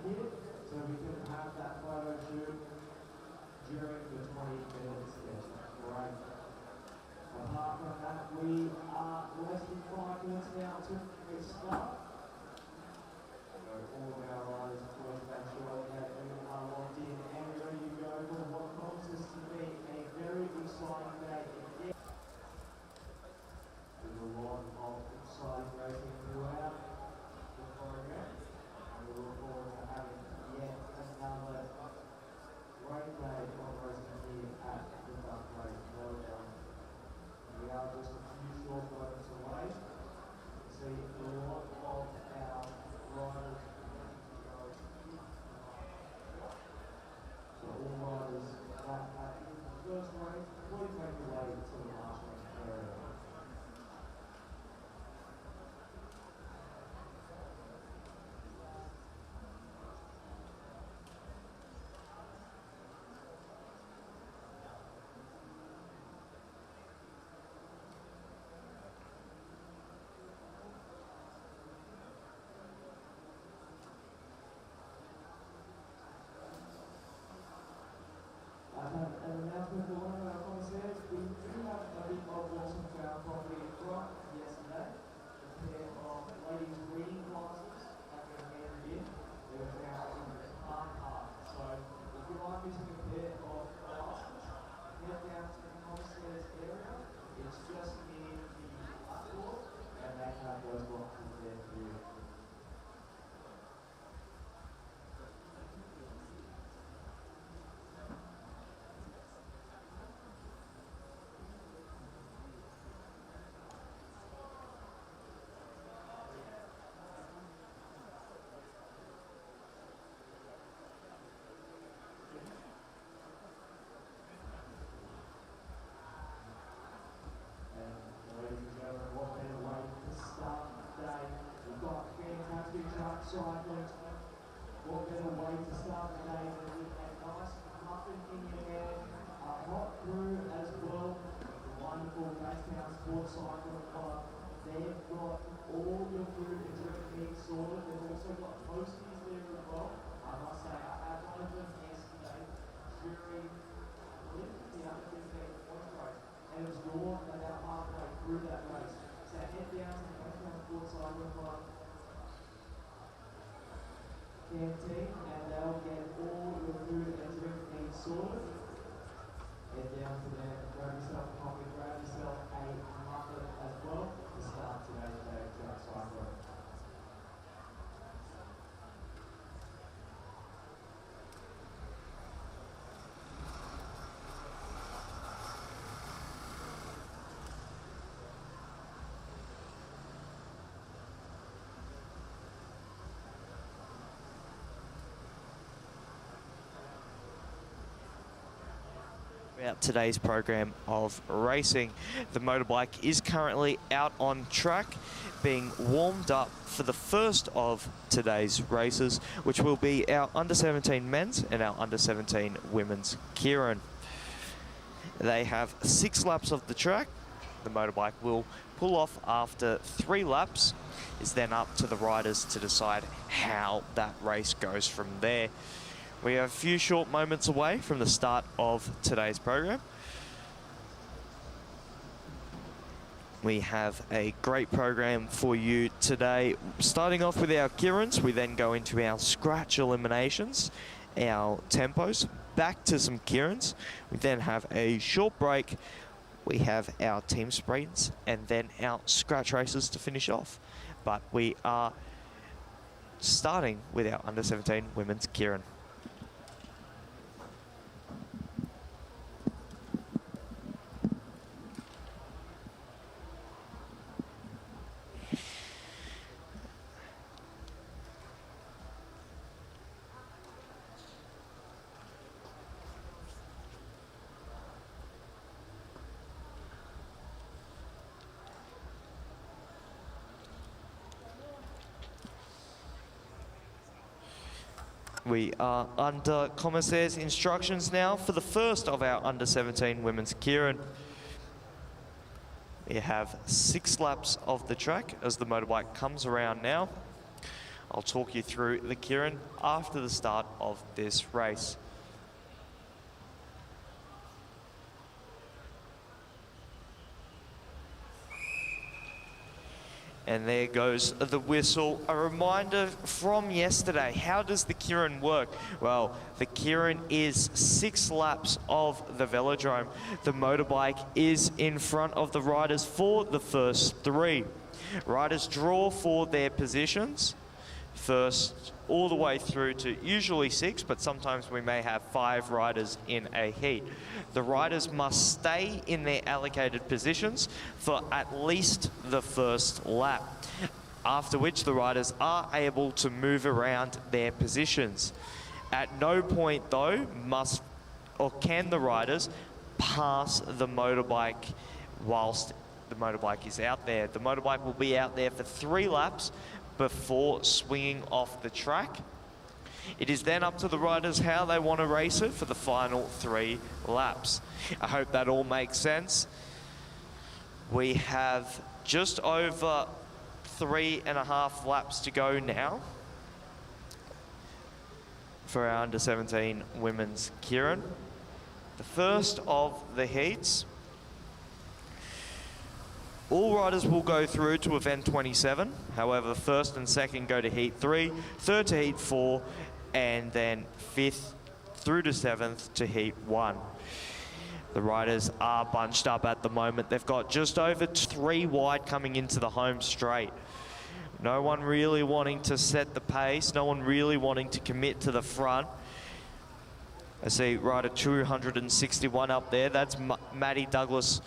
here, so we can have that photo shoot during the 20-minute session. Great. Apart from that, we are less than 5 minutes now to restart. So all of our riders, of course, make sure that you are locked in and ready to go for what promises to be a very exciting day. There's a lot of exciting racing throughout the program, and we look forward to having yet another great day of racing here at the Dunc Velodrome. We are just a few short moments away to see a lot of our riders. So all riders that are in the first race, please make your way to the marshalling area. An announcement for one of our concerts. We do have a bit of loss of our property from yesterday. A pair of ladies' reading glasses have been handed in. They were found in the car park. So if you are missing a pair of glasses, head down to the concerts area. It's just in the floor, and they have those boxes there for you. Cycling. What better way to start the day than with a nice muffin in your hand, a hot brew as well. The wonderful Gaystown Sports Cycling Club. They've got all your food and drink needs sorted. They've also got toasties there as well. I must say, I had one of them yesterday during the under 15 point race, and it was gone about halfway through that race. So head down to the Gaystown Sports Cycling Club canteen, and they'll get all your food and drink needs sorted. Head down to there, grab yourself a coffee, grab yourself a muffin as well to start today's day of track cycling. Throughout today's program of racing, the motorbike is currently out on track being warmed up for the first of today's races, which will be our under 17 men's and our under 17 women's keirin. They have 6 laps of the track. The motorbike will pull off after 3 laps. It's then up to the riders to decide how that race goes from there. We are a few short moments away from the start of today's program. We have a great program for you today. Starting off with our keirins, we then go into our scratch eliminations, our tempos, back to some keirins. We then have a short break. We have our team sprints and then our scratch races to finish off. But we are starting with our under 17 women's keirin. We are under Commissaire's instructions now for the first of our under 17 women's keirin. We have 6 laps of the track as the motorbike comes around now. I'll talk you through the keirin after the start of this race. And there goes the whistle. A reminder from yesterday, how does the keirin work? Well, the keirin is 6 laps of the velodrome. The motorbike is in front of the riders for the first 3. Riders draw for their positions, first all the way through to usually 6, but sometimes we may have 5 riders in a heat. The riders must stay in their allocated positions for at least the first lap, after which the riders are able to move around their positions. At no point though can the riders pass the motorbike whilst the motorbike is out there. The motorbike will be out there for 3 laps before swinging off the track. It is then up to the riders how they want to race it for the final 3 laps. I hope that all makes sense. We have just over 3.5 laps to go now for our under-17 women's keirin. The first of the heats. All riders will go through to event 27. However, first and second go to heat 3, third to heat 4, and then 5th through to 7th to heat 1. The riders are bunched up at the moment. They've got just over 3 wide coming into the home straight. No one really wanting to set the pace, no one really wanting to commit to the front. I see rider 261 up there. That's Maddie Douglas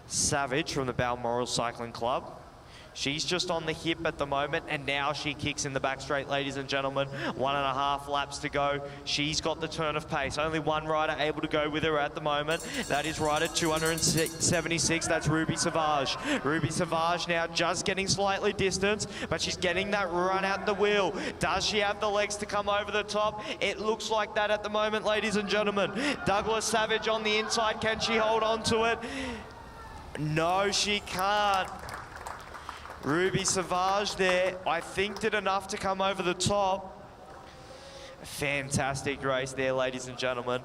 Savage from the Balmoral Cycling Club. She's just on the hip at the moment, and now she kicks in the back straight, ladies and gentlemen. 1.5 laps to go. She's got the turn of pace. Only one rider able to go with her at the moment. That is rider 276. That's Ruby Savage. Ruby Savage now just getting slightly distanced, but she's getting that run out the wheel. Does she have the legs to come over the top? It looks like that at the moment, ladies and gentlemen. Douglas Savage on the inside. Can she hold on to it? No, she can't. Ruby Savage there, I think, did enough to come over the top. A fantastic race there, ladies and gentlemen.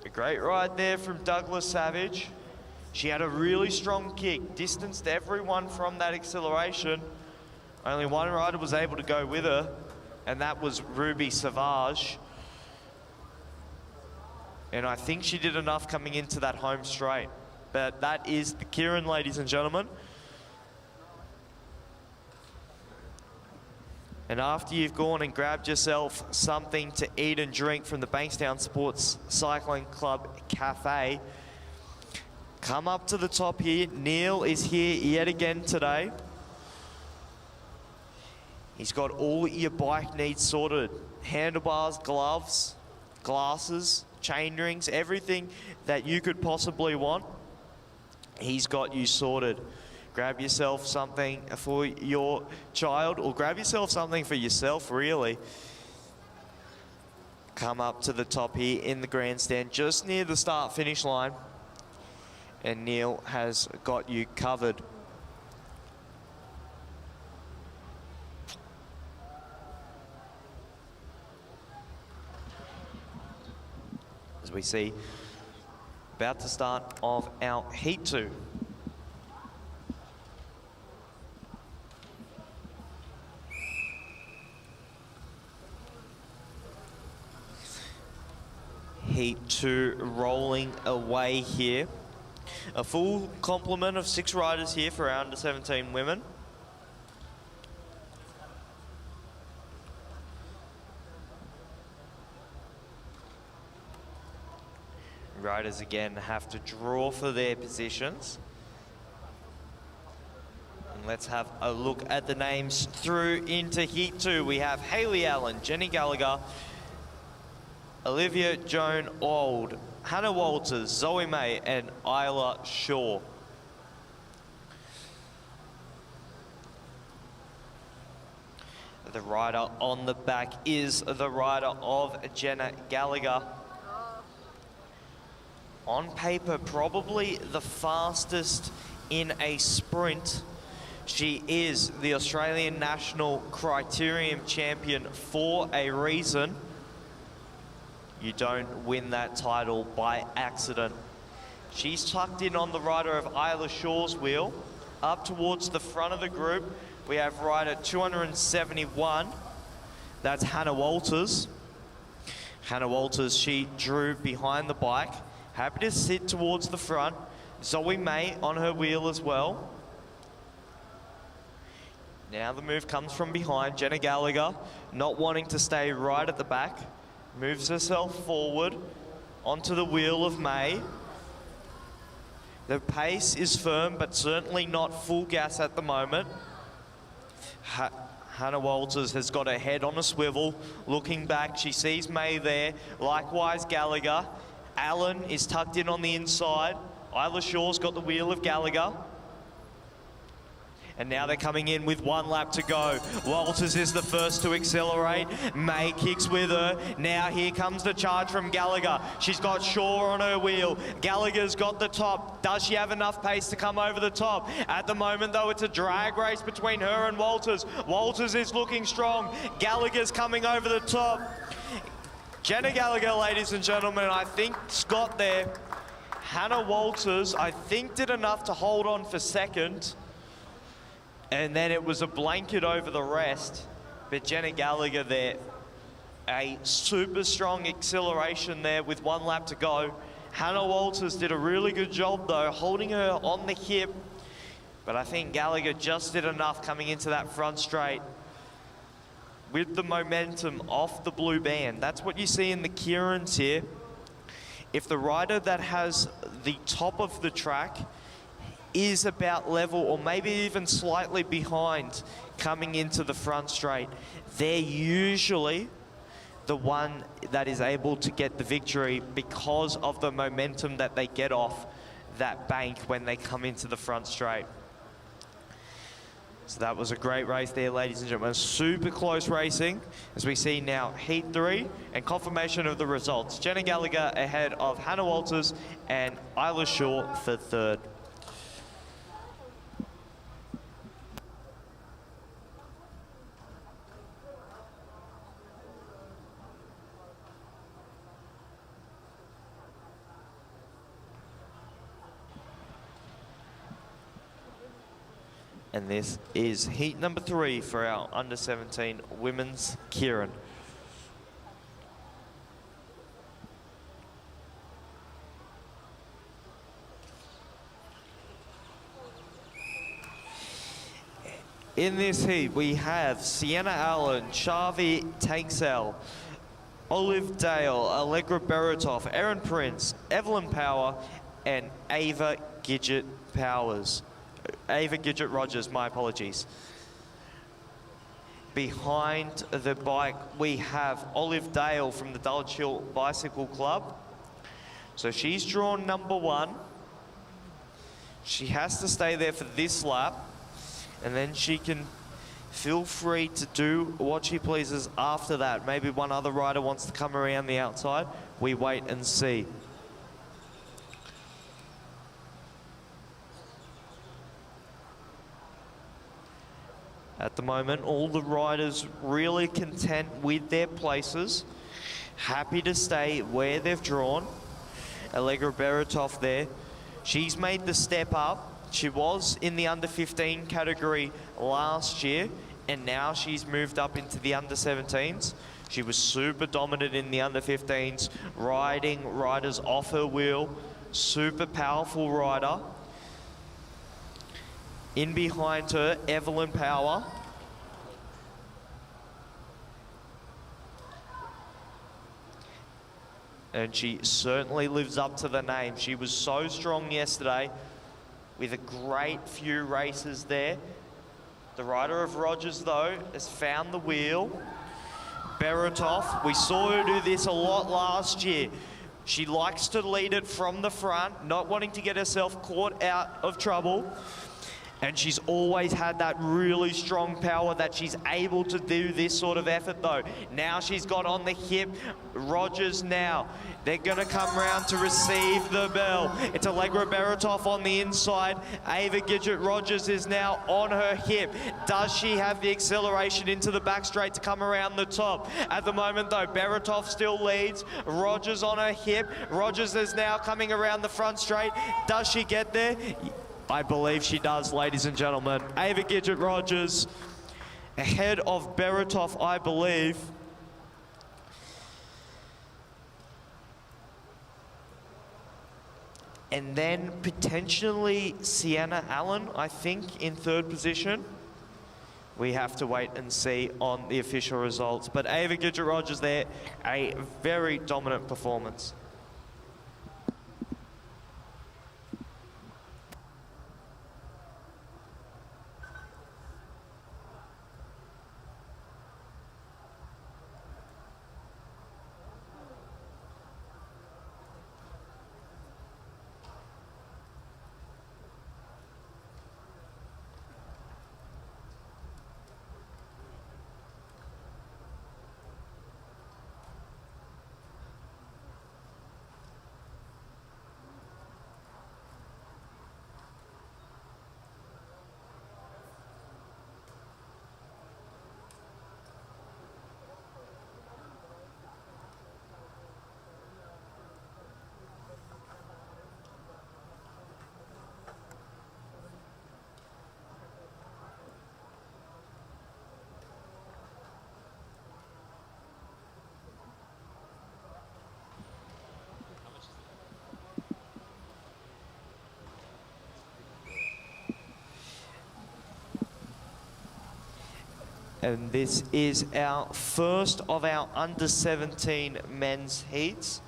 A great ride there from Douglas Savage. She had a really strong kick, distanced everyone from that acceleration. Only one rider was able to go with her, and that was Ruby Savage. And I think she did enough coming into that home straight. But that is the keirin, ladies and gentlemen. And after you've gone and grabbed yourself something to eat and drink from the Bankstown Sports Cycling Club Cafe, come up to the top here. Neil is here yet again today. He's got all your bike needs sorted. Handlebars, gloves, glasses, chain rings, everything that you could possibly want. He's got you sorted. Grab yourself something for your child, or grab yourself something for yourself, really. Come up to the top here in the grandstand, just near the start-finish line. And Neil has got you covered. As we see, about to start of our heat 2. Heat 2 rolling away here. A full complement of 6 riders here for our under-17 women. Riders again have to draw for their positions. And let's have a look at the names through into Heat 2. We have Hayley Allen, Jenny Gallagher, Olivia Joan Auld, Hannah Walters, Zoe May, and Isla Shaw. The rider on the back is the rider of Jenna Gallagher. On paper, probably the fastest in a sprint She is the Australian National Criterium Champion for a reason. You don't win that title by accident. She's tucked in on the rider of Isla Shaw's wheel. Up towards the front of the group, we have rider 271. That's Hannah Walters. Hannah Walters, she drew behind the bike. Happy to sit towards the front. Zoe May on her wheel as well. Now the move comes from behind. Jenna Gallagher, not wanting to stay right at the back, moves herself forward onto the wheel of May. The pace is firm, but certainly not full gas at the moment. Hannah Walters has got her head on a swivel, looking back. She sees May there. Likewise, Gallagher. Allen is tucked in on the inside. Isla Shaw's got the wheel of Gallagher. And now they're coming in with 1 lap to go. Walters is the first to accelerate. May kicks with her. Now here comes the charge from Gallagher. She's got Shaw on her wheel. Gallagher's got the top. Does she have enough pace to come over the top? At the moment, though, it's a drag race between her and Walters. Walters is looking strong. Gallagher's coming over the top. Jenna Gallagher, ladies and gentlemen, I think got there. Hannah Walters, I think, did enough to hold on for second. And then it was a blanket over the rest. But Jenna Gallagher there, a super strong acceleration there with 1 lap to go. Hannah Walters did a really good job though, holding her on the hip. But I think Gallagher just did enough coming into that front straight with the momentum off the blue band. That's what you see in the keirins here. If the rider that has the top of the track is about level or maybe even slightly behind coming into the front straight, they're usually the one that is able to get the victory because of the momentum that they get off that bank when they come into the front straight. So that was a great race there, ladies and gentlemen. Super close racing as we see now Heat 3 and confirmation of the results. Jenna Gallagher ahead of Hannah Walters and Isla Shaw for third. And this is heat number 3 for our under-17 women's keirin. In this heat, we have Sienna Allen, Charvi Tanksel, Olive Dale, Allegra Beratoff, Erin Prince, Evelyn Power, and Ava Gidget Rogers, my apologies. Behind the bike, we have Olive Dale from the Dulwich Hill Bicycle Club. So she's drawn number 1. She has to stay there for this lap, and then she can feel free to do what she pleases after that. Maybe one other rider wants to come around the outside. We wait and see. At the moment, all the riders really content with their places, happy to stay where they've drawn. Allegra Beratoff there, she's made the step up. She was in the under-15 category last year, and now she's moved up into the under-17s. She was super dominant in the under-15s, riding riders off her wheel, super powerful rider. In behind her, Evelyn Power. And she certainly lives up to the name. She was so strong yesterday with a great few races there. The rider of Rogers, though, has found the wheel. Beratoff, we saw her do this a lot last year. She likes to lead it from the front, not wanting to get herself caught out of trouble. And she's always had that really strong power that she's able to do this sort of effort though. Now she's got on the hip. Rogers now They're going to come round to receive the bell. It's Allegra Beratoff on the inside. Ava Gidget-Rogers is now on her hip. Does she have the acceleration into the back straight to come around the top? At the moment, though, Beratoff still leads. Rogers on her hip. Rogers is now coming around the front straight. Does she get there? I believe she does, ladies and gentlemen. Ava Gidget-Rogers ahead of Beratoff, I believe. And then potentially Sienna Allen, I think, in third position. We have to wait and see on the official results. But Ava Gidget-Rogers there, a very dominant performance. And this is our first of our under-17 men's heats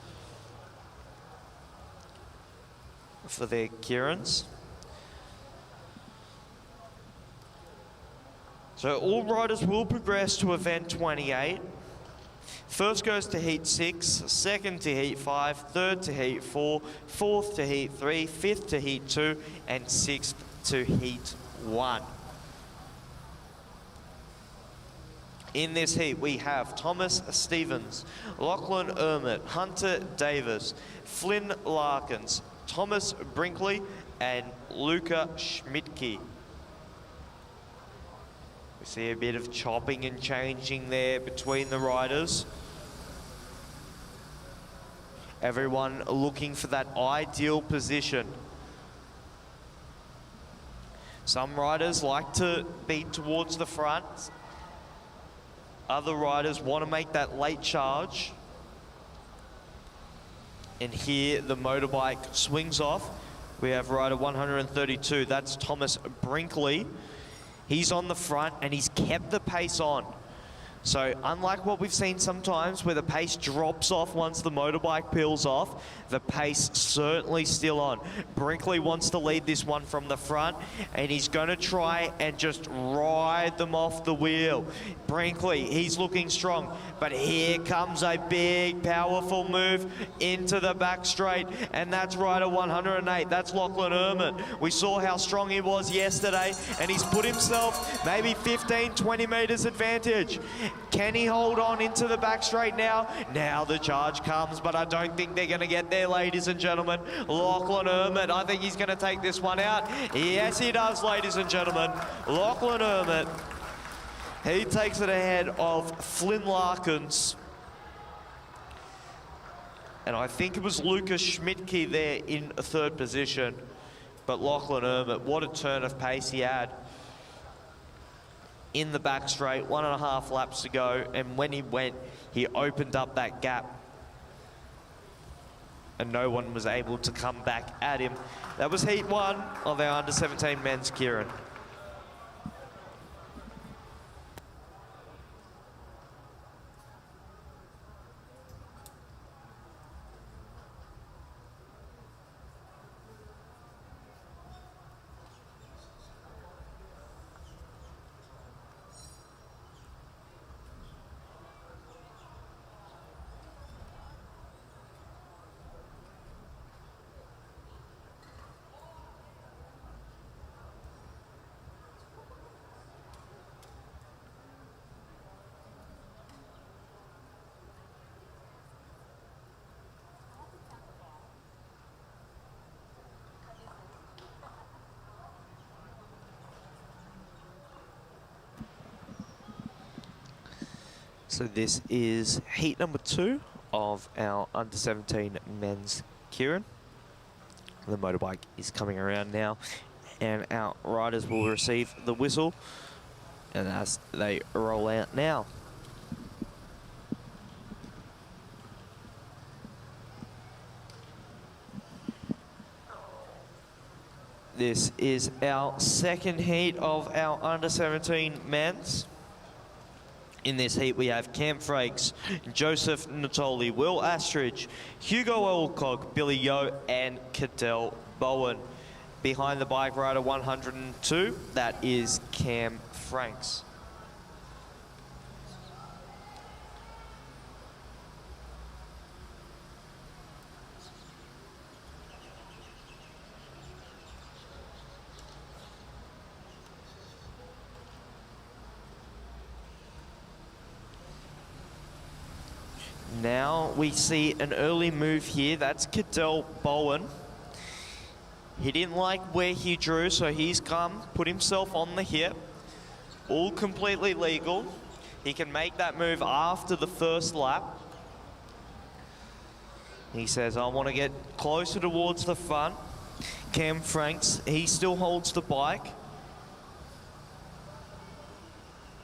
for their keirins. So all riders will progress to event 28. First goes to heat 6, second to heat 5, third to heat 4, fourth to heat 3, fifth to heat 2, and sixth to heat 1. In this heat, we have Thomas Stevens, Lachlan Ermit, Hunter Davis, Flynn Larkins, Thomas Brinkley, and Luca Schmidtke. We see a bit of chopping and changing there between the riders. Everyone looking for that ideal position. Some riders like to be towards the front. Other riders want to make that late charge. And here the motorbike swings off. We have rider 132, that's Thomas Brinkley. He's on the front and he's kept the pace on. So unlike what we've seen sometimes where the pace drops off once the motorbike peels off, the pace certainly still on. Brinkley wants to lead this one from the front and he's going to try and just ride them off the wheel. Brinkley, he's looking strong, but here comes a big, powerful move into the back straight, and that's rider 108. That's Lachlan Ermit. We saw how strong he was yesterday, and he's put himself maybe 15, 20 meters advantage. Can he hold on into the back straight now? Now the charge comes, but I don't think they're going to get there, ladies and gentlemen. Lachlan Ermit, I think he's going to take this one out. Yes, he does, ladies and gentlemen. Lachlan Ermit, he takes it ahead of Flynn Larkins. And I think it was Lucas Schmidtke there in a third position. But Lachlan Ermit, what a turn of pace he had in the back straight, 1.5 laps to go, and when he went, he opened up that gap and no one was able to come back at him. That was heat 1 of our under-17 men's keirin. So this is heat number 2 of our under-17 men's keirin. The motorbike is coming around now, and our riders will receive the whistle, and as they roll out now. This is our second heat of our under-17 men's. In this heat, we have Cam Frakes, Joseph Natoli, Will Astridge, Hugo Olcog, Billy Yo, and Cadell Bowen. Behind the bike rider 102, that is Cam Franks. Now we see an early move here. That's Cadell Bowen. He didn't like where he drew, so he's come, put himself on the hip. All completely legal. He can make that move after the first lap. He says, I want to get closer towards the front. Cam Franks, he still holds the bike.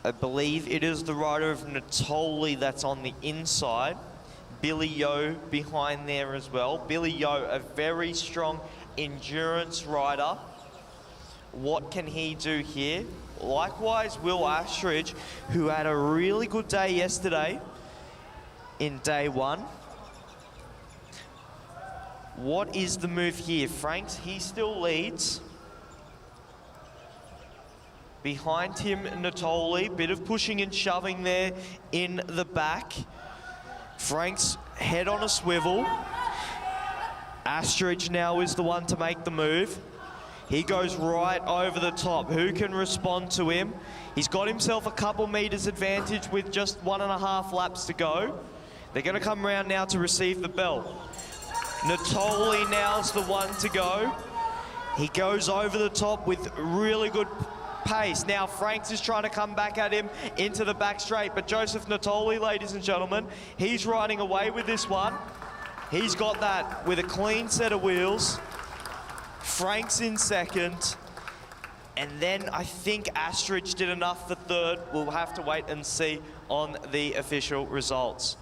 I believe it is the rider of Natoli that's on the inside. Billy Yo behind there as well. Billy Yo, a very strong endurance rider. What can he do here? Likewise, Will Astridge, who had a really good day yesterday in day 1. What is the move here? Franks, he still leads. Behind him, Natoli, bit of pushing and shoving there in the back. Frank's head on a swivel. Astridge now is the one to make the move. He goes right over the top. Who can respond to him? He's got himself a couple meters advantage with just 1.5 laps to go. They're gonna come around now to receive the bell. Natoli now's the one to go. He goes over the top with really good pace. Now Franks is trying to come back at him into the back straight, but Joseph Natoli, ladies and gentlemen, he's riding away with this one. He's got that with a clean set of wheels. Franks in second, and then I think Astridge did enough for third. We'll have to wait and see on the official results.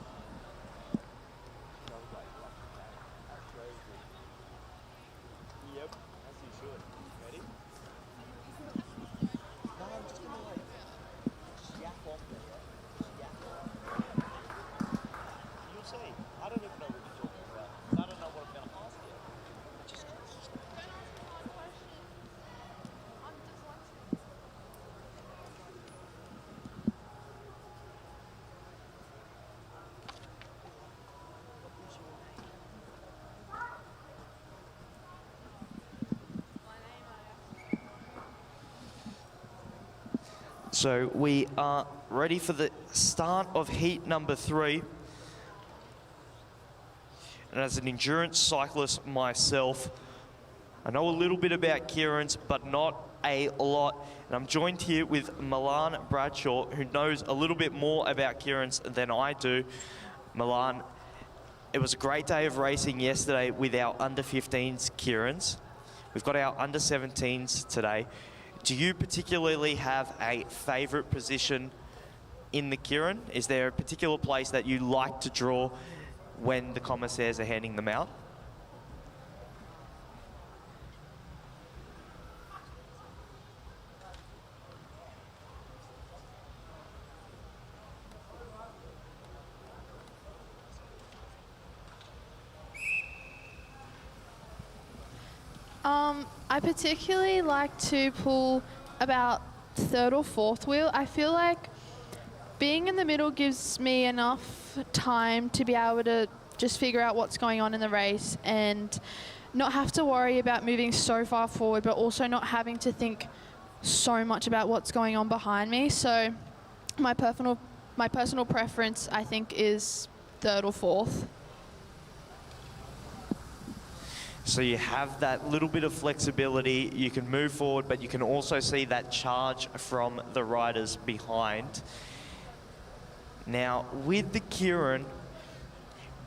So we are ready for the start of heat number 3. And as an endurance cyclist myself, I know a little bit about keirins, but not a lot. And I'm joined here with Milan Bradshaw, who knows a little bit more about keirins than I do. Milan, it was a great day of racing yesterday with our under-15s keirins. We've got our under-17s today. Do you particularly have a favourite position in the keirin? Is there a particular place that you like to draw when the commissaires are handing them out? I particularly like to pull about 3rd or 4th wheel. I feel like being in the middle gives me enough time to be able to just figure out what's going on in the race and not have to worry about moving so far forward, but also not having to think so much about what's going on behind me. So my personal preference, I think, is 3rd or 4th. So you have that little bit of flexibility, you can move forward, but you can also see that charge from the riders behind. Now, with the keirin,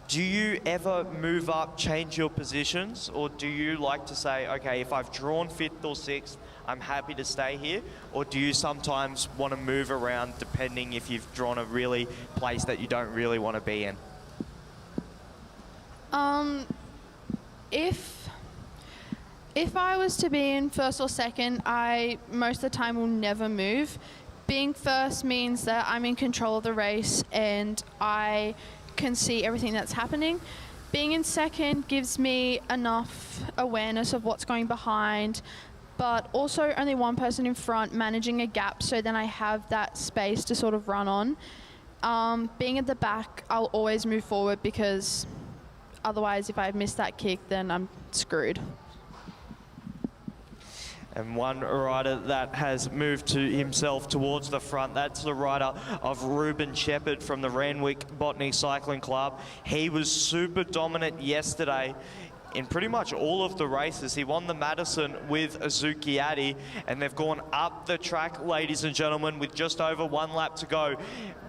do you ever move up, change your positions, or do you like to say, okay, if I've drawn 5th or 6th, I'm happy to stay here? Or do you sometimes want to move around depending if you've drawn a really place that you don't really want to be in? If I was to be in 1st or 2nd, I most of the time will never move. Being 1st means that I'm in control of the race and I can see everything that's happening. Being in 2nd gives me enough awareness of what's going behind, but also only one person in front, managing a gap, so then I have that space to sort of run on. Being at the back, I'll always move forward because otherwise if I miss that kick, then I'm screwed. And one rider that has moved to himself towards the front, that's the rider of Ruben Shepherd from the Randwick Botany Cycling Club. He was super dominant yesterday in pretty much all of the races. He won the Madison with Azuki, and they've gone up the track, ladies and gentlemen, with just over 1 lap to go.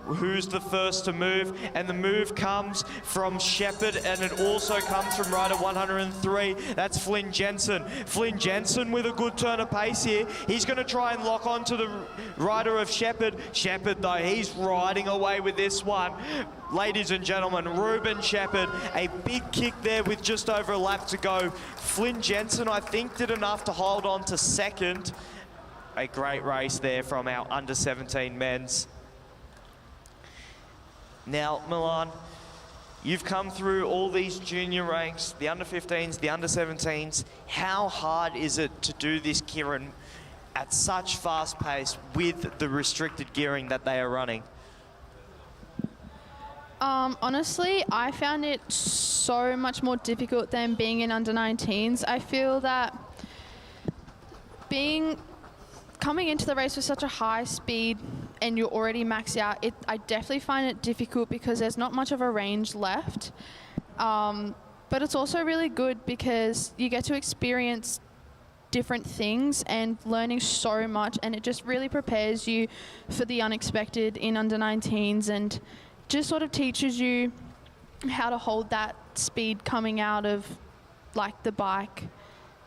Who's the first to move? And the move comes from Shepherd, and it also comes from rider 103. That's Flynn Jensen. Flynn Jensen with a good turn of pace here. He's going to try and lock on to the rider of Shepherd. Shepherd, though, he's riding away with this one. Ladies and gentlemen, Ruben Shepherd, a big kick there with just over a lap to go. Flynn Jensen, I think, did enough to hold on to 2nd. A great race there from our under-17 men's. Now, Milan, you've come through all these junior ranks, the under-15s, the under-17s. How hard is it to do this keirin at such fast pace with the restricted gearing that they are running? Honestly, I found it so much more difficult than being in under-19s. I feel that coming into the race with such a high speed and you're already maxed out, I definitely find it difficult because there's not much of a range left. But it's also really good because you get to experience different things and learning so much, and it just really prepares you for the unexpected in under-19s and just sort of teaches you how to hold that speed coming out of like the bike.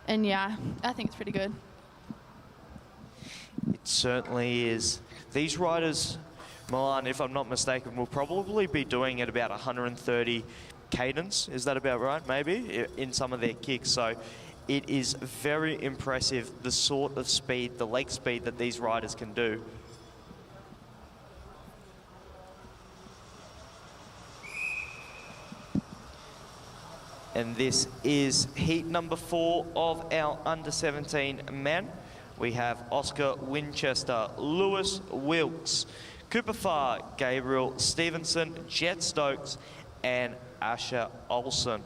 And yeah, I think it's pretty good. It certainly is. These riders, Milan, if I'm not mistaken, will probably be doing at about 130 cadence. Is that about right? Maybe in some of their kicks. So it is very impressive, the sort of speed, the leg speed that these riders can do. And this is heat number 4 of our under-17 men. We have Oscar Winchester, Lewis Wilkes, Cooper Farr, Gabriel Stevenson, Jet Stokes, and Asher Olsen.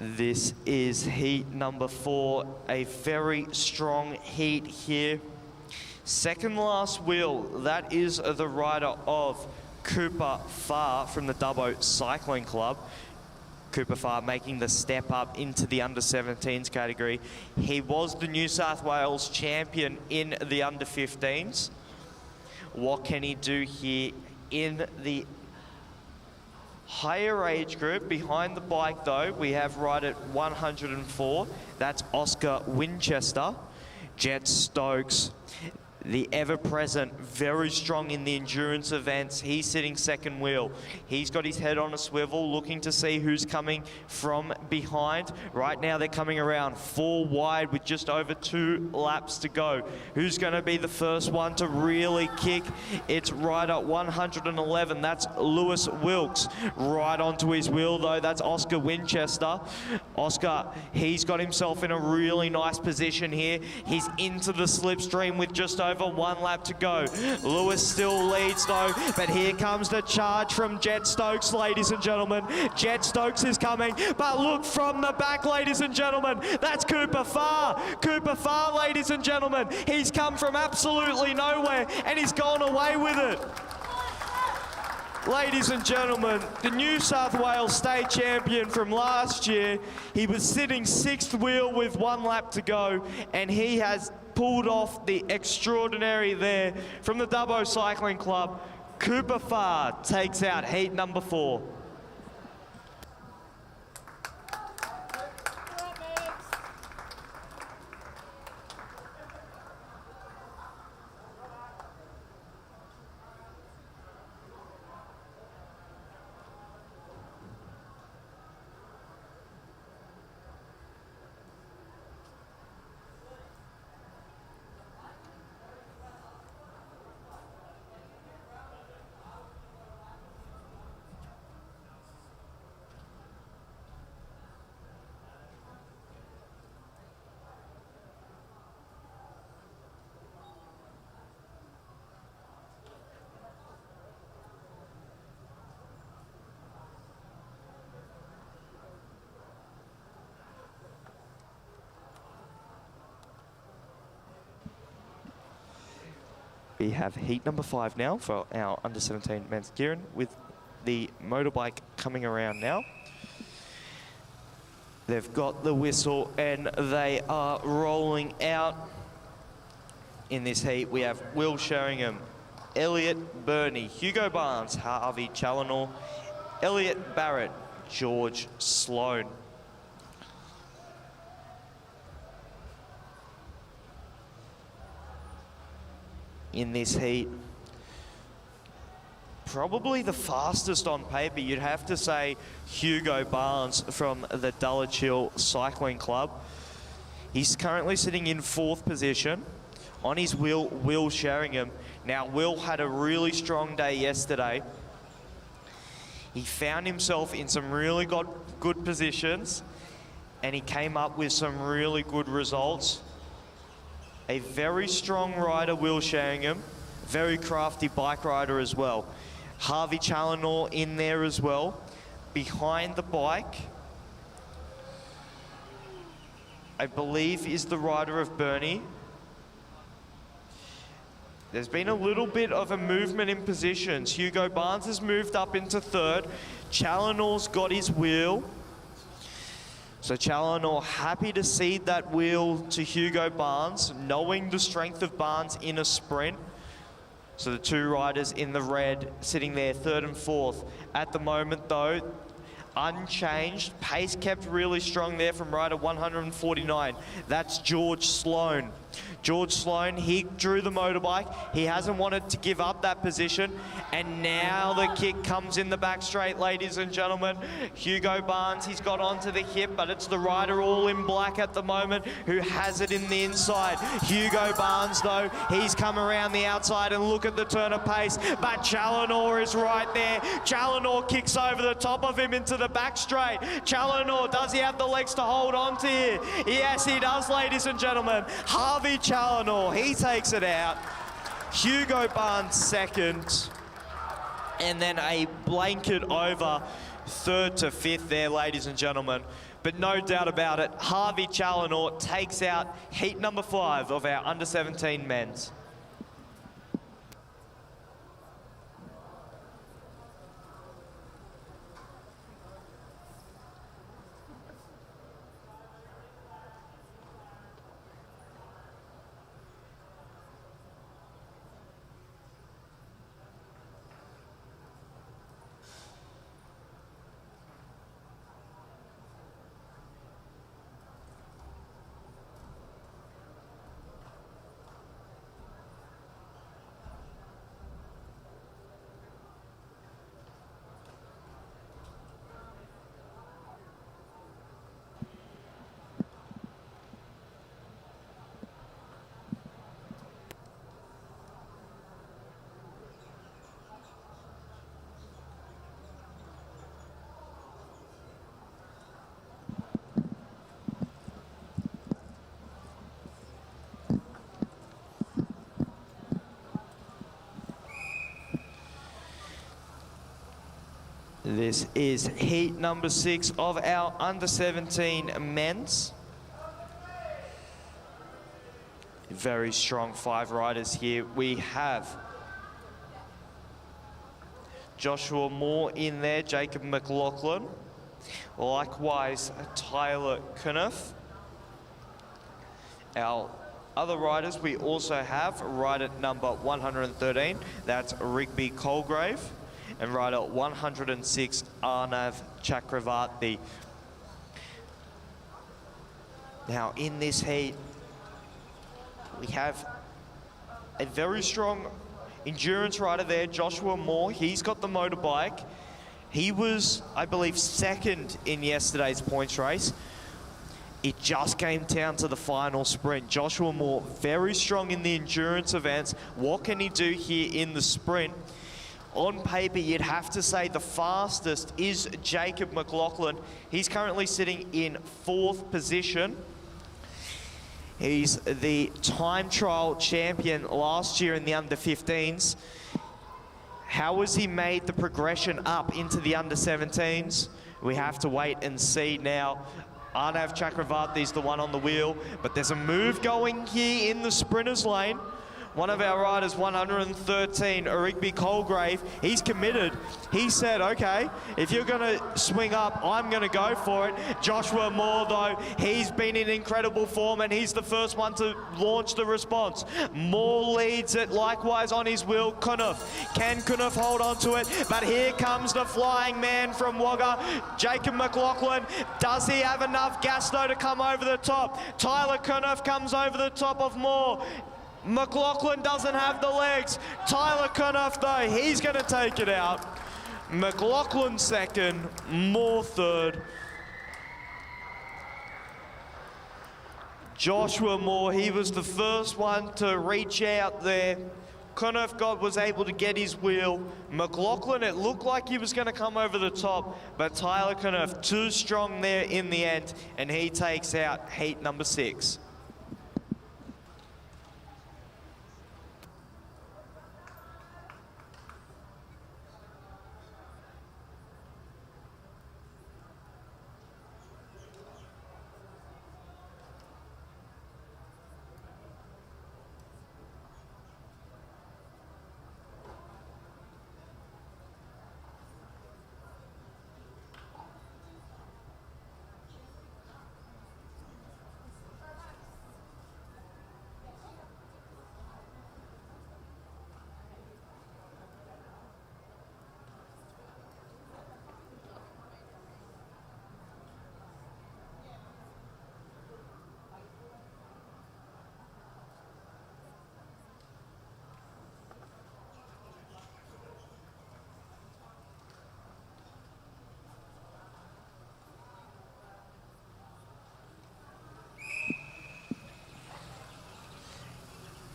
This is heat number 4, a very strong heat here. Second last wheel, that is the rider of Cooper Farr from the Dubbo Cycling Club. Cooper Farr making the step up into the under-17s category. He was the New South Wales champion in the under-15s. What can he do here in the higher age group? Behind the bike, though, we have right at 104. That's Oscar Winchester. Jet Stokes, the ever-present, very strong in the endurance events. He's sitting second wheel. He's got his head on a swivel, looking to see who's coming from behind. Right now, they're coming around 4 wide with just over 2 laps to go. Who's going to be the first one to really kick? It's rider 111. That's Lewis Wilkes. Right onto his wheel, though. That's Oscar Winchester. Oscar, he's got himself in a really nice position here. He's into the slipstream with just over 1 lap to go. Lewis still leads though, but here comes the charge from Jet Stokes, ladies and gentlemen. Jet Stokes is coming, but look from the back, ladies and gentlemen. That's Cooper Farr. Cooper Farr, ladies and gentlemen. He's come from absolutely nowhere and he's gone away with it. Ladies and gentlemen, the New South Wales state champion from last year, he was sitting 6th wheel with 1 lap to go, and he has pulled off the extraordinary there from the Dubbo Cycling Club. Cooper Farr takes out heat number 4. We have heat number 5 now for our under-17 men's keirin, with the motorbike coming around now. They've got the whistle and they are rolling out. In this heat, we have Will Sheringham, Elliot Burney, Hugo Barnes, Harvey Challinor, Elliot Barrett, George Sloan. In this heat, probably the fastest on paper, you'd have to say Hugo Barnes from the Dulwich Hill Cycling Club. He's currently sitting in 4th position. On his wheel, Will Sheringham. Now, Will had a really strong day yesterday. He found himself in some really good positions, and he came up with some really good results. A very strong rider, Will Sheringham. Very crafty bike rider as well. Harvey Challinor in there as well. Behind the bike, I believe, is the rider of Burney. There's been a little bit of a movement in positions. Hugo Barnes has moved up into 3rd. Challinor's got his wheel. So Challinor happy to cede that wheel to Hugo Barnes, knowing the strength of Barnes in a sprint. So the 2 riders in the red sitting there 3rd and 4th. At the moment though, unchanged. Pace kept really strong there from rider 149. That's George Sloan. George Sloan, he drew the motorbike. He hasn't wanted to give up that position. And now the kick comes in the back straight, ladies and gentlemen. Hugo Barnes, he's got onto the hip, but it's the rider all in black at the moment who has it in the inside. Hugo Barnes, though, he's come around the outside, and look at the turn of pace. But Challinor is right there. Challinor kicks over the top of him into the back straight. Challinor, does he have the legs to hold on to here? Yes, he does, ladies and gentlemen. Harvey Challinor, he takes it out. Hugo Barnes 2nd. And then a blanket over 3rd to 5th there, ladies and gentlemen. But no doubt about it, Harvey Challinor takes out heat number 5 of our under-17 men's. This is heat number 6 of our under-17 men's. Very strong 5 riders here. We have Joshua Moore in there, Jacob McLaughlin. Likewise, Tyler Kniff. Our other riders we also have rider number 113, that's Rigby Colgrave, and rider 106, Arnav Chakravarti. Now in this heat, we have a very strong endurance rider there, Joshua Moore. He's got the motorbike. He was, I believe, second in yesterday's points race. It just came down to the final sprint. Joshua Moore, very strong in the endurance events. What can he do here in the sprint? On paper, you'd have to say the fastest is Jacob McLaughlin. He's currently sitting in 4th position. He's the time trial champion last year in the under-15s. How has he made the progression up into the under-17s? We have to wait and see now. Arnav Chakravarti's the one on the wheel, but there's a move going here in the sprinters lane. One of our riders, 113, Rigby Colgrave, he's committed. He said, okay, if you're gonna swing up, I'm gonna go for it. Joshua Moore, though, he's been in incredible form and he's the first one to launch the response. Moore leads it, likewise on his wheel, Kniff. Can Kniff hold on to it? But here comes the flying man from Wagga, Jacob McLaughlin. Does he have enough gas, though, to come over the top? Tyler Kniff comes over the top of Moore. McLaughlin doesn't have the legs. Tyler Kniff, though, he's going to take it out. McLaughlin second, Moore third. Joshua Moore, he was the first one to reach out there. Kniff was able to get his wheel. McLaughlin, it looked like he was going to come over the top, but Tyler Kniff, too strong there in the end, and he takes out heat number 6.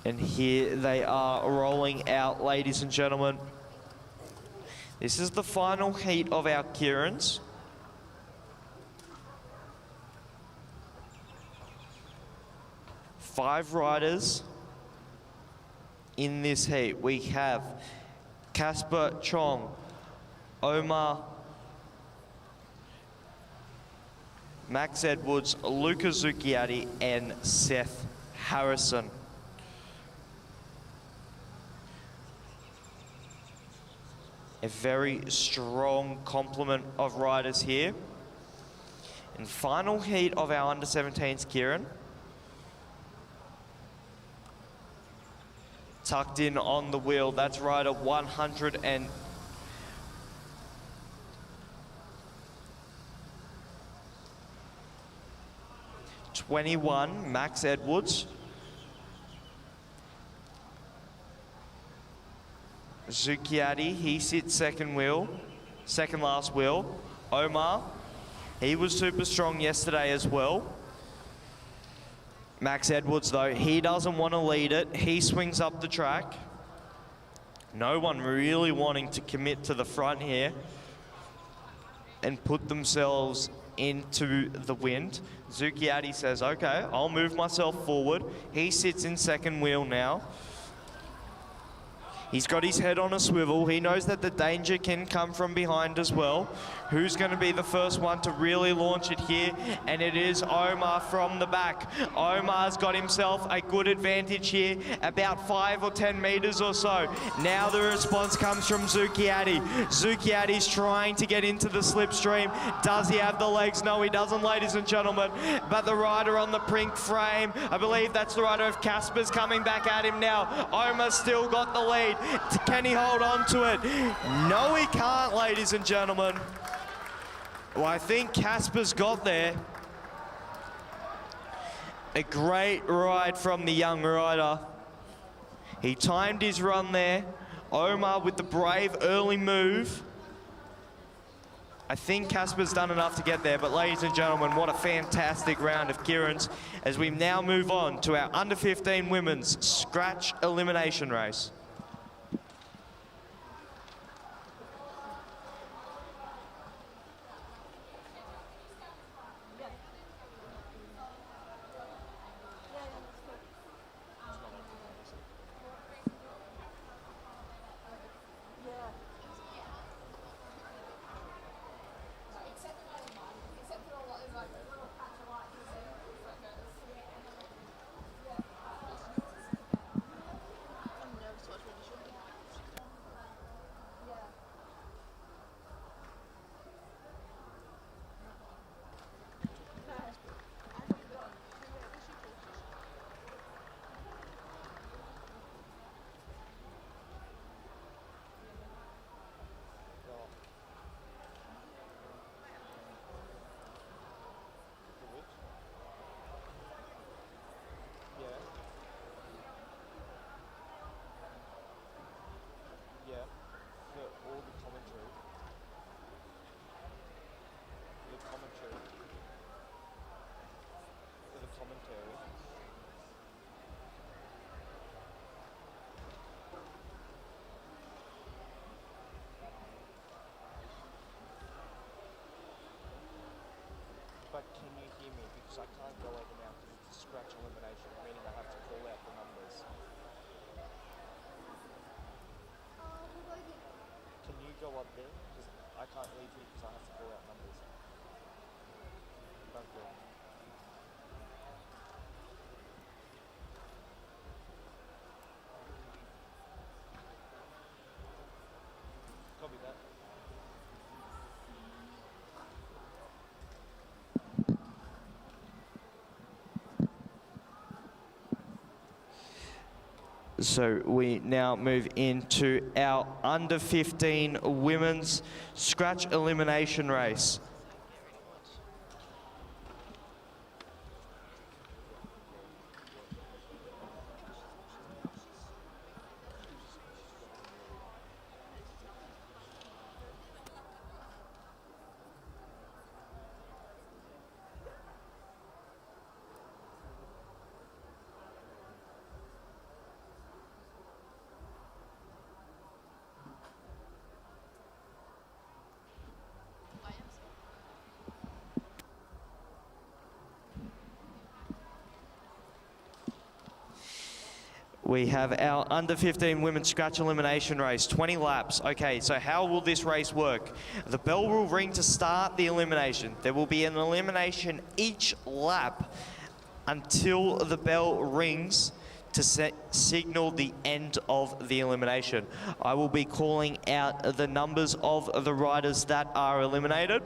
And here they are rolling out, ladies and gentlemen. This is the final heat of our keirins. Five riders in this heat. We have Casper Chong, Omar, Max Edwards, Luca Zucchiatti, and Seth Harrison. A very strong complement of riders here. And final heat of our under-17s keirin. Tucked in on the wheel, that's rider 121, Max Edwards. Zucchiatti, he sits second last wheel. Omar, he was super strong yesterday as well. Max Edwards, though, he doesn't want to lead it. He swings up the track. No one really wanting to commit to the front here and put themselves into the wind. Zucchiatti says, okay, I'll move myself forward. He sits in second wheel now. He's got his head on a swivel. He knows that the danger can come from behind as well. Who's going to be the first one to really launch it here? And it is Omar from the back. Omar's got himself a good advantage here, about 5 or 10 meters or so. Now the response comes from Zucchiatti. Zucchiatti's trying to get into the slipstream. Does he have the legs? No, he doesn't, ladies and gentlemen. But the rider on the pink frame, I believe that's the rider of Casper's, coming back at him now. Omar's still got the lead. Can he hold on to it? No, he can't, ladies and gentlemen. Well, I think Casper's got there. A great ride from the young rider. He timed his run there. Omar with the brave early move. I think Casper's done enough to get there, but ladies and gentlemen, what a fantastic round of keirin's as we now move on to our under 15 women's scratch elimination race. But can you hear me? Because I can't go over now because it's a scratch elimination, meaning I have to call out the numbers. Can you go up there? Because I can't leave here because I have to call out numbers. Thank you. Copy that. So we now move into our under 15 women's scratch elimination race. We have our under 15 women's scratch elimination race, 20 laps. Okay, so how will this race work? The bell will ring to start the elimination. There will be an elimination each lap until the bell rings to signal the end of the elimination. I will be calling out the numbers of the riders that are eliminated.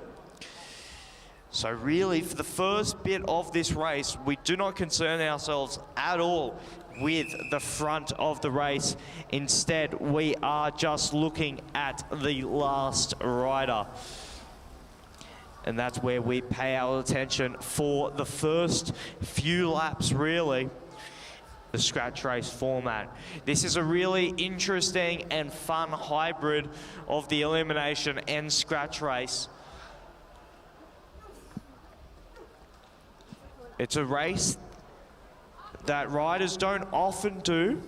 So really, for the first bit of this race, we do not concern ourselves at all with the front of the race. Instead, we are just looking at the last rider. And that's where we pay our attention for the first few laps, really. The scratch race format. This is a really interesting and fun hybrid of the elimination and scratch race. It's a race that riders don't often do. Is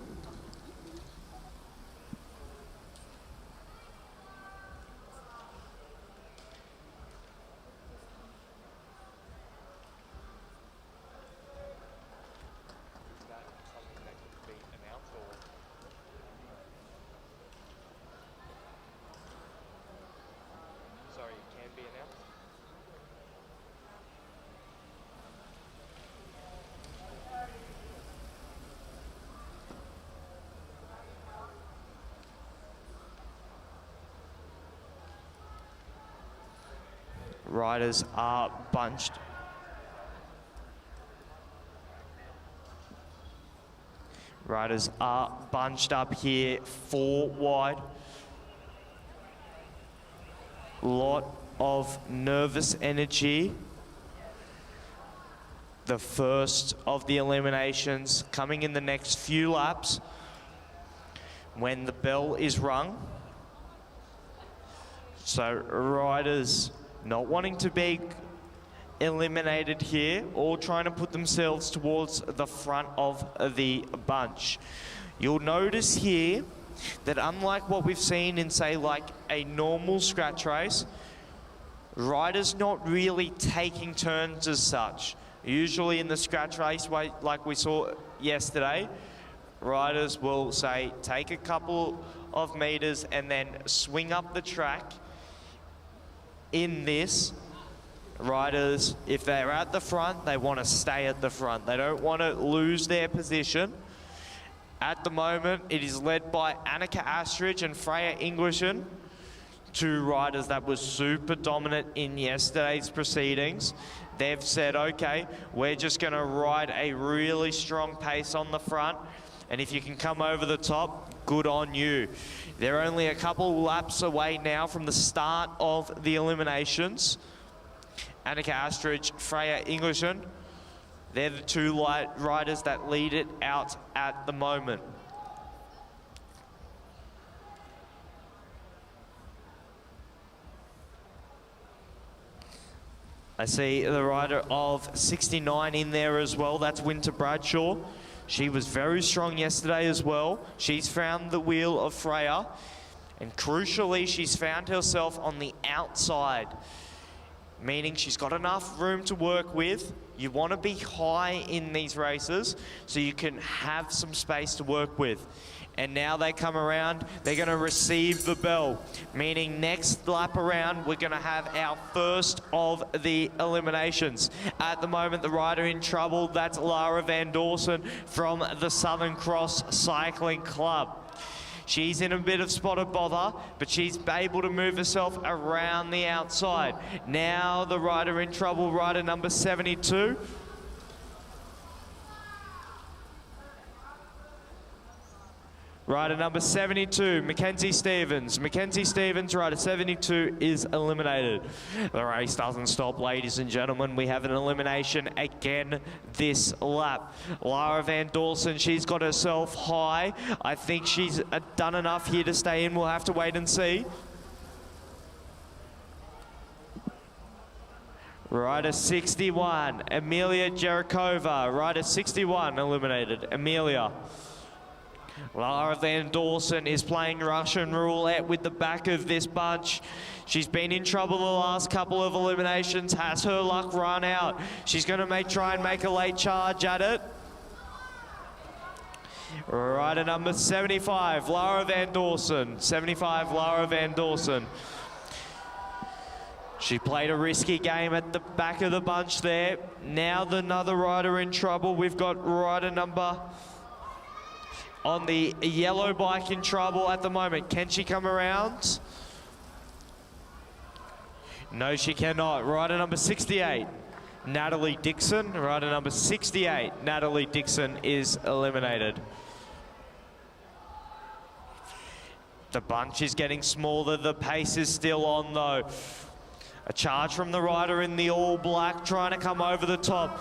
that something that could be announced or? Riders are bunched. Riders are bunched up here, 4 wide. Lot of nervous energy. The first of the eliminations coming in the next few laps when the bell is rung. So riders not wanting to be eliminated here, all trying to put themselves towards the front of the bunch. You'll notice here that unlike what we've seen in, say, like a normal scratch race, riders not really taking turns as such. Usually in the scratch race, like we saw yesterday, riders will, say, take a couple of meters and then swing up the track. In this, riders, if they're at the front, they want to stay at the front. They don't want to lose their position. At the moment, it is led by Annika Astridge and Freya Englishen, 2 riders that were super dominant in yesterday's proceedings. They've said, okay, we're just going to ride a really strong pace on the front, and if you can come over the top, good on you. They're only a couple laps away now from the start of the eliminations. Annika Astridge, Freya Englishen, they're the 2 riders that lead it out at the moment. I see the rider of 69 in there as well. That's Winter Bradshaw. She was very strong yesterday as well. She's found the wheel of Freya, and crucially, she's found herself on the outside, meaning she's got enough room to work with. You want to be high in these races so you can have some space to work with. And now they come around, they're going to receive the bell, meaning next lap around, we're going to have our first of the eliminations. At the moment, the rider in trouble, that's Lara Van Dorsen from the Southern Cross Cycling Club. She's in a bit of spotted bother, but she's able to move herself around the outside. Now the rider in trouble, rider number 72. Rider number 72, Mackenzie Stevens. Mackenzie Stevens, rider 72, is eliminated. The race doesn't stop, ladies and gentlemen. We have an elimination again this lap. Lara Van Dorsen, she's got herself high. I think she's done enough here to stay in. We'll have to wait and see. Rider 61, Amelia Jerikova. Rider 61, eliminated. Amelia. Lara Van Dorsen is playing Russian roulette with the back of this bunch. She's been in trouble the last couple of eliminations. Has her luck run out? She's going to try and make a late charge at it. Rider number 75, Lara Van Dorsen. 75, Lara Van Dorsen. She played a risky game at the back of the bunch there. Now another rider in trouble. We've got rider number on the yellow bike in trouble at the moment. Can she come around? No, she cannot. Rider number 68, Natalie Dixon. Rider number 68, Natalie Dixon, is eliminated. The bunch is getting smaller. The pace is still on, though. A charge from the rider in the all black, trying to come over the top.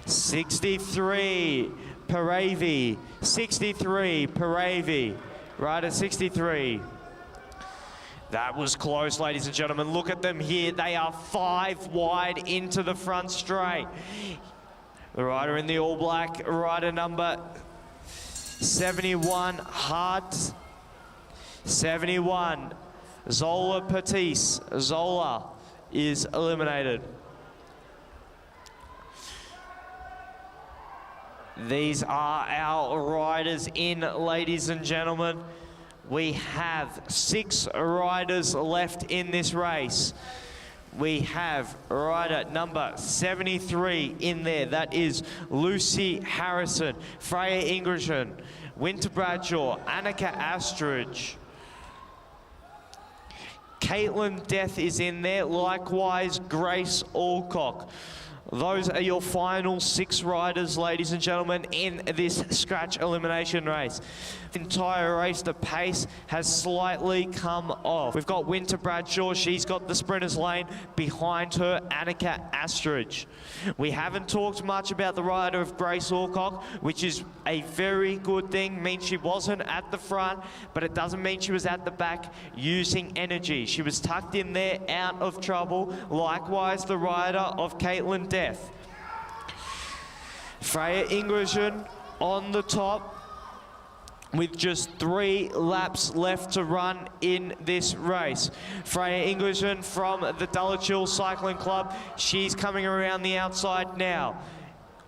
63, Paravi. 63, Paravi. Rider 63. That was close, ladies and gentlemen. Look at them here. They are 5 wide into the front straight. The rider in the all black, rider number 71, Hart. 71, Zola Patisse. Zola is eliminated. These are our riders in, ladies and gentlemen. We have 6 riders left in this race. We have rider number 73 in there. That is Lucy Harrison, Freya Englishen, Winter Bradshaw, Annika Astridge, Caitlin Death is in there, likewise Grace Alcock. Those are your final 6 riders, ladies and gentlemen, in this scratch elimination race. The entire race, the pace has slightly come off. We've got Winter Bradshaw, she's got the sprinter's lane. Behind her, Annika Astridge. We haven't talked much about the rider of Grace Alcock, which is a very good thing. Means she wasn't at the front, but it doesn't mean she was at the back using energy. She was tucked in there, out of trouble. Likewise, the rider of Caitlin Death. Freya Ingridsen on the top, with just 3 laps left to run in this race. Freya Ingridsen from the Dulwich Cycling Club, she's coming around the outside now.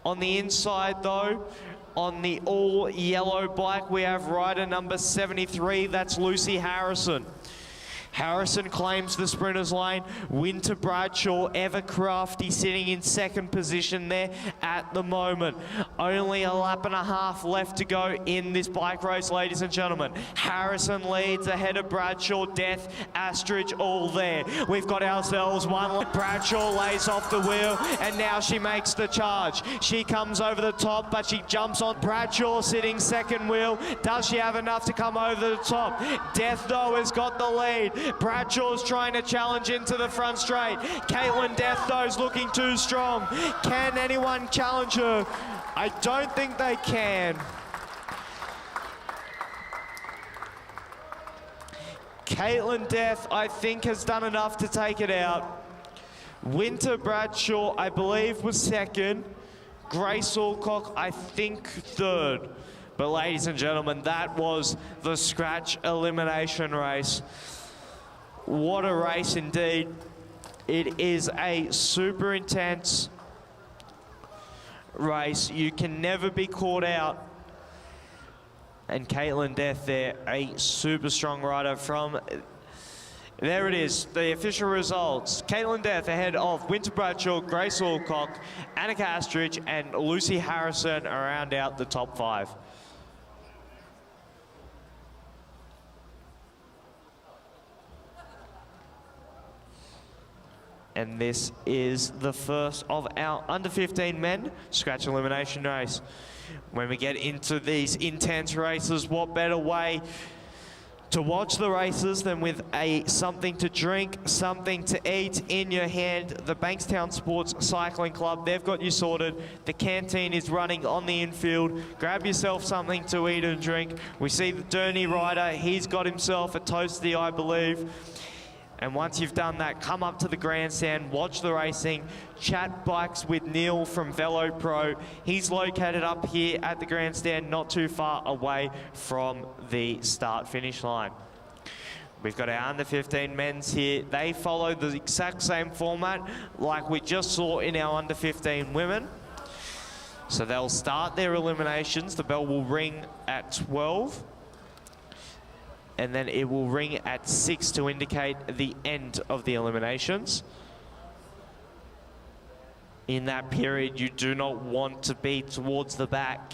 On the inside though, on the all yellow bike, we have rider number 73, that's Lucy Harrison. Harrison claims the sprinter's lane. Winter Bradshaw, ever crafty, sitting in 2nd position there at the moment. Only a lap and a half left to go in this bike race, ladies and gentlemen. Harrison leads ahead of Bradshaw, Death, Astridge, all there. We've got ourselves one. Bradshaw lays off the wheel, and now she makes the charge. She comes over the top, but she jumps on. Bradshaw sitting 2nd wheel. Does she have enough to come over the top? Death, though, has got the lead. Bradshaw's trying to challenge into the front straight. Caitlin Death, though, is looking too strong. Can anyone challenge her? I don't think they can. Caitlin Death, I think, has done enough to take it out. Winter Bradshaw, I believe, was 2nd. Grace Alcock, I think, 3rd. But ladies and gentlemen, that was the scratch elimination race. What a race indeed. It is a super intense race. You can never be caught out. And Caitlin Death there, a super strong rider from... There it is, the official results. Caitlin Death ahead of Winter Bradshaw, Grace Alcock, Annika Astridge, and Lucy Harrison round out the top 5. And this is the first of our under-15 men scratch elimination race. When we get into these intense races, what better way to watch the races than with something to drink, something to eat in your hand. The Bankstown Sports Cycling Club, they've got you sorted. The canteen is running on the infield. Grab yourself something to eat and drink. We see the Derny rider, he's got himself a toasty, I believe. And once you've done that, come up to the grandstand, watch the racing, chat bikes with Neil from Velo Pro. He's located up here at the grandstand, not too far away from the start-finish line. We've got our under-15 men's here. They follow the exact same format like we just saw in our under-15 women. So they'll start their eliminations. The bell will ring at 12. And then it will ring at 6 to indicate the end of the eliminations. In that period, you do not want to be towards the back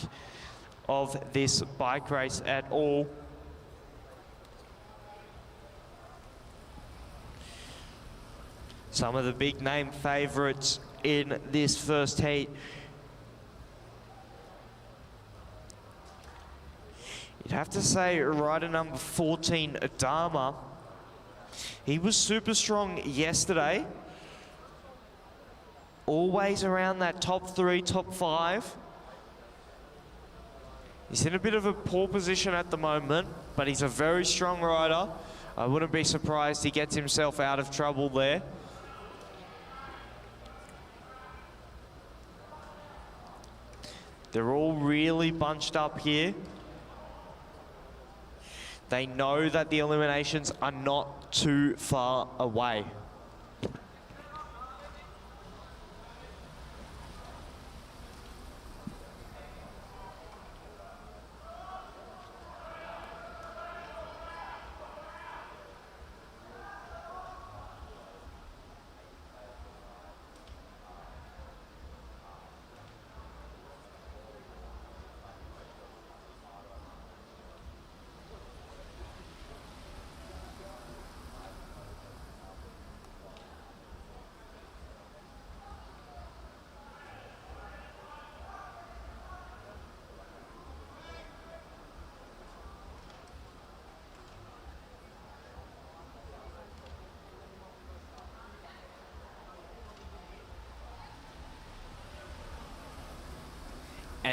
of this bike race at all. Some of the big name favourites in this first heat. You'd have to say rider number 14, Adama. He was super strong yesterday. Always around that top 3, top 5. He's in a bit of a poor position at the moment, but he's a very strong rider. I wouldn't be surprised he gets himself out of trouble there. They're all really bunched up here. They know that the eliminations are not too far away.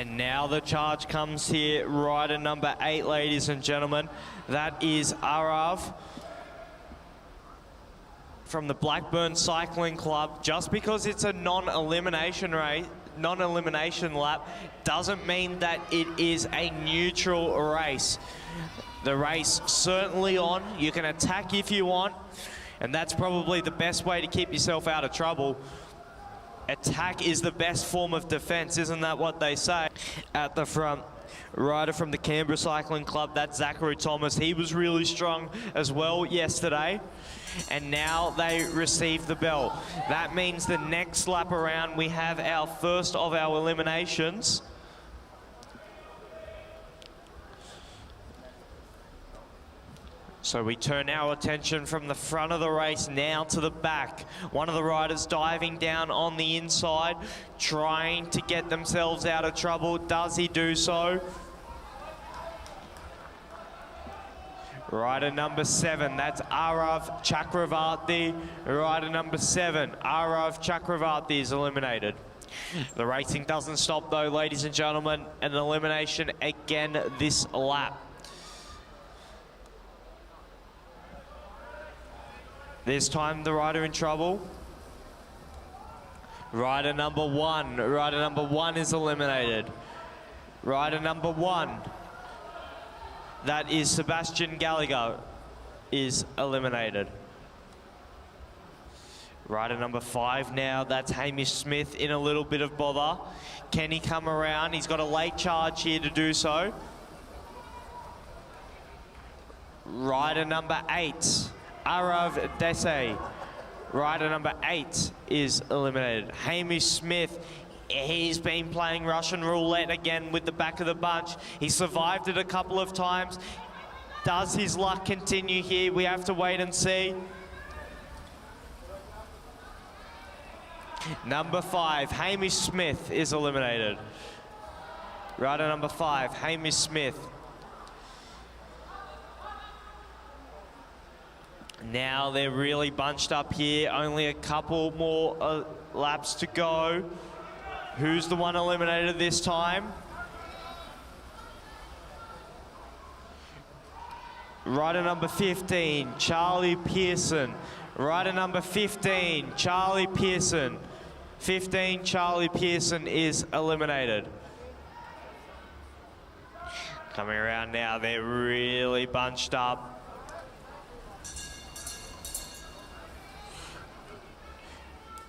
And now the charge comes here, rider number 8, ladies and gentlemen. That is Arav from the Blackburn Cycling Club. Just because it's a non-elimination race, non-elimination lap, doesn't mean that it is a neutral race. The race certainly on. You can attack if you want, and that's probably the best way to keep yourself out of trouble. Attack is the best form of defense, isn't that what they say? At the front, rider from the Canberra Cycling Club, that's Zachary Thomas. He was really strong as well yesterday, and now they receive the bell. That means the next lap around, we have our first of our eliminations. So we turn our attention from the front of the race now to the back. One of the riders diving down on the inside, trying to get themselves out of trouble. Does he do so? Rider number 7, that's Arav Chakravarti. Rider number 7, Arav Chakravarti is eliminated. The racing doesn't stop though, ladies and gentlemen. An elimination again this lap. This time the rider in trouble. Rider number 1. Rider number 1 is eliminated. Rider number 1. That is Sebastian Gallagher is eliminated. Rider number 5 now, that's Hamish Smith in a little bit of bother. Can he come around? He's got a late charge here to do so. Rider number 8. Arav Desai, rider number 8, is eliminated. Hamish Smith, he's been playing Russian roulette again with the back of the bunch. He survived it a couple of times. Does his luck continue here? We have to wait and see. Number 5, Hamish Smith is eliminated. Rider number 5, Hamish Smith. Now they're really bunched up here. Only a couple more laps to go. Who's the one eliminated this time? Rider number 15, Charlie Pearson. Rider number 15, Charlie Pearson. 15, Charlie Pearson is eliminated. Coming around now, they're really bunched up.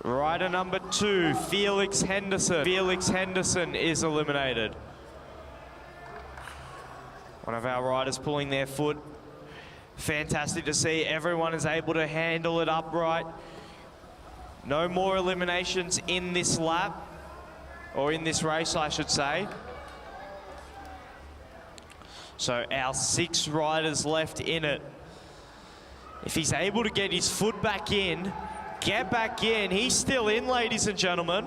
Rider number 2, Felix Henderson. Felix Henderson is eliminated. One of our riders pulling their foot. Fantastic to see. Everyone is able to handle it upright. No more eliminations in this lap, or in this race, I should say. So our 6 riders left in it. If he's able to get his foot back in, get back in. He's still in, ladies and gentlemen.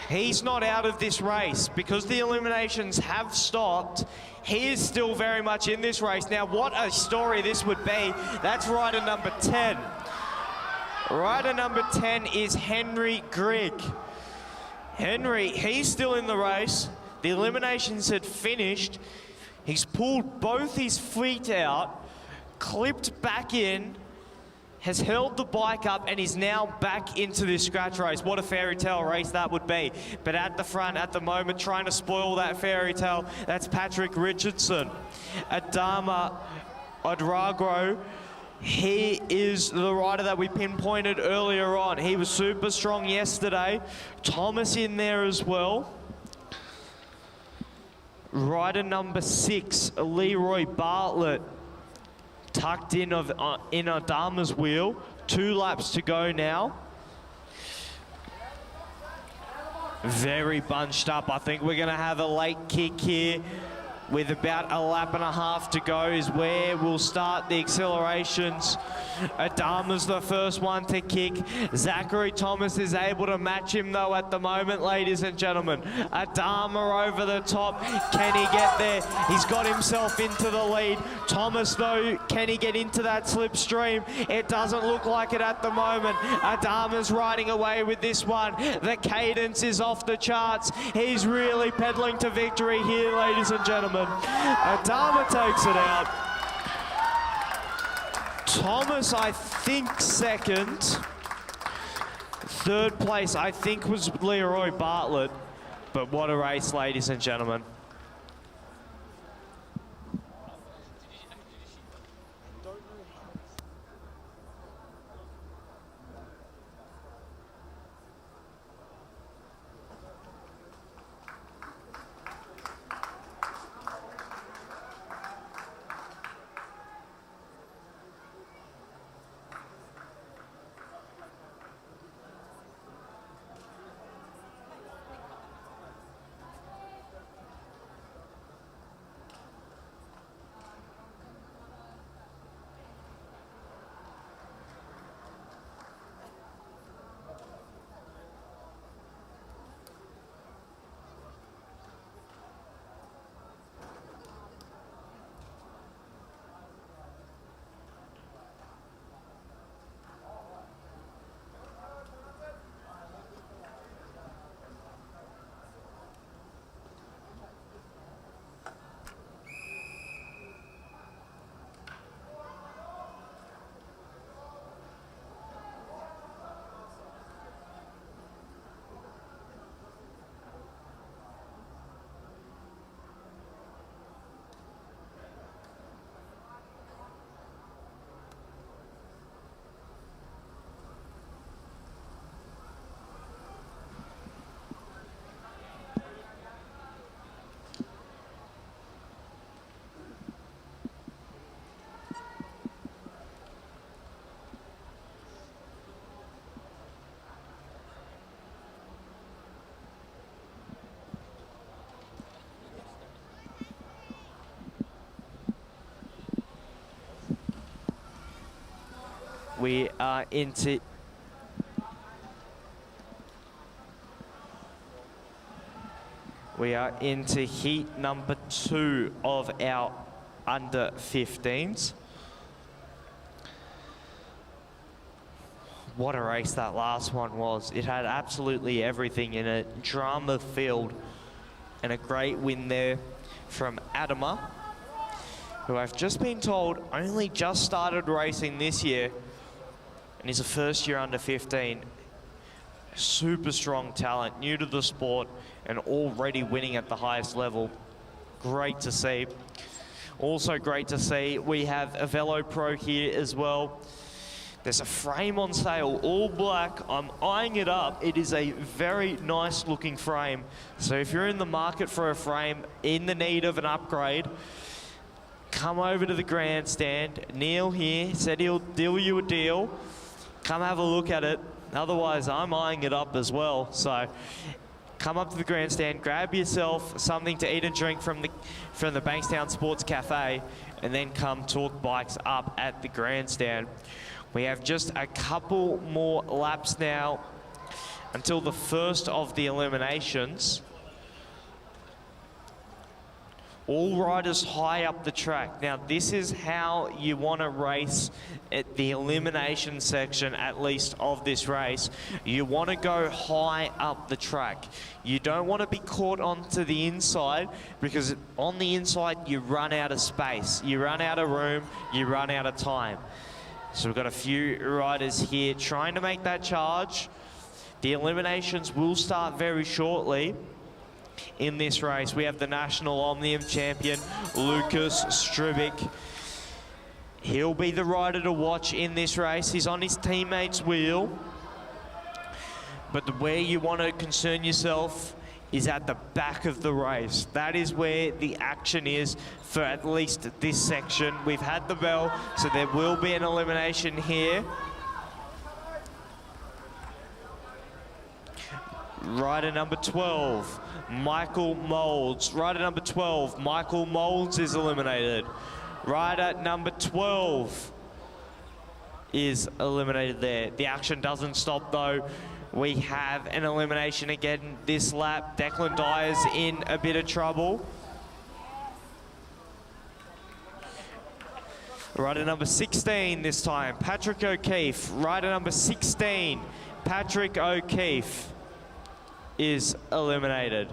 He's not out of this race because the eliminations have stopped. He is still very much in this race. Now, what a story this would be. That's rider number 10. Rider number 10 is Henry Grigg. Henry, he's still in the race. The eliminations had finished. He's pulled both his feet out, clipped back in, has held the bike up, and is now back into this scratch race. What a fairy tale race that would be. But at the front at the moment, trying to spoil that fairy tale, that's Patrick Richardson. Adama Odragro, he is the rider that we pinpointed earlier on. He was super strong yesterday. Thomas in there as well. Rider number 6, Leroy Bartlett, tucked in Adama's wheel. 2 laps to go now. Very bunched up. I think we're going to have a late kick here. with about a lap and a half to go is where we'll start the accelerations. Adama's the first one to kick. Zachary Thomas is able to match him though at the moment, ladies and gentlemen. Adama over the top. Can he get there? He's got himself into the lead. Thomas though, can he get into that slipstream? It doesn't look like it at the moment. Adama's riding away with this one. The cadence is off the charts. He's really pedaling to victory here, ladies and gentlemen. Adama takes it out. Thomas, I think, second. Third place, I think, was Leroy Bartlett. But what a race, ladies and gentlemen. We are into heat number 2 of our under 15s. What a race that last one was. It had absolutely everything in it. Drama filled, and a great win there from Adama, who I've just been told only just started racing this year and is a first year under 15. Super strong talent, new to the sport, and already winning at the highest level. Great to see. Also great to see we have a Velo Pro here as well. There's a frame on sale, all black. I'm eyeing it up. It is a very nice looking frame. So if you're in the market for a frame, in the need of an upgrade, come over to the grandstand. Neil here said he'll deal you a deal. Come have a look at it. Otherwise, I'm eyeing it up as well. So come up to the grandstand, grab yourself something to eat and drink from the Bankstown Sports Cafe, and then come talk bikes up at the grandstand. We have just a couple more laps now until the first of the eliminations. All riders high up the track. Now, this is how you want to race at the elimination section, at least of this race. You want to go high up the track. You don't want to be caught onto the inside, because on the inside, you run out of space. You run out of room, you run out of time. So we've got a few riders here trying to make that charge. The eliminations will start very shortly. In this race, we have the National Omnium champion, Lucas Strubic. He'll be the rider to watch in this race. He's on his teammate's wheel. But where you want to concern yourself is at the back of the race. That is where the action is for at least this section. We've had the bell, so there will be an elimination here. Rider number 12, Michael Moulds. Rider number 12, Michael Moulds is eliminated. Rider number 12 is eliminated there. The action doesn't stop though. We have an elimination again this lap. Declan Dyer's in a bit of trouble. Rider number 16 this time, Patrick O'Keefe. Rider number 16, Patrick O'Keefe is eliminated.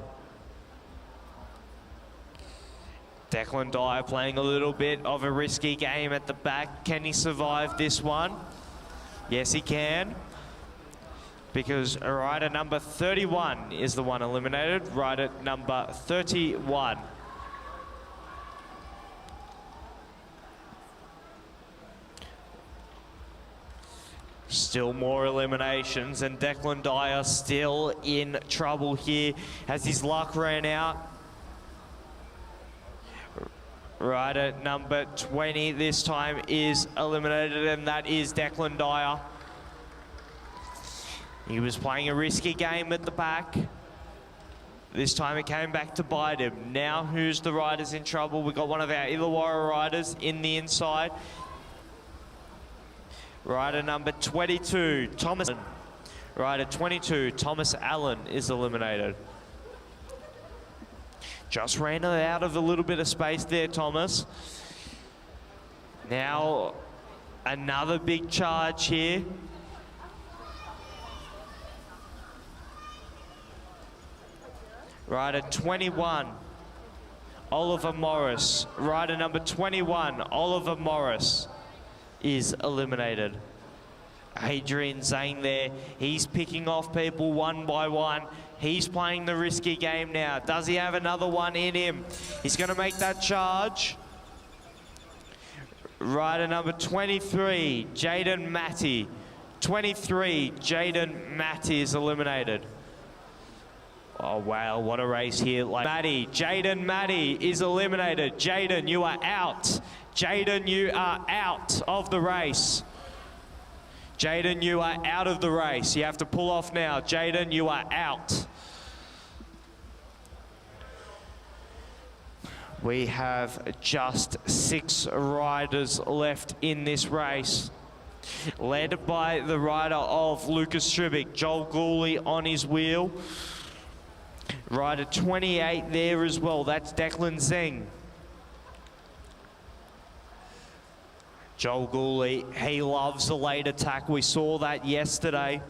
Declan Dyer playing a little bit of a risky game at the back. Can he survive this one? Yes, he can. Because rider number 31 is the one eliminated. Rider number 31. Still more eliminations, and Declan Dyer still in trouble here as his luck ran out. Rider number 20 this time is eliminated, and that is Declan Dyer. He was playing a risky game at the back. This time it came back to bite him. Now who's the riders in trouble? We've got one of our Illawarra riders in the inside. Rider number 22, Thomas. Rider 22, Thomas Allen is eliminated. Just ran out of a little bit of space there, Thomas. Now another big charge here. Rider 21, Oliver Morris. Rider number 21, Oliver Morris is eliminated. Adrian Zane there, he's picking off people one by one. He's playing the risky game now. Does he have another one in him? He's going to make that charge. Rider number 23, Jaden Matty. 23, Jaden Matty is eliminated. Oh, wow, what a race here. Jaden Matty is eliminated. Jaden, you are out. Jaden, you are out of the race. Jaden, you are out of the race. You have to pull off now. Jaden, you are out. We have just 6 riders left in this race. Led by the rider of Lucas Stribic, Joel Gooley on his wheel. Rider 28 there as well, that's Declan Zeng. Joel Gooley, he loves a late attack. We saw that yesterday.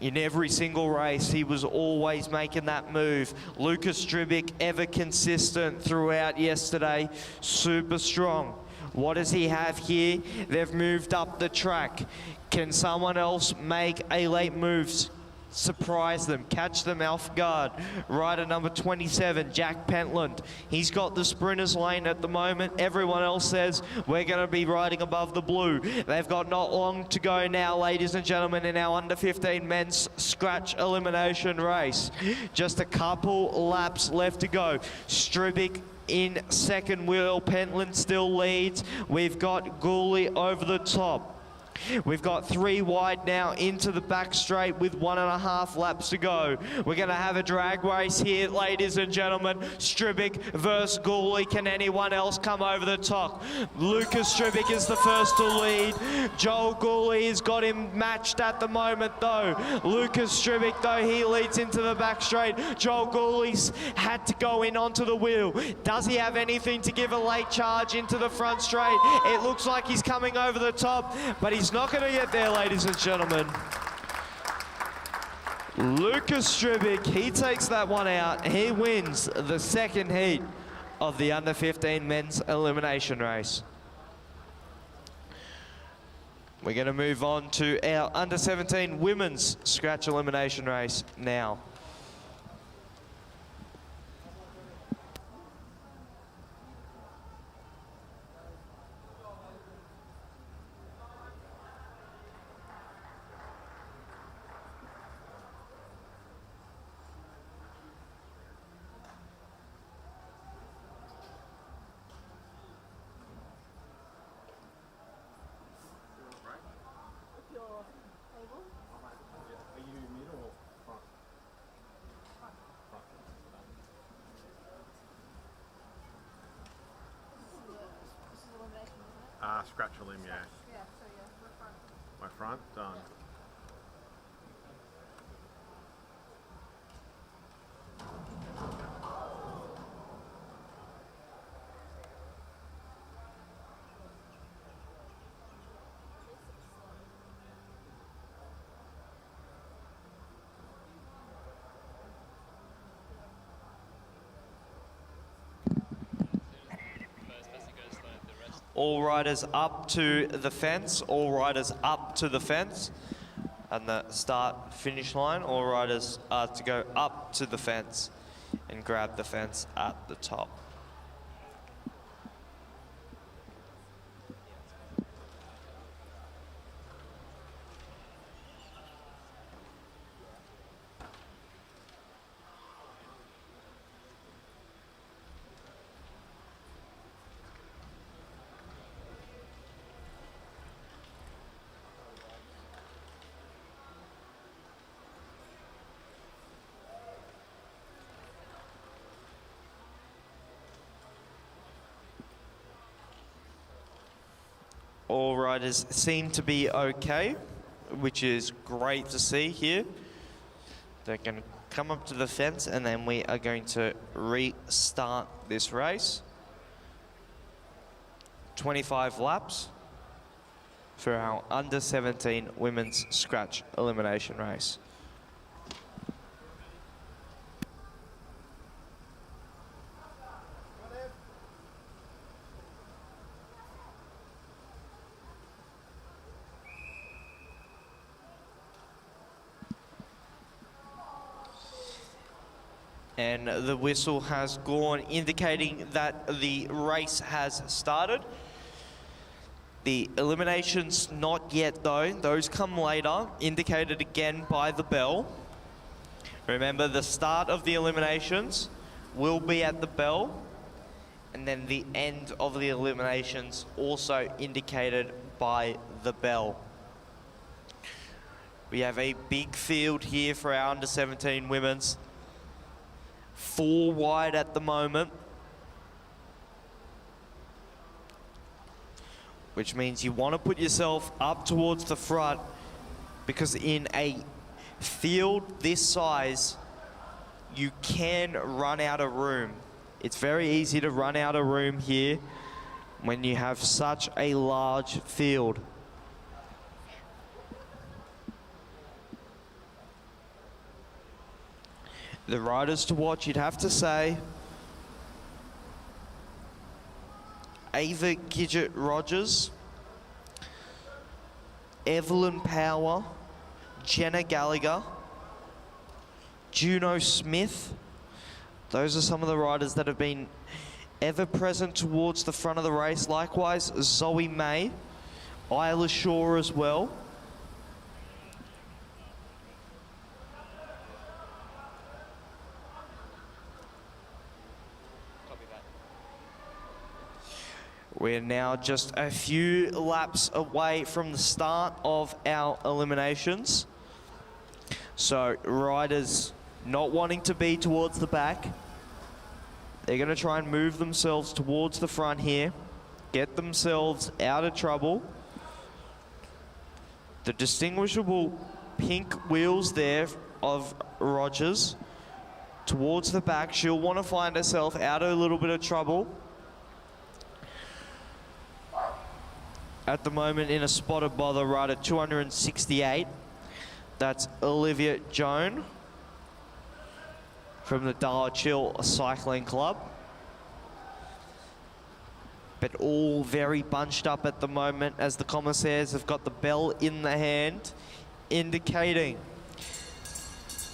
In every single race, he was always making that move. Lucas Stribic, ever consistent throughout yesterday, super strong. What does he have here? They've moved up the track. Can someone else make a late move? Surprise them, catch them off guard. Rider number 27, Jack Pentland. He's got the sprinters lane at the moment. Everyone else says we're going to be riding above the blue. They've got not long to go now, ladies and gentlemen, in our under 15 men's scratch elimination race. Just a couple laps left to go. Stribic in second wheel, Pentland still leads. We've got Gooley over the top. We've got 3 wide now into the back straight with 1.5 laps to go. We're going to have a drag race here, ladies and gentlemen. Stribic versus Gooley. Can anyone else come over the top? Lucas Stribic is the first to lead. Joel Gooley has got him matched at the moment, though. Lucas Stribic, though, he leads into the back straight. Joel Gooley's had to go in onto the wheel. Does he have anything to give a late charge into the front straight? It looks like he's coming over the top, but he's not going to get there, ladies and gentlemen. Lucas Stribic, he takes that one out. He wins the second heat of the under 15 men's elimination race. We're going to move on to our under 17 women's scratch elimination race now. Scratch a limb, yeah. My front, done. All riders up to the fence, all riders up to the fence. And the start finish line, all riders are to go up to the fence and grab the fence at the top. All riders seem to be okay, which is great to see here. They're going to come up to the fence and then we are going to restart this race. 25 laps for our under 17 women's scratch elimination race. And the whistle has gone, indicating that the race has started. The eliminations not yet though, those come later, indicated again by the bell. Remember, the start of the eliminations will be at the bell, and then the end of the eliminations also indicated by the bell. We have a big field here for our under 17 women's. 4 wide at the moment, which means you want to put yourself up towards the front, because in a field this size, you can run out of room. It's very easy to run out of room here when you have such a large field. The riders to watch, you'd have to say, Ava Gidget-Rogers, Evelyn Power, Jenna Gallagher, Juno Smith. Those are some of the riders that have been ever present towards the front of the race. Likewise, Zoe May, Isla Shaw as well. We're now just a few laps away from the start of our eliminations. So riders not wanting to be towards the back, they're going to try and move themselves towards the front here, get themselves out of trouble. The distinguishable pink wheels there of Rogers towards the back. She'll want to find herself out of a little bit of trouble. At the moment in a spotted bother rider 268. That's Olivia Joan from the Darchill Cycling Club. But all very bunched up at the moment as the commissaires have got the bell in the hand, indicating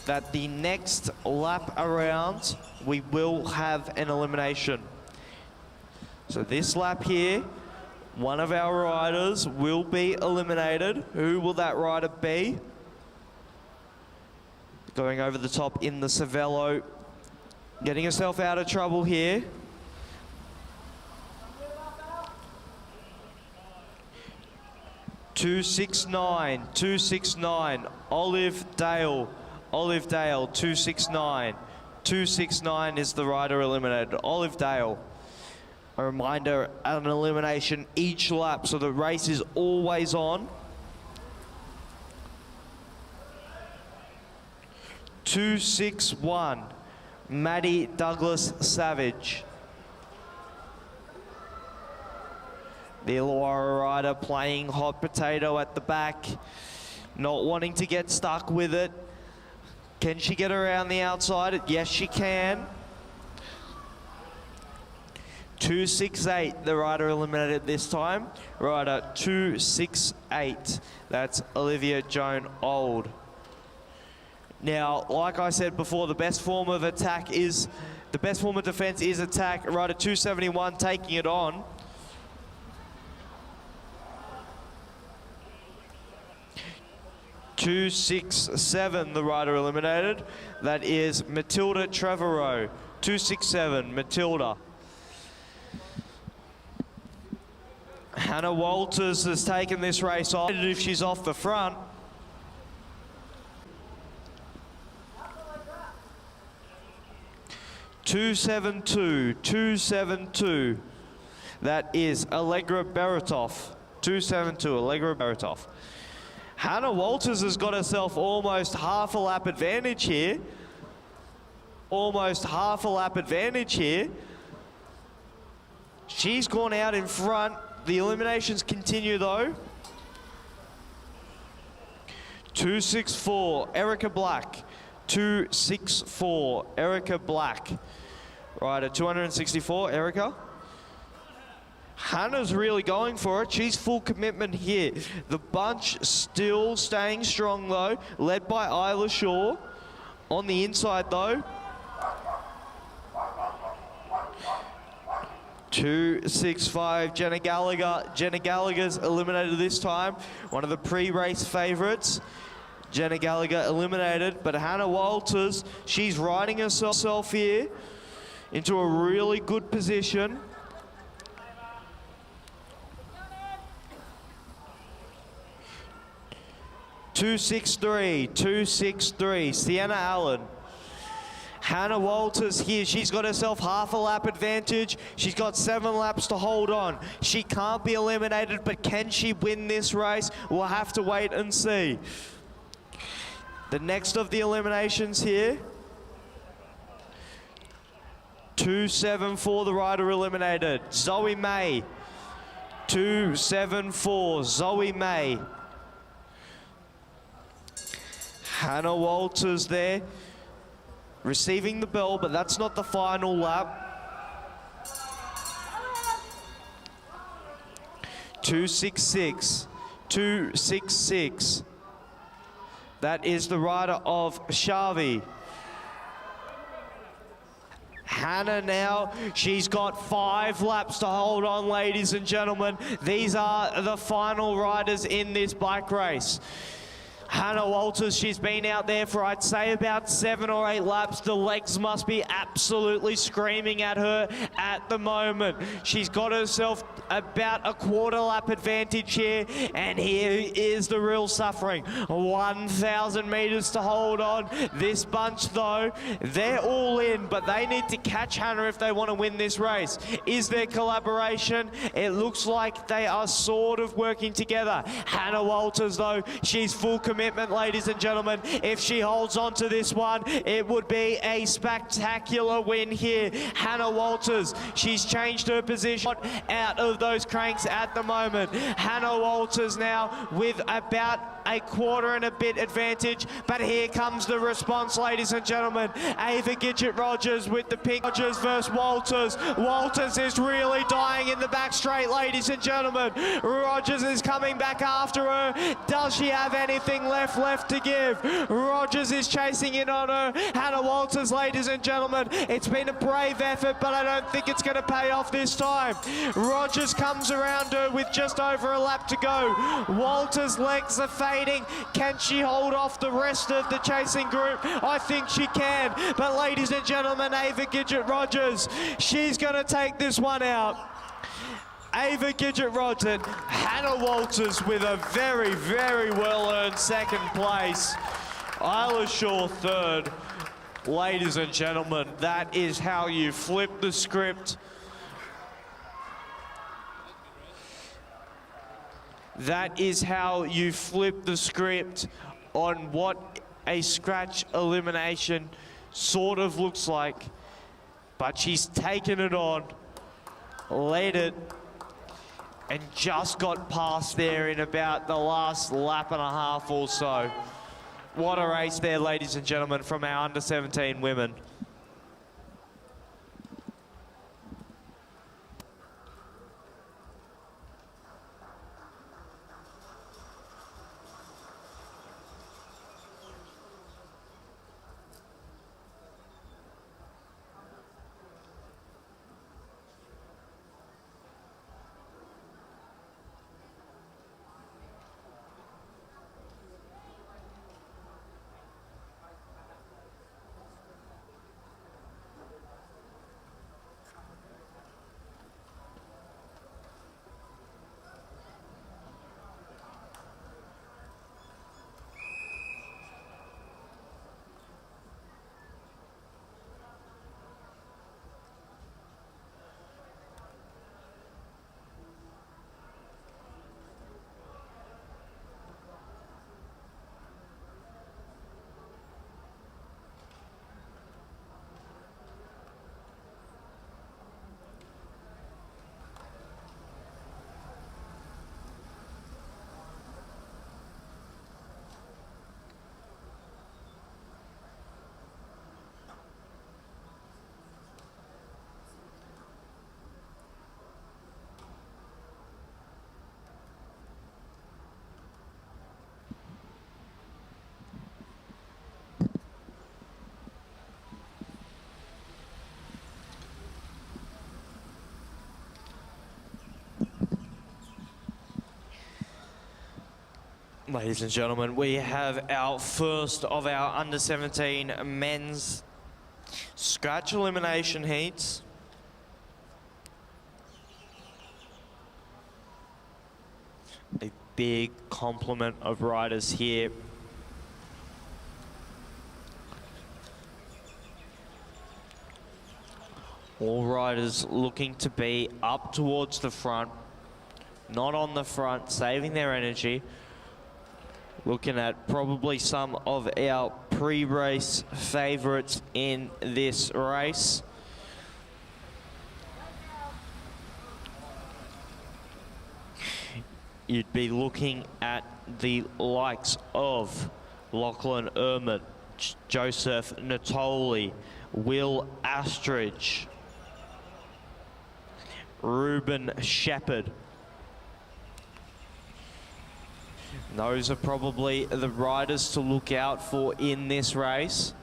that the next lap around we will have an elimination. So this lap here, one of our riders will be eliminated. Who will that rider be? Going over the top in the Cervelo, getting herself out of trouble here. $269, Olive Dale, 269. 269 is the rider eliminated, Olive Dale. A reminder, an elimination each lap, so the race is always on. 261, Maddie Douglas Savage. The Illawarra rider playing hot potato at the back, not wanting to get stuck with it. Can she get around the outside? Yes, she can. 268, the rider eliminated this time. Rider 268, that's Olivia Joan Old. Now, like I said before, the best form of defense is attack. Rider 271 taking it on. .267, the rider eliminated. That is Matilda Trevorrow. 267, Matilda. Hannah Walters has taken this race off. If she's off the front. .272. That is Allegra Beratoff. 272, Allegra Beratoff. Hannah Walters has got herself almost half a lap advantage here. Almost half a lap advantage here. She's gone out in front. The eliminations continue though. 264, Erica Black. 264, Erica Black. Right, at 264, Erica. Hannah's really going for it. She's full commitment here. The bunch still staying strong though, led by Isla Shaw. On the inside though. 265, Jenna Gallagher. Jenna Gallagher's eliminated this time. One of the pre-race favourites. Jenna Gallagher eliminated, but Hannah Walters, she's riding herself here into a really good position. .263, Sienna Allen. Hannah Walters here, she's got herself half a lap advantage. She's got 7 laps to hold on. She can't be eliminated, but can she win this race? We'll have to wait and see. The next of the eliminations here. 274, the rider eliminated. Zoe May. 274, Zoe May. Hannah Walters there, receiving the bell, but that's not the final lap. 266, 266. That is the rider of Shavi. Hannah now, she's got 5 laps to hold on, ladies and gentlemen. These are the final riders in this bike race. Hannah Walters, she's been out there for, I'd say, about 7 or 8 laps. The legs must be absolutely screaming at her at the moment. She's got herself about a quarter lap advantage here, and here is the real suffering. 1,000 meters to hold on. This bunch, though, they're all in, but they need to catch Hannah if they want to win this race. Is there collaboration? It looks like they are sort of working together. Hannah Walters, though, she's full commitment, ladies and gentlemen. If she holds on to this one, it would be a spectacular win here. Hannah Walters, she's changed her position out of those cranks at the moment. Hannah Walters now with about a quarter and a bit advantage, but here comes the response, ladies and gentlemen. Ava Gidget-Rogers with the pink. Rogers versus Walters. Walters is really dying in the back straight, ladies and gentlemen. Rogers is coming back after her. Does she have anything left to give? Rogers is chasing in on her. Hannah Walters, ladies and gentlemen, it's been a brave effort, but I don't think it's going to pay off this time. Rogers comes around her with just over a lap to go. Walters' legs are fading. Can she hold off the rest of the chasing group? I think she can, but ladies and gentlemen, Ava Gidget-Rogers, she's going to take this one out. Ava Gidget-Rogers, Hannah Walters with a very, very well-earned second place. Isla Shaw third. Ladies and gentlemen, that is how you flip the script That is how you flip the script on what a scratch elimination sort of looks like. But she's taken it on, led it, and just got past there in about the last lap and a half or so. What a race there, ladies and gentlemen, from our under-17 women. Ladies and gentlemen, we have our first of our under-17 men's scratch elimination heats. A big complement of riders here. All riders looking to be up towards the front, not on the front, saving their energy. Looking at probably some of our pre-race favourites in this race. You'd be looking at the likes of Lachlan Ermit, Joseph Natoli, Will Astridge, Ruben Shepherd. Those are probably the riders to look out for in this race.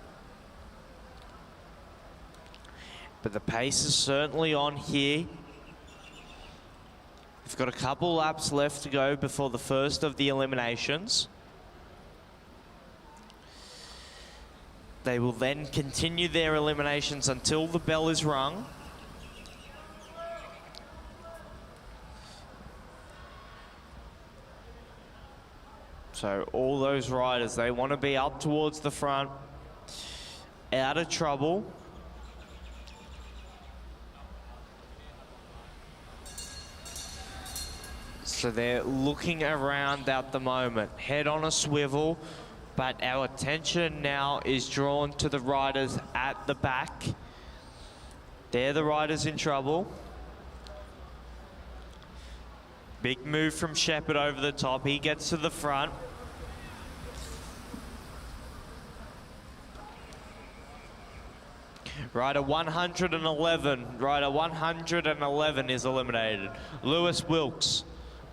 But the pace is certainly on here. We've got a couple laps left to go before the first of the eliminations. They will then continue their eliminations until the bell is rung. So all those riders, they want to be up towards the front, out of trouble. So they're looking around at the moment, head on a swivel, but our attention now is drawn to the riders at the back. They're the riders in trouble. Big move from Shepherd over the top. He gets to the front. Rider 111. Rider 111 is eliminated. Lewis Wilkes.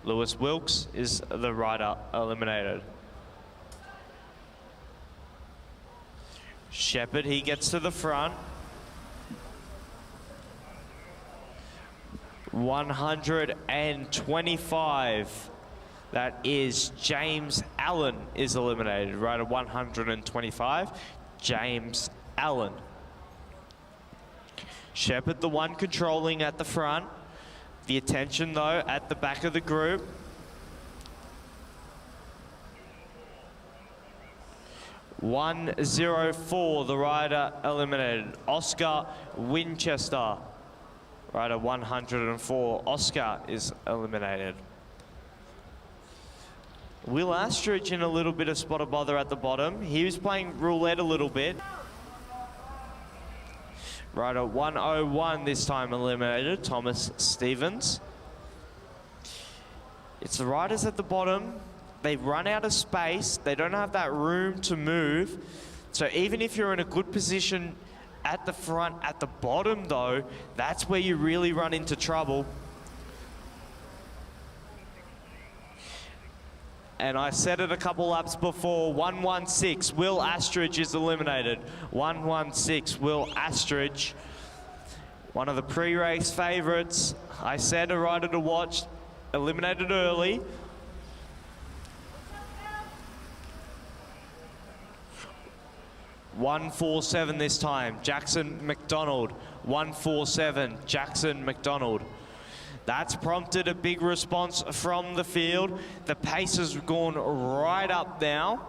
Lewis Wilkes is the rider eliminated. Shepherd, he gets to the front. 125. That is James Allen is eliminated. Rider 125, James Allen. Shepherd, the one controlling at the front. The attention, though, at the back of the group. .104, the rider eliminated. Oscar Winchester. Rider 104, Oscar is eliminated. Will Astridge in a little bit of spot of bother at the bottom. He was playing roulette a little bit. Rider 101 this time eliminated, Thomas Stevens. It's the riders at the bottom. They run out of space. They don't have that room to move. So even if you're in a good position at the front, at the bottom though, that's where you really run into trouble. And I said it a couple laps before, 116, Will Astridge is eliminated. 116, Will Astridge. One of the pre-race favourites. I said a rider to watch, eliminated early. $147 this time, Jackson McDonald. 147, Jackson McDonald. That's prompted a big response from the field. The pace has gone right up now.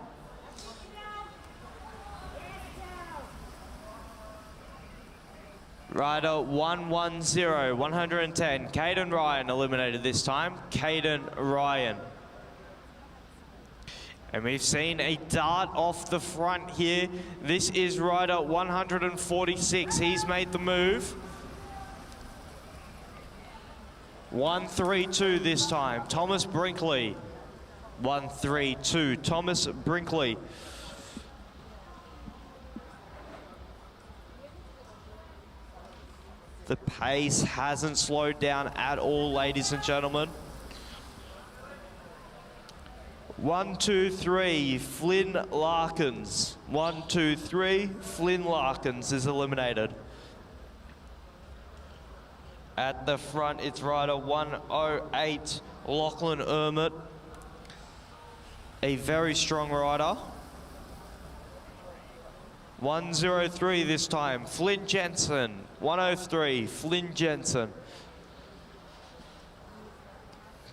Rider 110, 110, Caden Ryan eliminated this time. Caden Ryan. And we've seen a dart off the front here. This is rider 146. He's made the move. 132 this time, Thomas Brinkley. 132, Thomas Brinkley. The pace hasn't slowed down at all, ladies and gentlemen. 1, 2, 3, Flynn Larkins. 1, 2, 3, Flynn Larkins is eliminated. At the front, it's rider 108, Lachlan Ermit. A very strong rider. 103 this time, Flynn Jensen. 103, Flynn Jensen.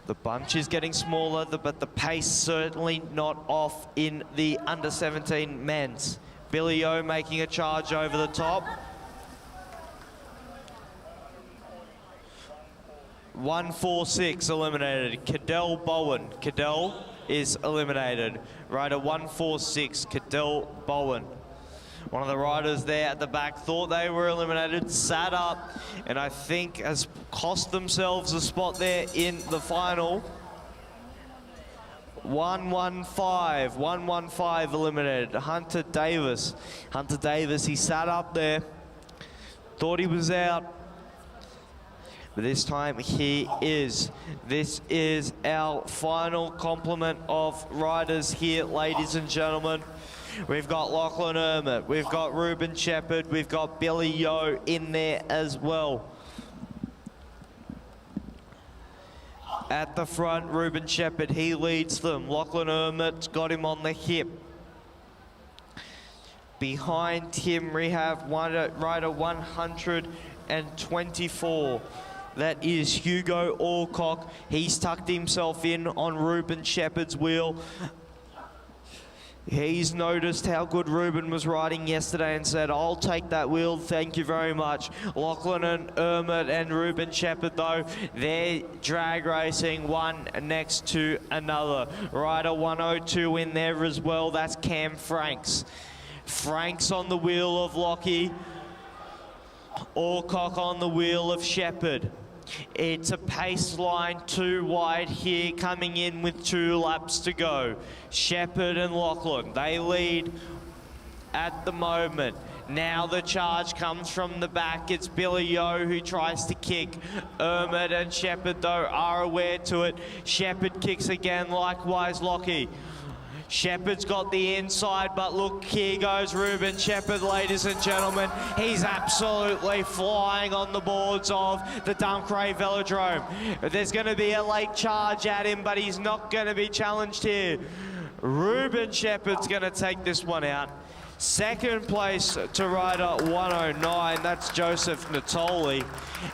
The bunch is getting smaller, but the pace certainly not off in the under-17 men's. Billy O making a charge over the top. 146 eliminated, Cadell Bowen. Cadell is eliminated. Rider 146, Cadell Bowen. One of the riders there at the back thought they were eliminated, sat up, and I think has cost themselves a spot there in the final. 115 eliminated, Hunter Davis. Hunter Davis, he sat up there, thought he was out. But this time he is. This is our final complement of riders here, ladies and gentlemen. We've got Lachlan Ermit, we've got Ruben Shepherd, we've got Billy Yo in there as well. At the front, Ruben Shepherd, he leads them. Lachlan Ermit's got him on the hip. Behind him, we have rider 124. That is Hugo Alcock. He's tucked himself in on Ruben Shepherd's wheel. He's noticed how good Ruben was riding yesterday and said, I'll take that wheel, thank you very much. Lachlan and Ermit and Ruben Shepherd, though, they're drag racing one next to another. Rider 102 in there as well, that's Cam Franks. Franks on the wheel of Lockie. Alcock on the wheel of Shepherd. It's a pace line 2 wide here, coming in with 2 laps to go. Shepherd and Lachlan, they lead at the moment. Now the charge comes from the back. It's Billy Yo who tries to kick. Ermit and Shepherd, though, are aware to it. Shepherd kicks again, likewise Lockie. Shepherd's got the inside, but look, here goes Ruben Shepherd, ladies and gentlemen. He's absolutely flying on the boards of the Dunc Velodrome. There's going to be a late charge at him, but he's not going to be challenged here. Ruben Shepherd's going to take this one out. Second place to rider 109, that's Joseph Natoli.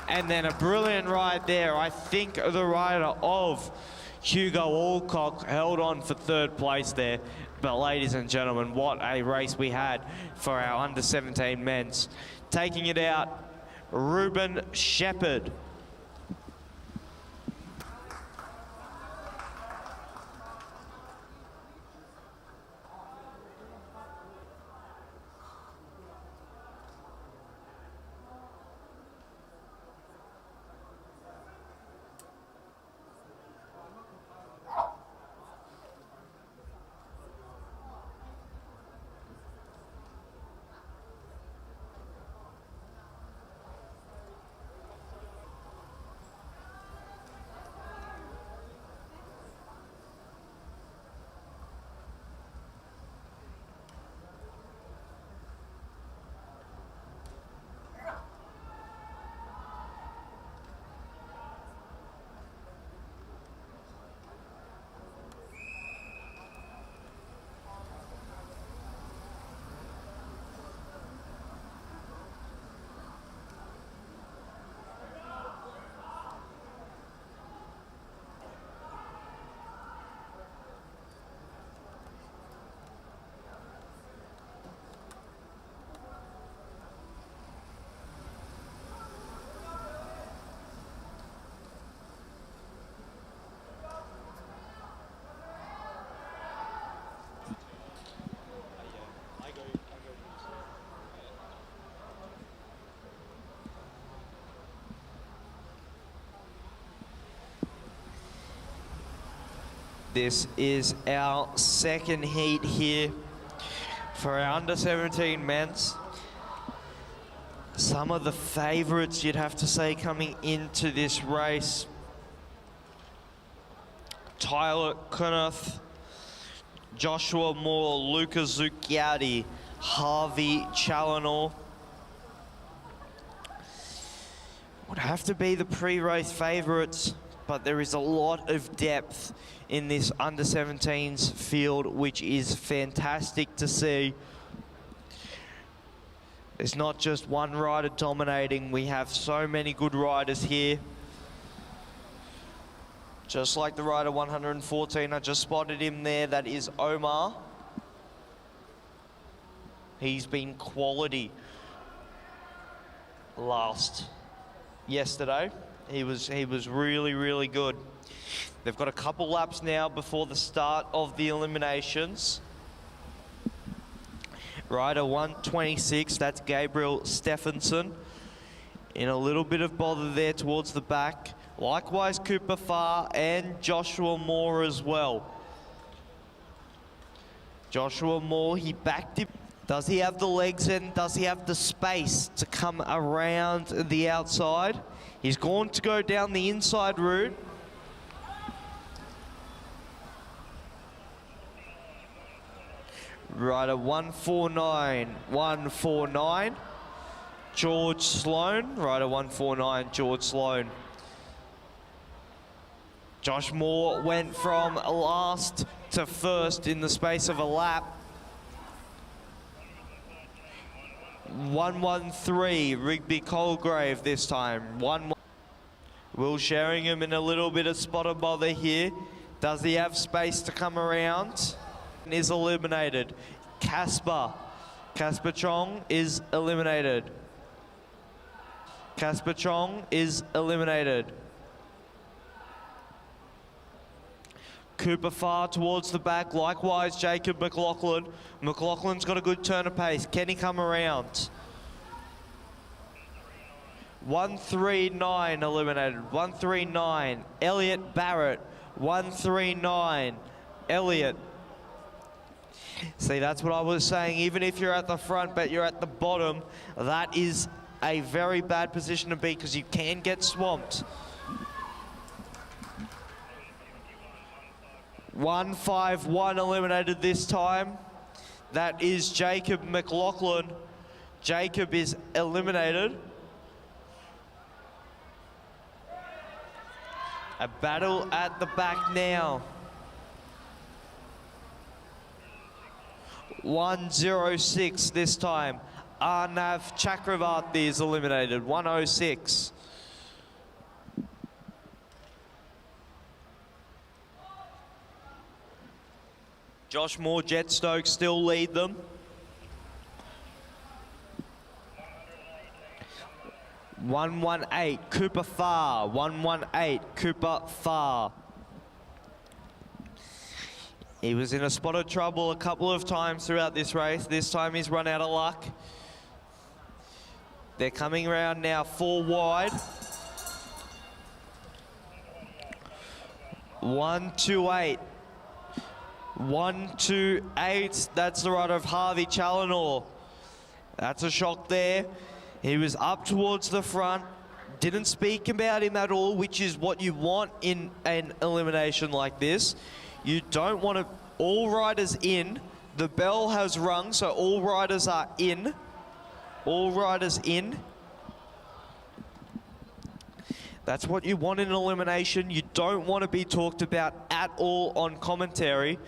And then a brilliant ride there, I think the rider of Hugo Alcock held on for 3rd place there. But ladies and gentlemen, what a race we had for our under-17 men's. Taking it out, Ruben Shepherd. This is our second heat here for our under-17 men's. Some of the favourites, you'd have to say, coming into this race. Tyler Kenneth, Joshua Moore, Luca Zucchiati, Harvey Challenor. Would have to be the pre-race favourites, but there is a lot of depth in this under-17s field, which is fantastic to see. There's not just one rider dominating. We have so many good riders here. Just like the rider 114, I just spotted him there. That is Omar. He's been quality yesterday. He was really, really good. They've got a couple laps now before the start of the eliminations. Rider 126, that's Gabriel Stephenson. In a little bit of bother there towards the back. Likewise, Cooper Farr and Joshua Moore as well. Joshua Moore, he backed him. Does he have the legs and does he have the space to come around the outside? He's going to go down the inside route. Rider 149, George Sloan. Rider 149, George Sloan. Josh Moore went from last to first in the space of a lap. 113, Rigby Colgrave this time. Will Sheringham in a little bit of spot of bother here. Does he have space to come around? Is eliminated. Casper Chong is eliminated. Casper Chong is eliminated. Cooper Farr towards the back. Likewise, Jacob McLaughlin. McLaughlin's got a good turn of pace. Can he come around? 139 eliminated. 139. Elliot Barrett. 139. Elliot. See, that's what I was saying. Even if you're at the front, but you're at the bottom, that is a very bad position to be because you can get swamped. 151 eliminated this time. That is Jacob McLaughlin. Jacob is eliminated. A battle at the back now. 106 this time. Arnav Chakravarti is eliminated. 106. Josh Moore, Jet Stokes still lead them. 118, Cooper Farr. 118, Cooper Farr. He was in a spot of trouble a couple of times throughout this race. This time he's run out of luck. They're coming around now 4 wide. 128. 128. That's the rider of Harvey Challenor. That's a shock there. He was up towards the front. Didn't speak about him at all, which is what you want in an elimination like this. You don't want to, all riders in. The bell has rung, so all riders are in. All riders in. That's what you want in an elimination. You don't want to be talked about at all on commentary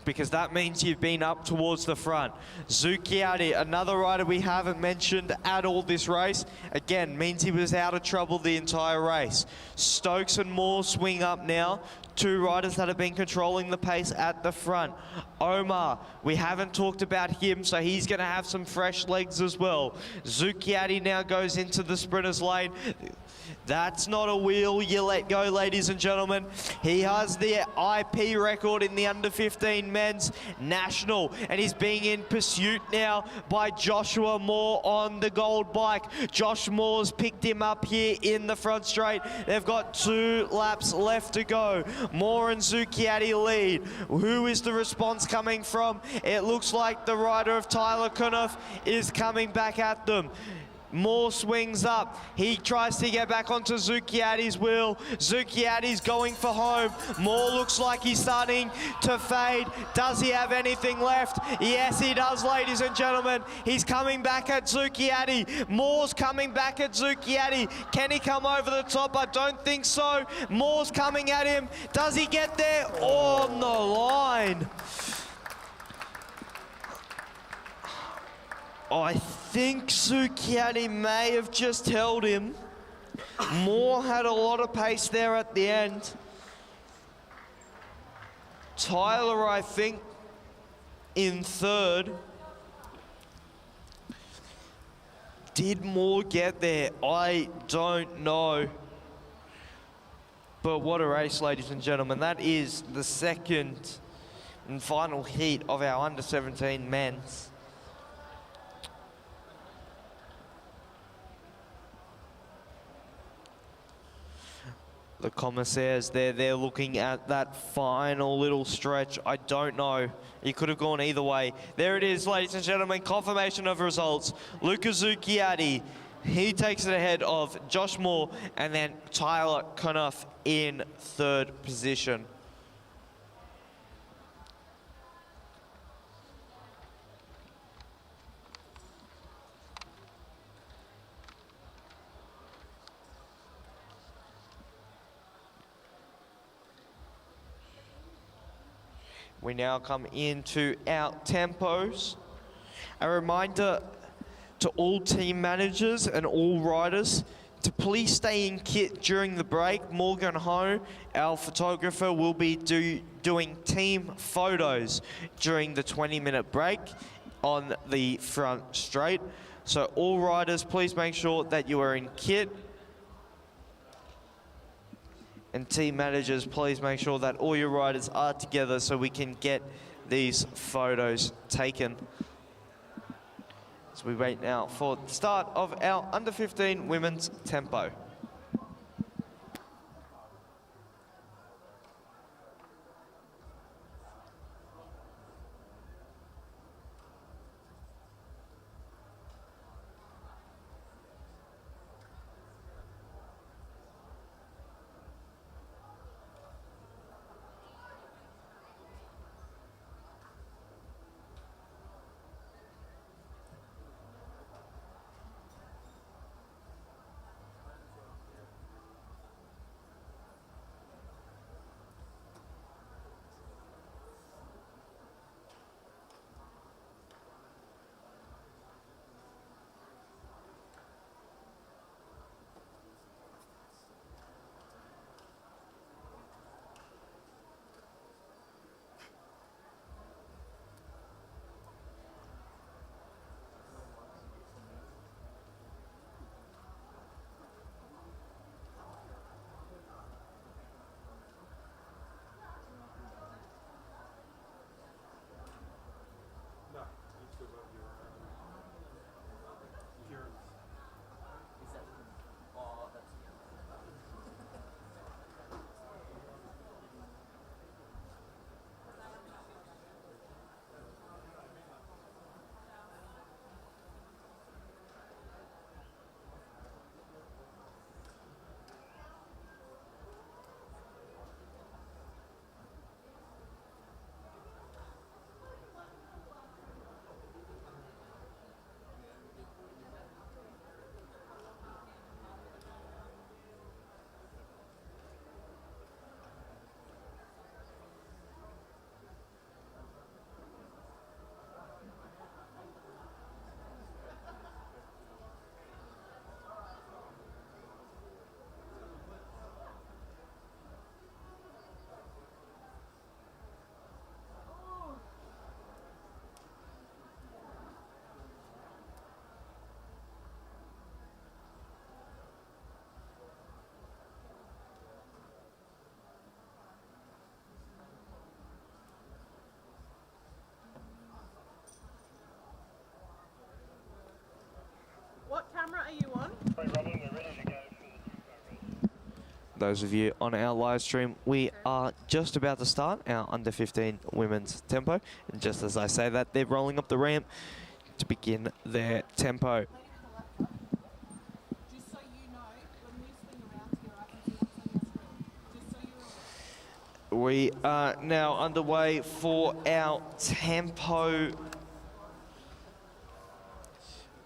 because that means you've been up towards the front. Zucchiati, another rider we haven't mentioned at all this race. Again, means he was out of trouble the entire race. Stokes and Moore swing up now. 2 riders that have been controlling the pace at the front. Omar, we haven't talked about him, so he's going to have some fresh legs as well. Zucchiati now goes into the sprinter's lane. That's not a wheel you let go, ladies and gentlemen. He has the IP record in the under-15 men's national, and he's being in pursuit now by Joshua Moore on the gold bike. Josh Moore's picked him up here in the front straight. They've got 2 laps left to go. Moore and Zucchiatti lead. Who is the response coming from? It looks like the rider of Tyler Cuniff is coming back at them. Moore swings up. He tries to get back onto Zucchiatti's wheel. Zucchiatti's going for home. Moore looks like he's starting to fade. Does he have anything left? Yes, he does, ladies and gentlemen. He's coming back at Zucchiatti. Moore's coming back at Zucchiatti. Can he come over the top? I don't think so. Moore's coming at him. Does he get there? On the line. I think Zucchiatti may have just held him. Moore had a lot of pace there at the end. Tyler, I think, in third. Did Moore get there? I don't know. But what a race, ladies and gentlemen. That is the second and final heat of our under-17 men's. The commissaires they're looking at that final little stretch. I don't know. It could have gone either way. There it is, ladies and gentlemen, confirmation of results. Luca Zucchiatti, he takes it ahead of Josh Moore, and then Tyler Cuniff in third position. We now come into our tempos. A reminder to all team managers and all riders to please stay in kit during the break. Morgan Ho, our photographer, will be doing team photos during the 20-minute break on the front straight. So all riders, please make sure that you are in kit. And team managers, please make sure that all your riders are together so we can get these photos taken. So we wait now for the start of our under-15 women's tempo. Those of you on our live stream, we are just about to start our under 15 women's tempo. And just as I say that, they're rolling up the ramp to begin their tempo. Just so you know, when you swing around here, I can see what's on your screen. Just so you're aware. We are now underway for our tempo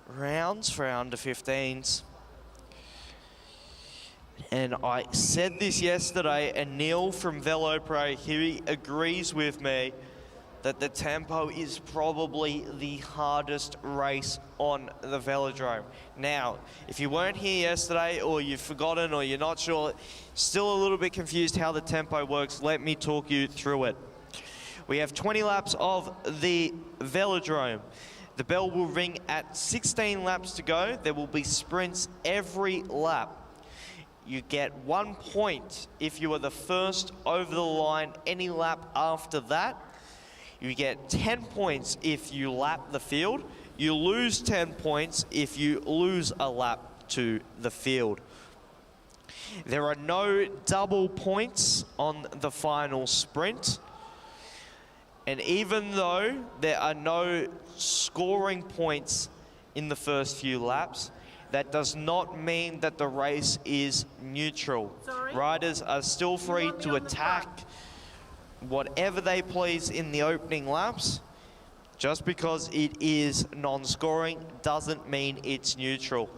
rounds for our under 15s. And I said this yesterday, and Neil from Velodrome, he agrees with me that the tempo is probably the hardest race on the Velodrome. Now, if you weren't here yesterday, or you've forgotten, or you're not sure, still a little bit confused how the tempo works, let me talk you through it. We have 20 laps of the Velodrome. The bell will ring at 16 laps to go. There will be sprints every lap. You get 1 point if you are the first over the line any lap after that. You get 10 points if you lap the field. You lose 10 points if you lose a lap to the field. There are no double points on the final sprint. And even though there are no scoring points in the first few laps, that does not mean that the race is neutral. Sorry? Riders are still free to attack whatever they please in the opening laps. Just because it is non-scoring doesn't mean it's neutral.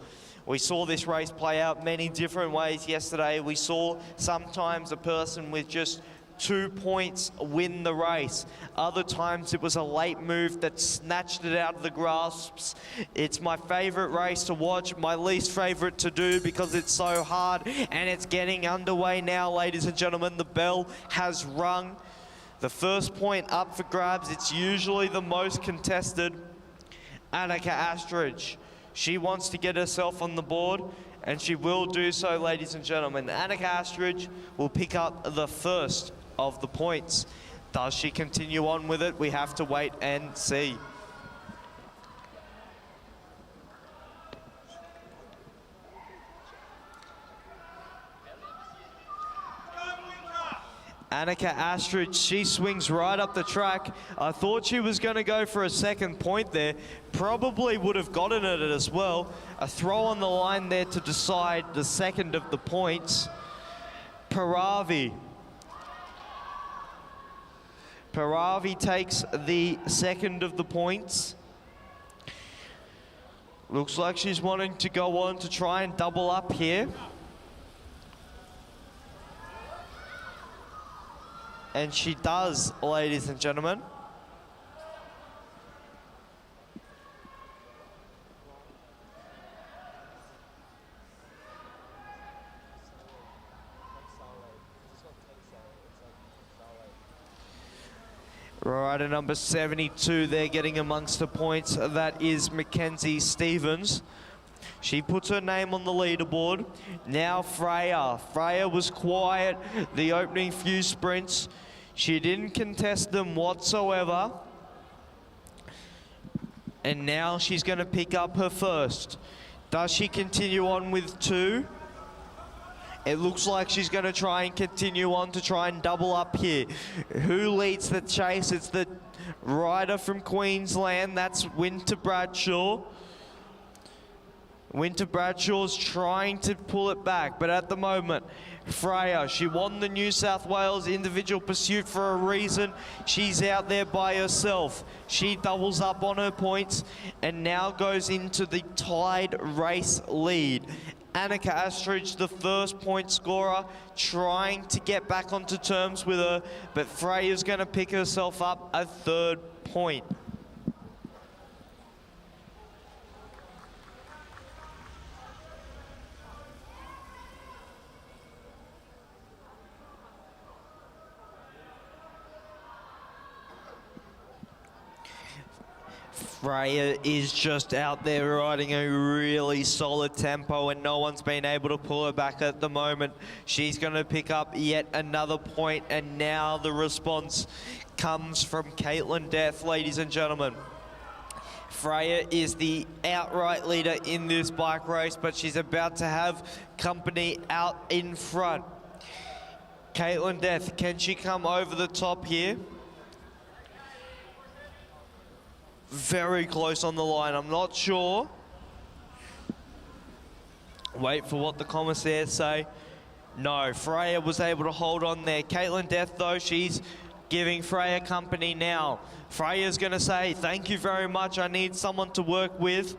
We saw this race play out many different ways yesterday. We saw sometimes a person with just 2 points win the race. Other times it was a late move that snatched it out of the grasps. It's my favorite race to watch, my least favorite to do because it's so hard, and it's getting underway now, ladies and gentlemen. The bell has rung. The first point up for grabs. It's usually the most contested. Annika Astridge. She wants to get herself on the board, and she will do so, ladies and gentlemen. Annika Astridge will pick up the first of the points. Does she continue on with it? We have to wait and see. Annika Astridge, she swings right up the track. I thought she was going to go for a second point there. Probably would have gotten it as well. A throw on the line there to decide the second of the points. Paravi takes the second of the points. Looks like she's wanting to go on to try and double up here. And she does, ladies and gentlemen. Rider number 72 there getting amongst the points. That is Mackenzie Stevens. She puts her name on the leaderboard. Now Freya. Freya was quiet the opening few sprints. She didn't contest them whatsoever. And now she's going to pick up her first. Does she continue on with two? It looks like she's going to try and continue on to try and double up here. Who leads the chase? It's the rider from Queensland. That's Winter Bradshaw. Winter Bradshaw's trying to pull it back, but at the moment, Freya, she won the New South Wales individual pursuit for a reason. She's out there by herself. She doubles up on her points and now goes into the tied race lead. Annika Astridge, the first point scorer, trying to get back onto terms with her, but Freya's going to pick herself up a third point. Freya is just out there riding a really solid tempo and no one's been able to pull her back at the moment. She's going to pick up yet another point, and now the response comes from Caitlin Death, ladies and gentlemen. Freya is the outright leader in this bike race, but she's about to have company out in front. Caitlin Death, can she come over the top here? Very close on the line, I'm not sure. Wait for what the commissaires say. No, Freya was able to hold on there. Caitlin Death, though, she's giving Freya company now. Freya's going to say, thank you very much, I need someone to work with.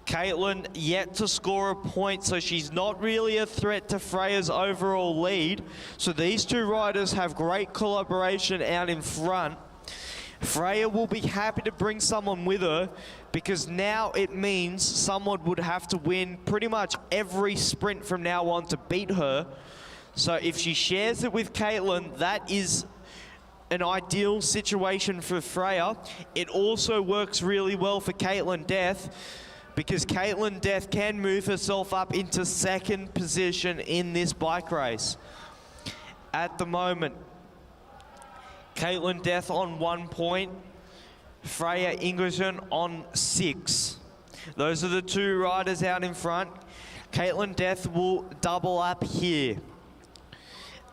Caitlin yet to score a point, so she's not really a threat to Freya's overall lead. So these two riders have great collaboration out in front. Freya will be happy to bring someone with her because now it means someone would have to win pretty much every sprint from now on to beat her. So if she shares it with Caitlin, that is an ideal situation for Freya. It also works really well for Caitlin Death because Caitlin Death can move herself up into second position in this bike race. At the moment, Caitlin Death on 1 point, Freya Ingerson on 6. Those are the two riders out in front. Caitlin Death will double up here.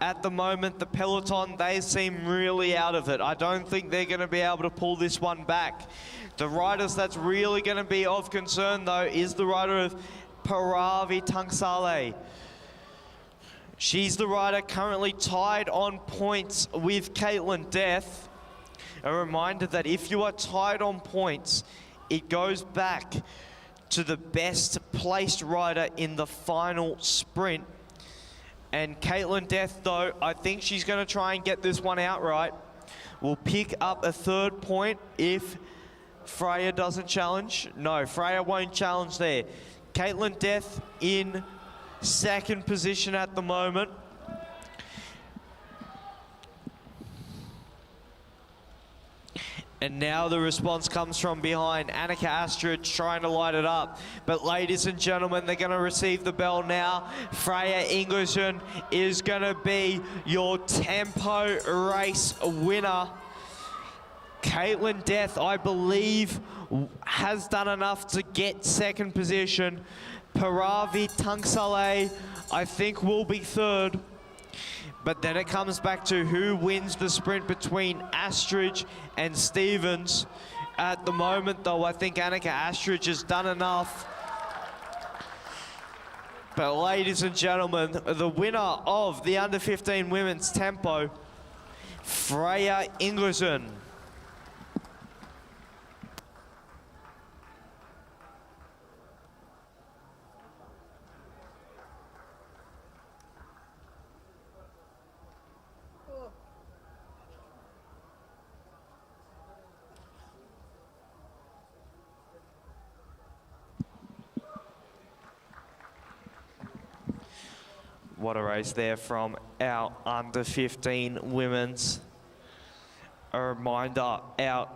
At the moment, the peloton, they seem really out of it. I don't think they're going to be able to pull this one back. The riders that's really going to be of concern, though, is the rider of Paravi Tangsale. She's the rider currently tied on points with Caitlin Death. A reminder that if you are tied on points, it goes back to the best placed rider in the final sprint. And Caitlin Death, though, I think she's going to try and get this one outright. Will pick up a 3rd point if Freya doesn't challenge. No, Freya won't challenge there. Caitlin Death in 2nd position at the moment. And now the response comes from behind. Annika Astridge trying to light it up. But ladies and gentlemen, they're going to receive the bell now. Freya Ingerson is going to be your tempo race winner. Caitlin Death, I believe, has done enough to get 2nd position. Paravi Tangsale, I think, will be 3rd. But then it comes back to who wins the sprint between Astridge and Stevens. At the moment, though, I think Annika Astridge has done enough. But ladies and gentlemen, the winner of the under-15 women's tempo, Freya Ingerson. What a race there from our under-15 women's. A reminder, our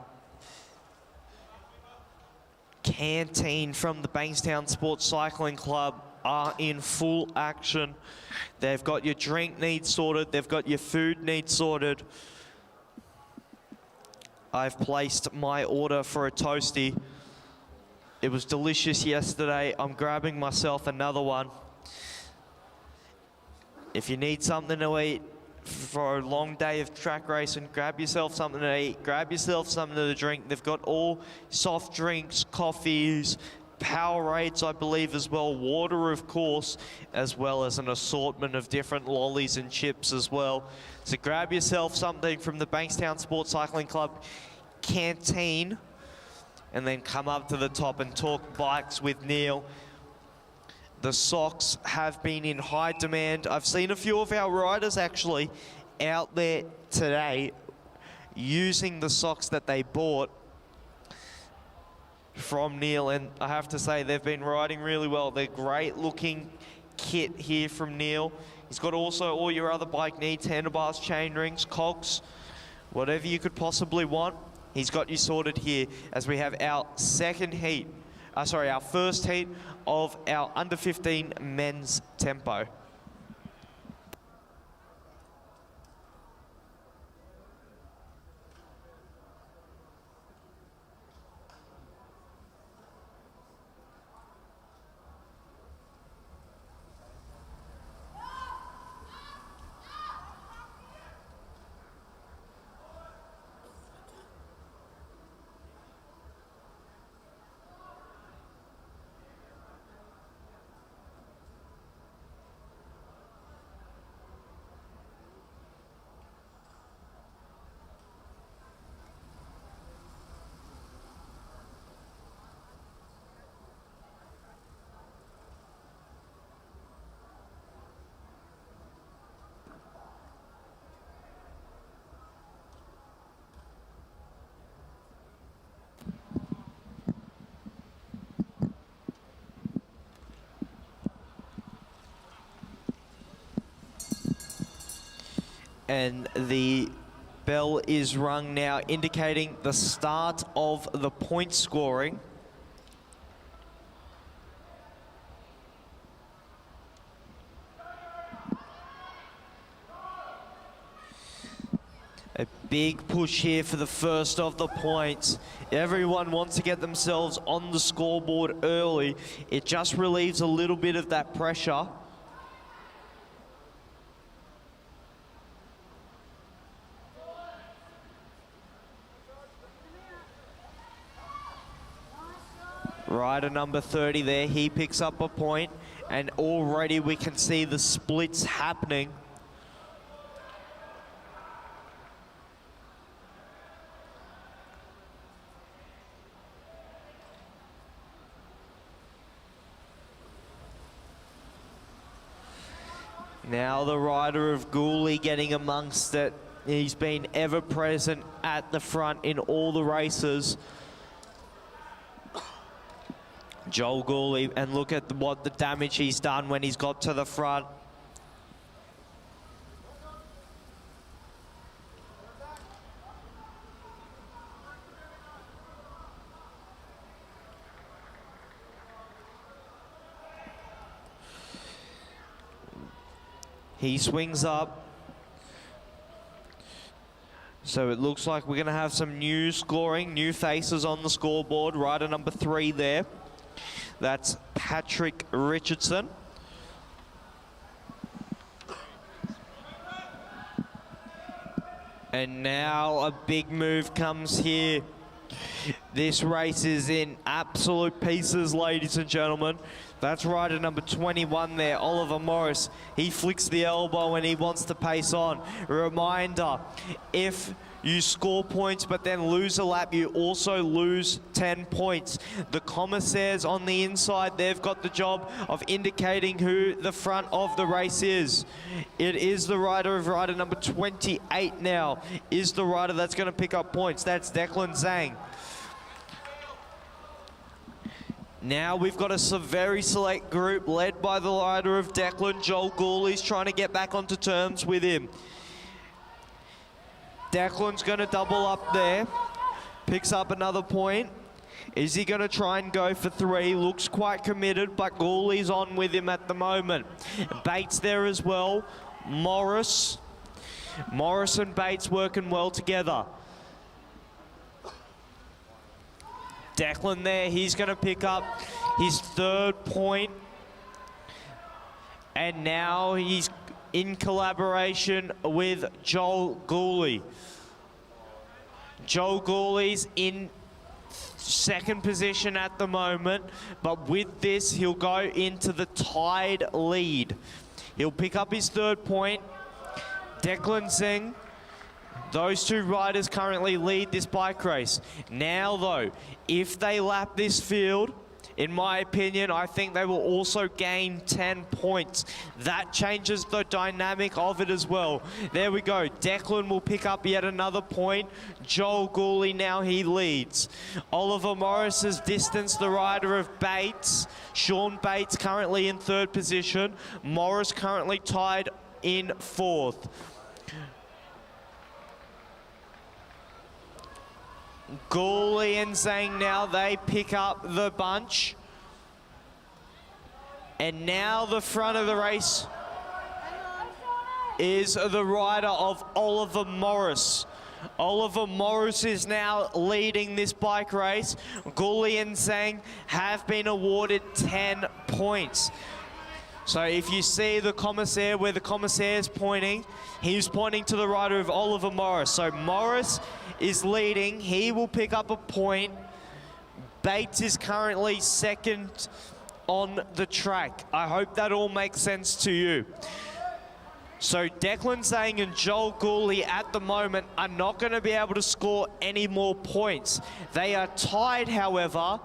canteen from the Bankstown Sports Cycling Club are in full action. They've got your drink needs sorted, they've got your food needs sorted. I've placed my order for a toasty. It was delicious yesterday. I'm grabbing myself another one. If you need something to eat for a long day of track racing, grab yourself something to eat, grab yourself something to drink. They've got all soft drinks, coffees, Powerades, I believe, as well, water, of course, as well as an assortment of different lollies and chips as well. So grab yourself something from the Bankstown Sports Cycling Club canteen and then come up to the top and talk bikes with Neil. The socks have been in high demand. I've seen a few of our riders actually out there today using the socks that they bought from Neil, and I have to say they've been riding really well. They're great looking kit here from Neil. He's got also all your other bike needs, handlebars, chain rings, cogs, whatever you could possibly want. He's got you sorted here as we have our our first heat of our under-15 men's tempo. And the bell is rung now, indicating the start of the point scoring. A big push here for the first of the points. Everyone wants to get themselves on the scoreboard early. It just relieves a little bit of that pressure. Rider number 30 there, he picks up a point, and already we can see the splits happening. Now the rider of Gooley getting amongst it. He's been ever present at the front in all the races. Joel Gooley, and look at what the damage he's done when he's got to the front. He swings up. So it looks like we're going to have some new scoring, new faces on the scoreboard. Rider number 3 there. That's Patrick Richardson. And now a big move comes here. This race is in absolute pieces, ladies and gentlemen. That's rider number 21 there, Oliver Morris. He flicks the elbow and he wants to pace on. A reminder, if you score points but then lose a lap, you also lose 10 points. The commissaires on the inside, they've got the job of indicating who the front of the race is. It is the rider of rider number 28 now, is the rider that's going to pick up points. That's Declan Zhang. Now we've got a very select group led by the rider of Declan, Joel Gooley's trying to get back onto terms with him. Declan's going to double up there, picks up another point. Is he going to try and go for 3? Looks quite committed, but Gooley's on with him at the moment. Bates there as well. Morris and Bates working well together. Declan there, he's going to pick up his 3rd point. And now he's in collaboration with Joel Gooley. Joel Gooley's in 2nd position at the moment, but with this, he'll go into the tied lead. He'll pick up his 3rd point. Declan Singh. Those 2 riders currently lead this bike race. Now though, if they lap this field, in my opinion, I think they will also gain 10 points. That changes the dynamic of it as well. There we go. Declan will pick up yet another point. Joel Gooley now he leads. Oliver Morris has distanced the rider of Bates. Sean Bates currently in 3rd position. Morris currently tied in 4th. Gooley and Zhang now, they pick up the bunch. And now the front of the race is the rider of Oliver Morris. Oliver Morris is now leading this bike race. Gooley and Zhang have been awarded 10 points. So if you see the commissaire, where the commissaire is pointing, he's pointing to the rider of Oliver Morris. So Morris is leading, he will pick up a point. Bates is currently 2nd on the track. I hope that all makes sense to you. So Declan Zhang and Joel Gooley at the moment are not going to be able to score any more points. They are tied, however,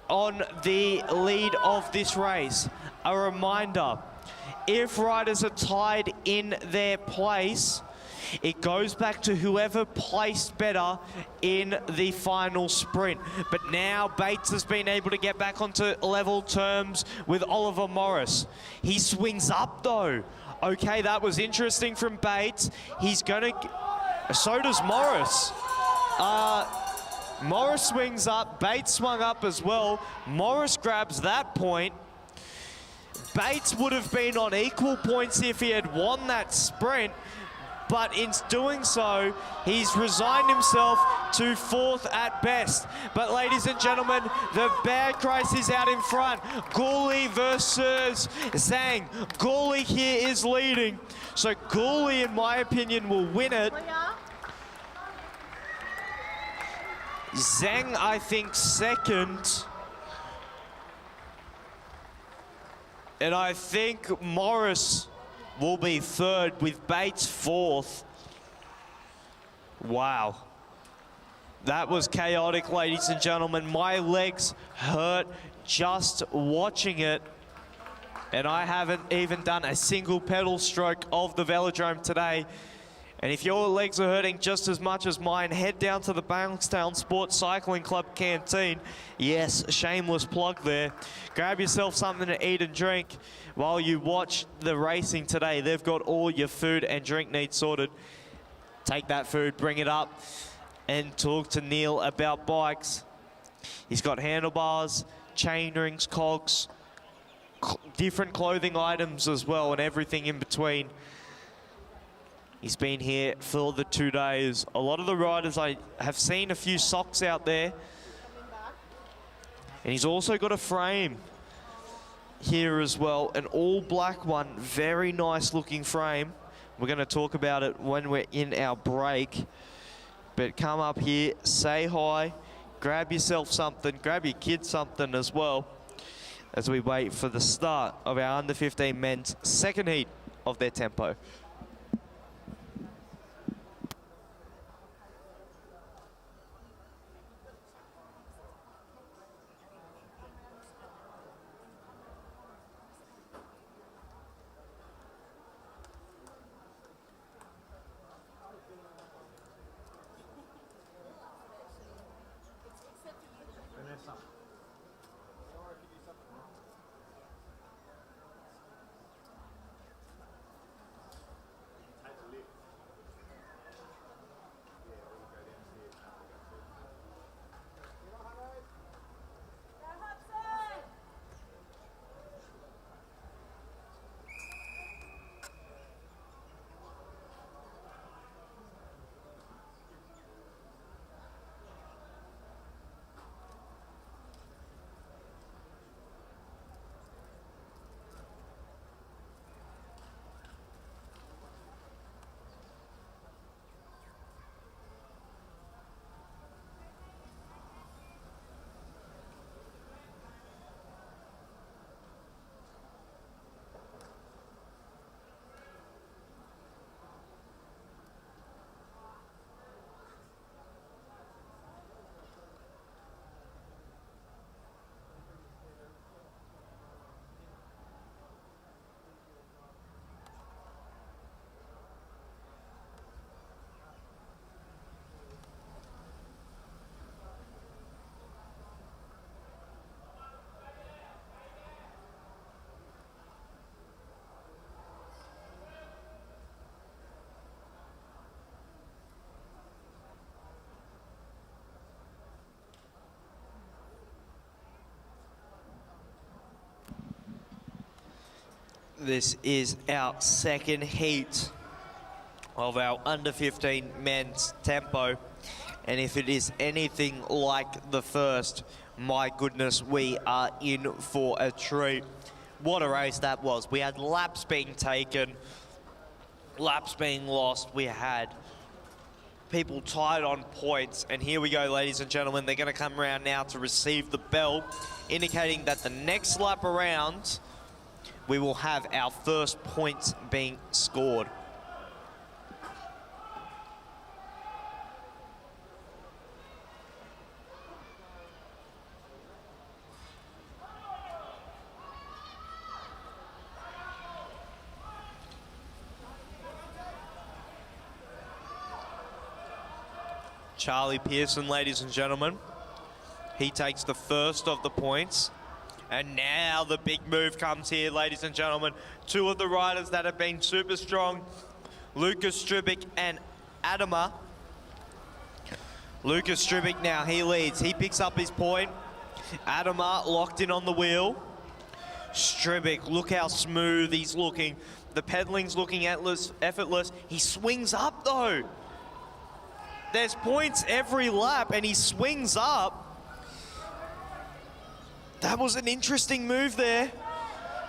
on the lead of this race. A reminder, if riders are tied in their place, it goes back to whoever placed better in the final sprint. But now Bates has been able to get back onto level terms with Oliver Morris. He swings up though. Okay, that was interesting from Bates. He's gonna, so does Morris. Morris swings up, Bates swung up as well. Morris grabs that point. Bates would have been on equal points if he had won that sprint, but in doing so, he's resigned himself to 4th at best. But ladies and gentlemen, the Bear Christ is out in front. Gooley versus Zhang. Gooley here is leading. So Gooley, in my opinion, will win it. Zhang, I think, second. And I think Morris will be third with Bates 4th. Wow. That was chaotic, ladies and gentlemen. My legs hurt just watching it. And I haven't even done a single pedal stroke of the Velodrome today. And if your legs are hurting just as much as mine, head down to the Bankstown Sports Cycling Club canteen. Yes, shameless plug there. Grab yourself something to eat and drink while you watch the racing today. They've got all your food and drink needs sorted. Take that food, bring it up, and talk to Neil about bikes. He's got handlebars, chain rings, cogs, different clothing items as well, and everything in between. He's been here for the 2 days. A lot of the riders, I have seen a few socks out there. And he's also got a frame here as well, an all black one, very nice looking frame. We're gonna talk about it when we're in our break. But come up here, say hi, grab yourself something, grab your kids something as well, as we wait for the start of our under 15 men's second heat of their tempo. Vanessa. This is our second heat of our under 15 men's tempo. And if it is anything like the first, my goodness, we are in for a treat. What a race that was. We had laps being taken, laps being lost. We had people tied on points. And here we go, ladies and gentlemen. They're going to come around now to receive the bell, indicating that the next lap around, we will have our first points being scored. Charlie Pearson, ladies and gentlemen. He takes the first of the points. And now the big move comes here, ladies and gentlemen. Two of the riders that have been super strong, Lucas Stribic and Adama. Lucas Stribic now, he leads. He picks up his point. Adama locked in on the wheel. Stribic, look how smooth he's looking. The pedaling's looking effortless. He swings up though. There's points every lap and he swings up. That was an interesting move there.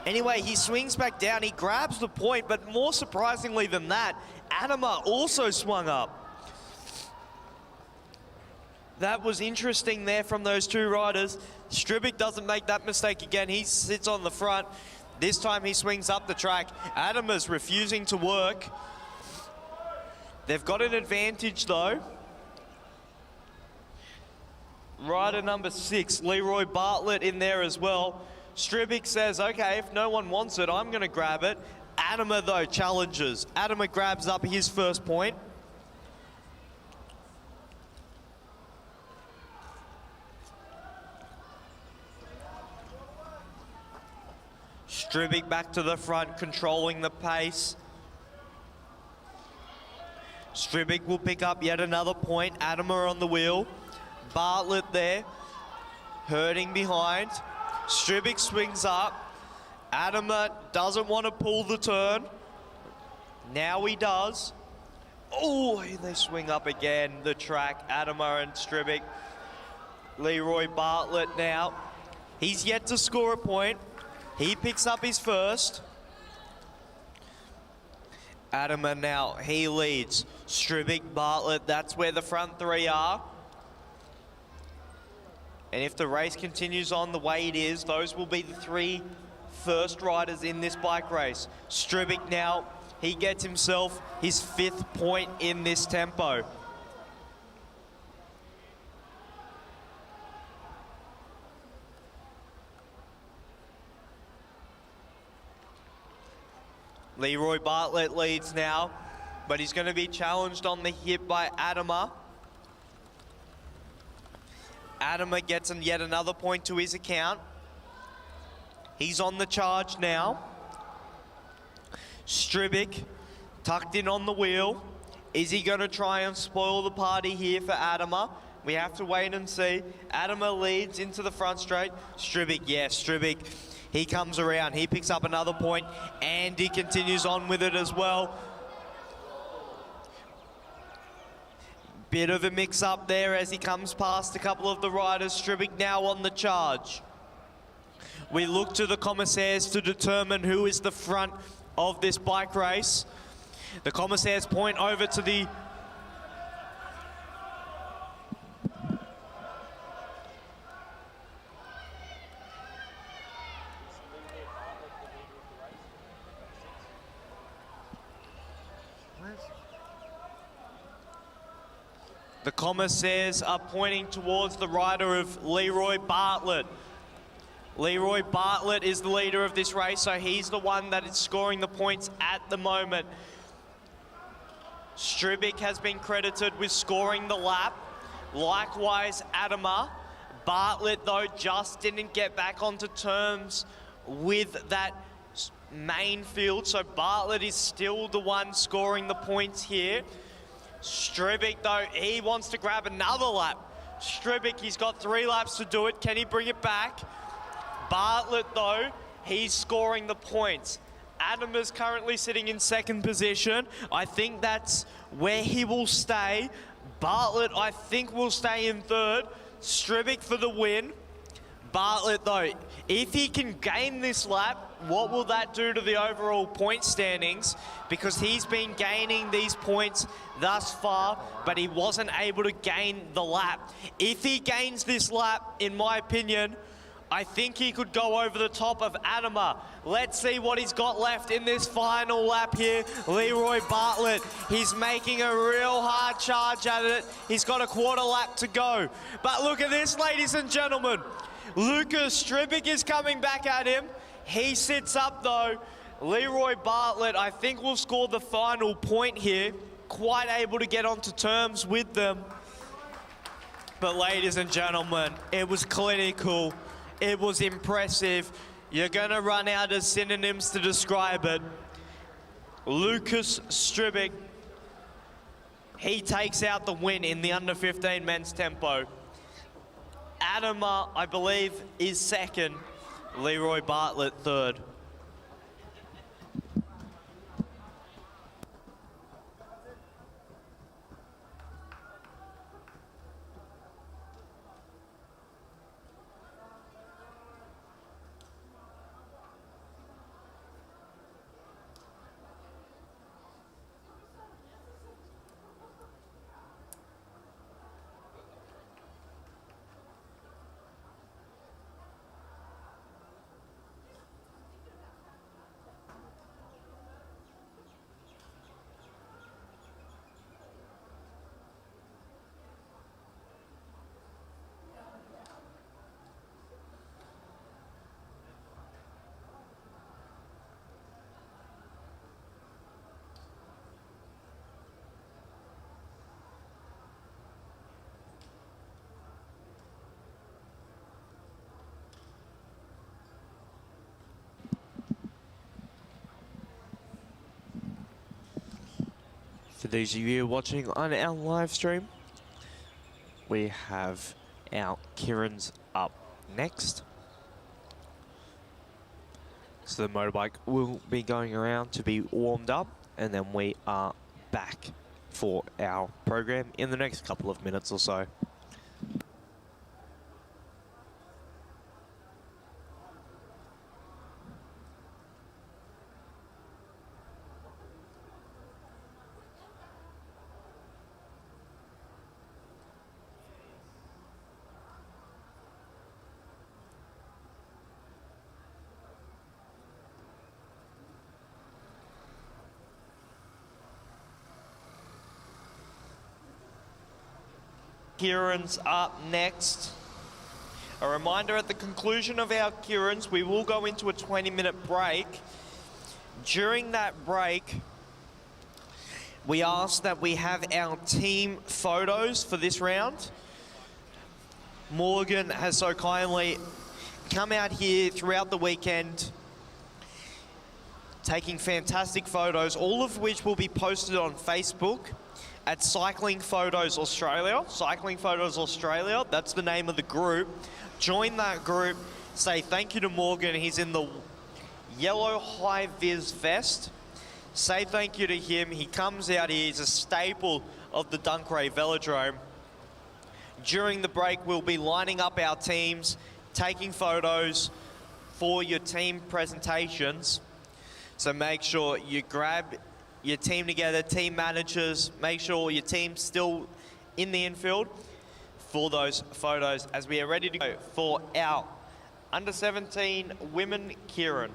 Anyway, he swings back down, he grabs the point, but more surprisingly than that, Adama also swung up. That was interesting there from those two riders. Stribic doesn't make that mistake again. He sits on the front. This time he swings up the track. Adama's refusing to work. They've got an advantage though. Rider number 6, Leroy Bartlett in there as well. Stribic says, okay, if no one wants it, I'm gonna grab it. Adama though challenges. Adama grabs up his first point. Stribic back to the front, controlling the pace. Stribic will pick up yet another point. Adama on the wheel. Bartlett there, hurting behind. Stribic swings up. Adama doesn't want to pull the turn. Now he does. Oh, they swing up again, the track. Adama and Stribic. Leroy Bartlett now. He's yet to score a point. He picks up his first. Adama now, he leads. Stribic, Bartlett, that's where the front three are. And if the race continues on the way it is, those will be the 3 first riders in this bike race. Stribic now, he gets himself his 5th point in this tempo. Leroy Bartlett leads now, but he's going to be challenged on the hip by Adama. Adama gets yet another point to his account. He's on the charge now. Stribic tucked in on the wheel. Is he going to try and spoil the party here for Adama? We have to wait and see. Adama leads into the front straight. Stribic, yes, Stribic. He comes around, he picks up another point, and he continues on with it as well. Bit of a mix-up there as he comes past a couple of the riders. Stribic now on the charge. We look to the commissaires to determine who is the front of this bike race. The commissaires point over to the The commissaires are pointing towards the rider of Leroy Bartlett. Leroy Bartlett is the leader of this race, so he's the one that is scoring the points at the moment. Stribic has been credited with scoring the lap. Likewise, Adama. Bartlett, though, just didn't get back onto terms with that main field, so Bartlett is still the one scoring the points here. Stribic, though, he wants to grab another lap. Stribic, he's got 3 laps to do it. Can he bring it back? Bartlett, though, he's scoring the points. Adama's currently sitting in 2nd position. I think that's where he will stay. Bartlett, I think, will stay in 3rd. Stribic for the win. Bartlett, though, if he can gain this lap, what will that do to the overall point standings? Because he's been gaining these points thus far, but he wasn't able to gain the lap. If he gains this lap, in my opinion, I think he could go over the top of Adama. Let's see what he's got left in this final lap here. Leroy Bartlett, he's making a real hard charge at it. He's got a 1/4 lap to go. But look at this, ladies and gentlemen. Lucas Stribic is coming back at him. He sits up though. Leroy Bartlett, I think, will score the final point here. Quite able to get onto terms with them. But ladies and gentlemen, it was clinical. It was impressive. You're going to run out of synonyms to describe it. Lucas Stribic, he takes out the win in the under 15 men's tempo. Adama, I believe, is second. Leroy Bartlett third. For those of you watching on our live stream, we have our keirins up next. So the motorbike will be going around to be warmed up, and then we are back for our program in the next couple of minutes or so. Keirins up next. A reminder, at the conclusion of our keirins, we will go into a 20-minute break. During that break, we ask that we have our team photos for this round. Morgan has so kindly come out here throughout the weekend, taking fantastic photos, all of which will be posted on Facebook at Cycling Photos Australia. Cycling Photos Australia, that's the name of the group. Join that group, say thank you to Morgan. He's in the yellow high-vis vest. Say thank you to him. He comes out here, he's a staple of the Dunc Velodrome. During the break, we'll be lining up our teams, taking photos for your team presentations. So make sure you grab your team together, team managers, make sure your team's still in the infield for those photos as we are ready to go for our under 17 women keirin.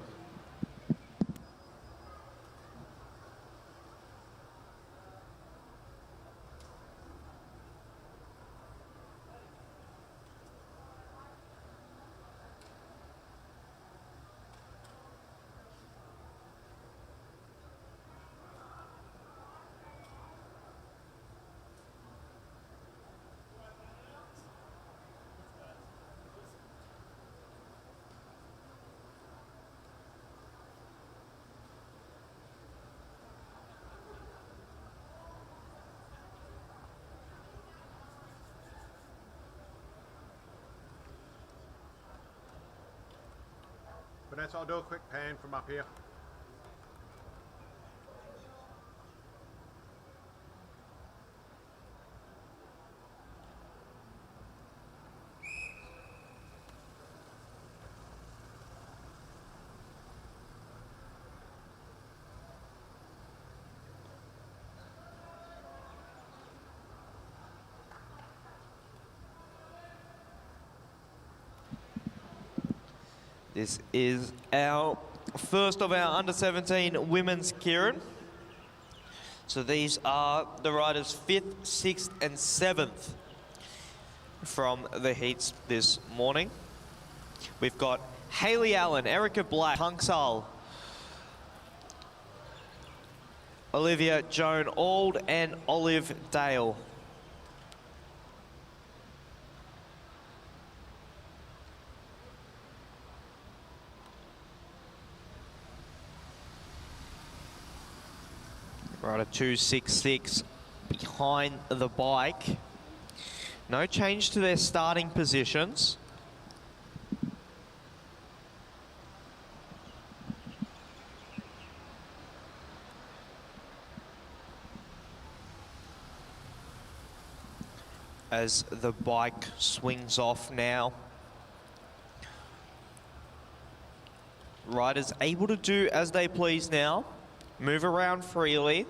Vanessa, I'll do a quick pan from up here. This is our first of our under 17 women's keirin. So these are the riders 5th, 6th and 7th from the heats this morning. We've got Hayley Allen, Erica Black, Punksal, Olivia Joan Auld and Olive Dale. Rider 266 behind the bike. No change to their starting positions. As the bike swings off now. Riders able to do as they please now. Move around freely.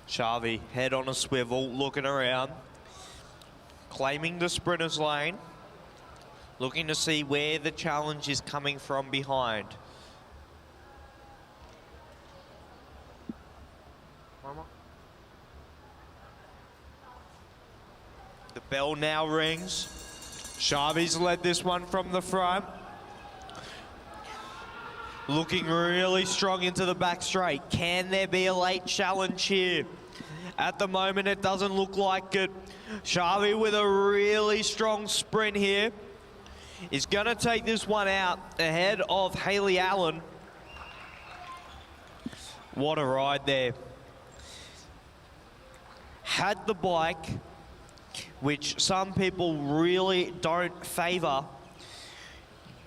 Shavi, head on a swivel, looking around. Claiming the sprinter's lane. Looking to see where the challenge is coming from behind. The bell now rings. Shavi's led this one from the front. Looking really strong into the back straight. Can there be a late challenge here? At the moment, it doesn't look like it. Shavi with a really strong sprint here is going to take this one out ahead of Hayley Allen. What a ride there. Had the bike, which some people really don't favour,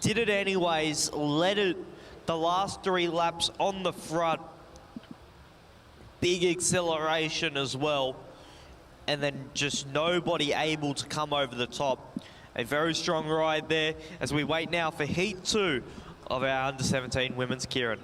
did it anyways, led it the last 3 laps on the front. Big acceleration as well. And then just nobody able to come over the top. A very strong ride there as we wait now for Heat 2 of our under-17 women's keirin.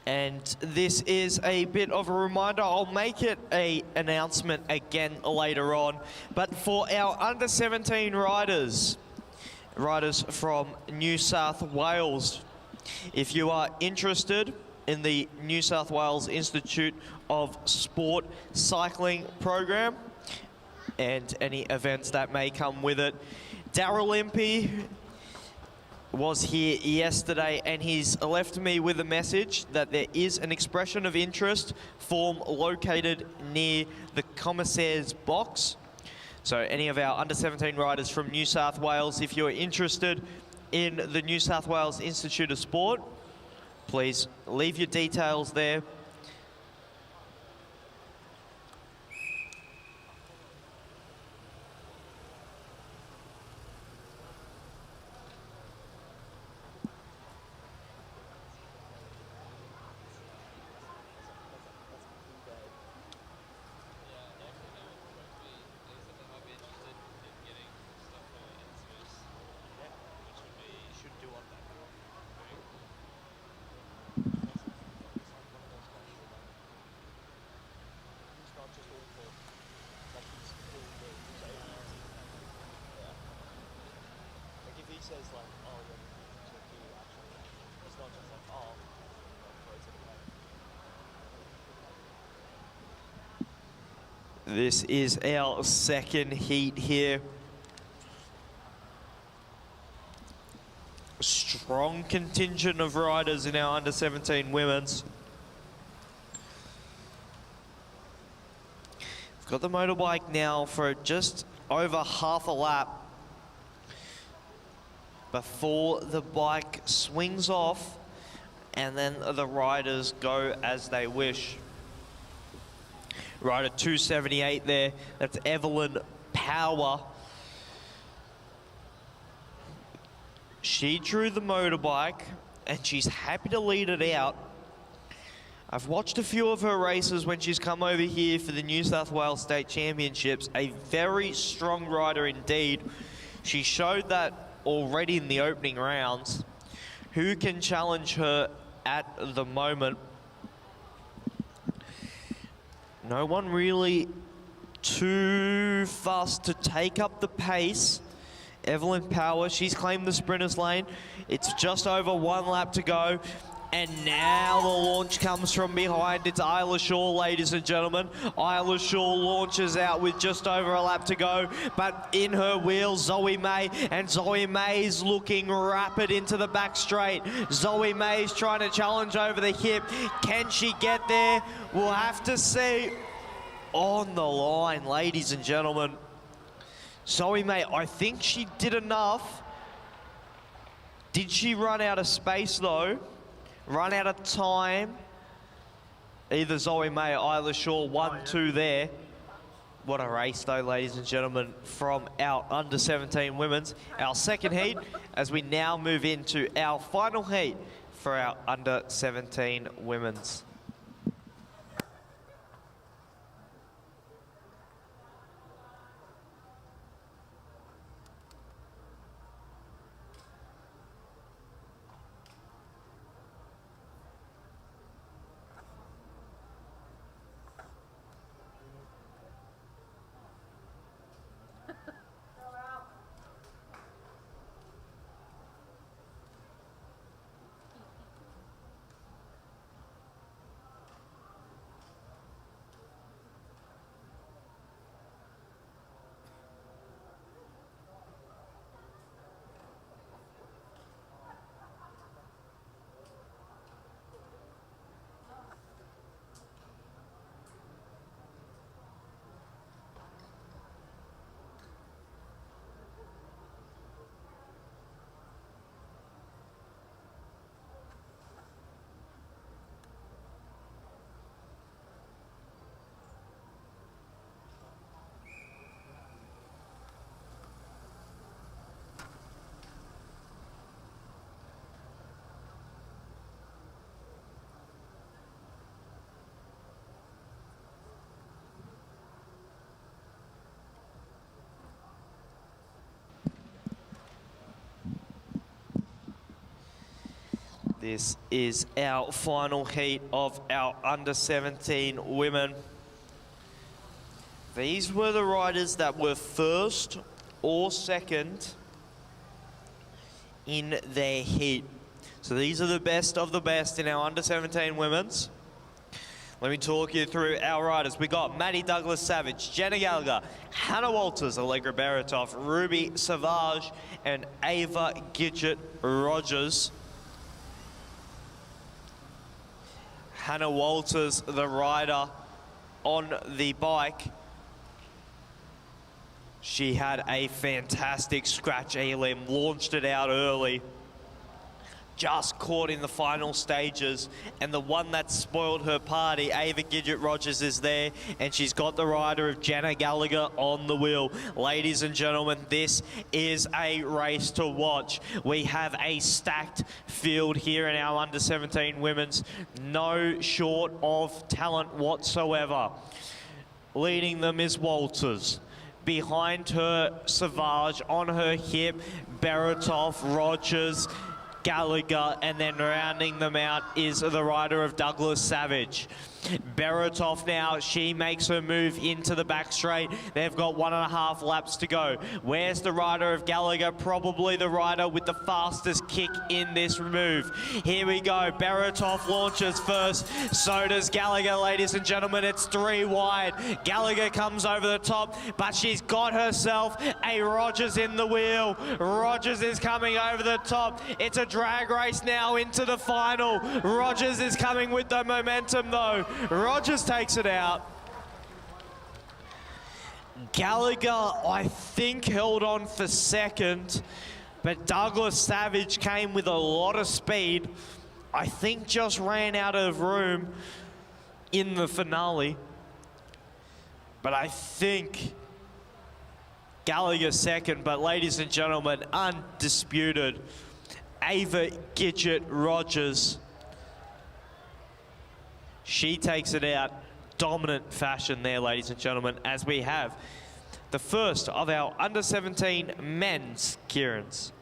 And this is a bit of a reminder. I'll make it an announcement again later on. But for our under-17 riders from New South Wales, if you are interested in the New South Wales Institute of Sport cycling program and any events that may come with it, Daryl Impey was here yesterday and he's left me with a message that there is an expression of interest form located near the Commissaire's box. So any of our under-17 riders from New South Wales, if you're interested in the New South Wales Institute of Sport, please leave your details there. This is our second heat here. Strong contingent of riders in our under-17 women's. We've got the motorbike now for just over half a lap before the bike swings off and then the riders go as they wish. Rider 278 there, that's Evelyn Power. She drew the motorbike and she's happy to lead it out. I've watched a few of her races when she's come over here for the New South Wales State Championships. A very strong rider indeed. She showed that already in the opening rounds. Who can challenge her at the moment? No one really too fast to take up the pace. Evelyn Power, she's claimed the sprinter's lane. It's just over 1 lap to go. And now the launch comes from behind. It's Isla Shaw, ladies and gentlemen. Isla Shaw launches out with just over a lap to go, but in her wheel, Zoe May, and Zoe May's looking rapid into the back straight. Zoe May's trying to challenge over the hip. Can she get there? We'll have to see. On the line, ladies and gentlemen. Zoe May, I think she did enough. Did she run out of space though? Run out of time? Either Zoe May or Isla Shaw, 1-2 there. What a race though, ladies and gentlemen, from our under-17 women's. Our second heat, as we now move into our final heat for our under-17 women's. This is our final heat of our under-17 women. These were the riders that were first or second in their heat. So these are the best of the best in our under-17 women's. Let me talk you through our riders. We got Maddie Douglas-Savage, Jenna Gallagher, Hannah Walters, Allegra Beratoff, Ruby Savage, and Ava Gidget-Rogers. Hannah Walters, the rider on the bike. She had a fantastic scratch elim, launched it out early. Just caught in the final stages, and the one that spoiled her party, Ava Gidget-Rogers, is there, and she's got the rider of Jenna Gallagher on the wheel. Ladies and gentlemen, this is a race to watch. We have a stacked field here in our under-17 women's, no short of talent whatsoever. Leading them is Walters. Behind her, Savage. On her hip, Beratoff, Rogers, Gallagher, and then rounding them out is the rider of Douglas-Savage. Beratoff now, she makes her move into the back straight. They've got 1.5 laps to go. Where's the rider of Gallagher? Probably the rider with the fastest kick in this move. Here we go. Beratoff launches first. So does Gallagher, ladies and gentlemen. It's 3 wide. Gallagher comes over the top, but she's got herself a Rogers in the wheel. Rogers is coming over the top. It's a drag race now into the final. Rogers is coming with the momentum though. Rogers takes it out. Gallagher, I think, held on for second, but Douglas-Savage came with a lot of speed. I think just ran out of room in the finale. But I think Gallagher second, but ladies and gentlemen, undisputed, Ava Gidget-Rogers. She takes it out, dominant fashion there, ladies and gentlemen, as we have the first of our under-17 men's keirins.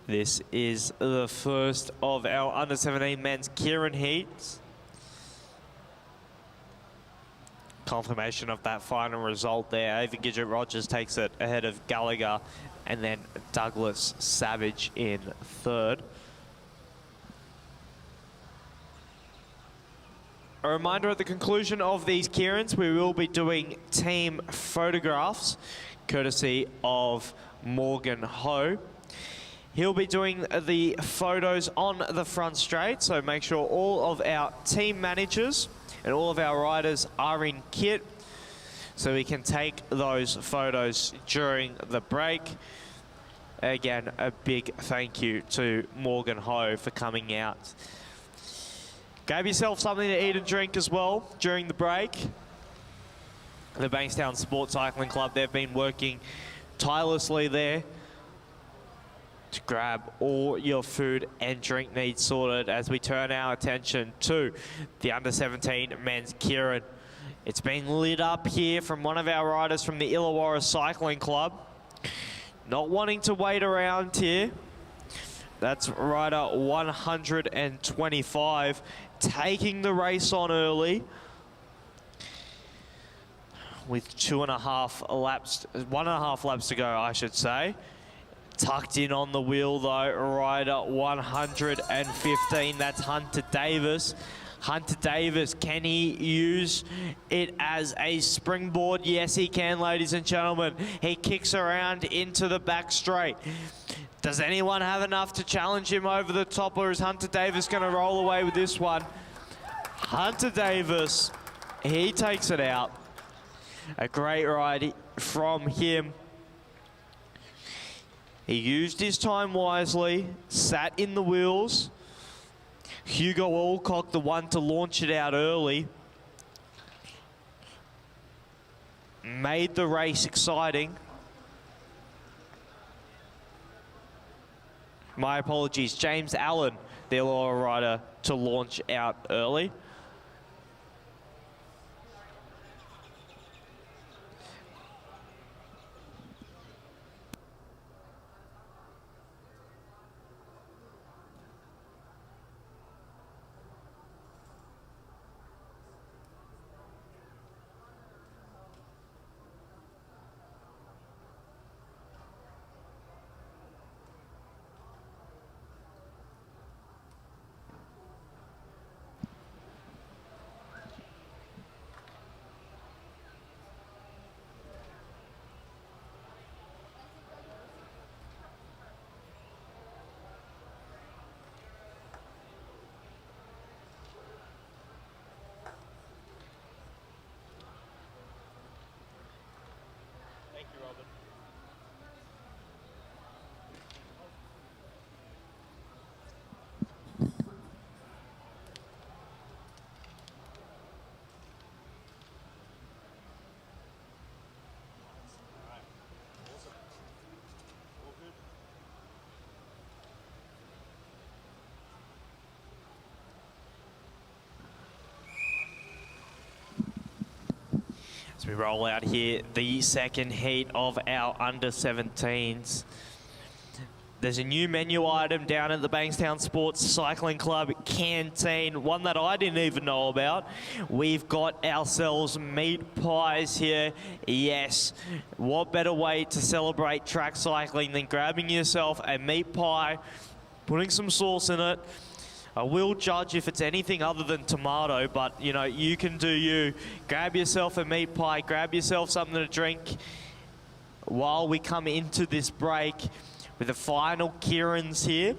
This is the first of our under-17 men's keirin heats. Confirmation of that final result there. Ava Gidget Rogers takes it ahead of Gallagher, and then Douglas Savage in third. A reminder, at the conclusion of these keirins, we will be doing team photographs, courtesy of Morgan Ho. He'll be doing the photos on the front straight, so make sure all of our team managers and all of our riders are in kit, so we can take those photos during the break. Again, a big thank you to Morgan Ho for coming out. Grab yourself something to eat and drink as well during the break. The Bankstown Sports Cycling Club, they've been working tirelessly there to grab all your food and drink needs sorted as we turn our attention to the under-17 men's keirin. It's been lit up here from one of our riders from the Illawarra Cycling Club. Not wanting to wait around here. That's rider 125, taking the race on early with 1.5 laps to go, I should say. Tucked in on the wheel though, rider 115, that's Hunter Davis. Hunter Davis, can he use it as a springboard? Yes, he can, ladies and gentlemen. He kicks around into the back straight. Does anyone have enough to challenge him over the top, or is Hunter Davis going to roll away with this one? Hunter Davis, he takes it out. A great ride from him. He used his time wisely, sat in the wheels. Hugo Alcock, the one to launch it out early. Made the race exciting. My apologies, James Allen, the Illawarra rider, to launch out early. Thank you, Robin. As we roll out here, the second heat of our under-17s. There's a new menu item down at the Bankstown Sports Cycling Club canteen, one that I didn't even know about. We've got ourselves meat pies here. Yes, what better way to celebrate track cycling than grabbing yourself a meat pie, putting some sauce in it. I will judge if it's anything other than tomato, but you know, you can do you. Grab yourself a meat pie, grab yourself something to drink while we come into this break with the final keirins here.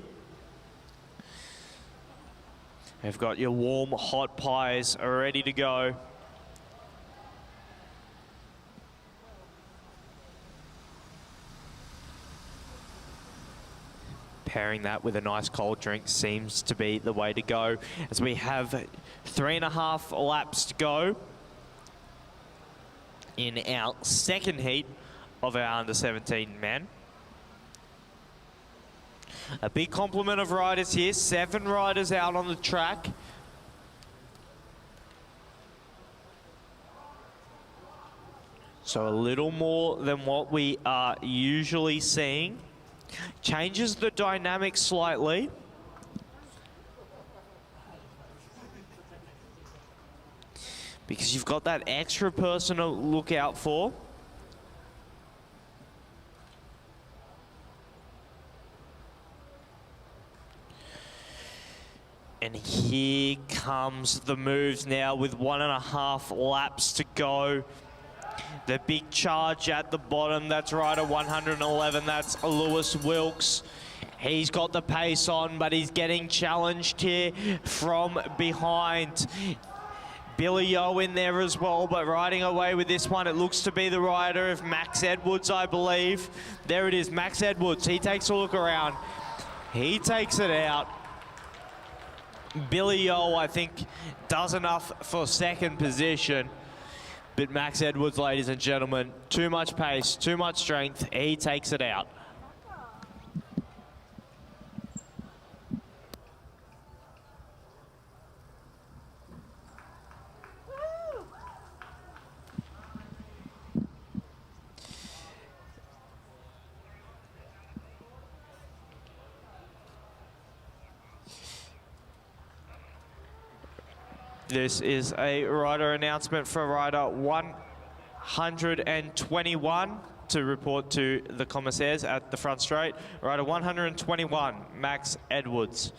We've got your warm, hot pies ready to go. Pairing that with a nice cold drink seems to be the way to go, as we have 3.5 laps to go in our second heat of our under-17 men. A big complement of riders here, 7 riders out on the track. So a little more than what we are usually seeing. Changes the dynamic slightly. Because you've got that extra person to look out for. And here comes the moves now with 1.5 laps to go. The big charge at the bottom, that's rider 111, that's Lewis Wilkes. He's got the pace on, but he's getting challenged here from behind. Billy O in there as well, but riding away with this one, it looks to be the rider of Max Edwards, I believe. There it is, Max Edwards. He takes a look around. He takes it out. Billy O, I think, does enough for second position. But Max Edwards, ladies and gentlemen, too much pace, too much strength. He takes it out. This is a rider announcement for rider 121 to report to the commissaires at the front straight. Rider 121, Max Edwards.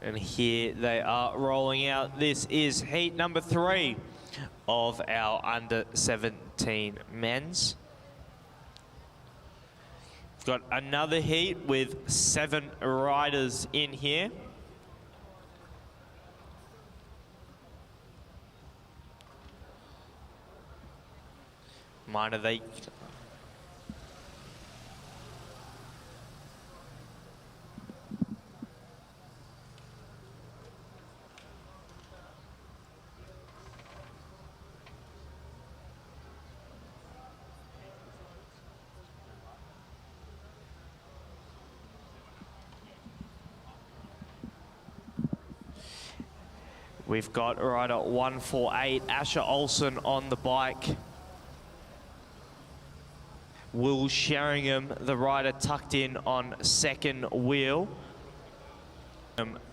And here they are rolling out. This is heat number 3 of our under 17 men's. We've got another heat with 7 riders in here. We've got rider 148, Asher Olsen on the bike. Will Sheringham, the rider tucked in on second wheel.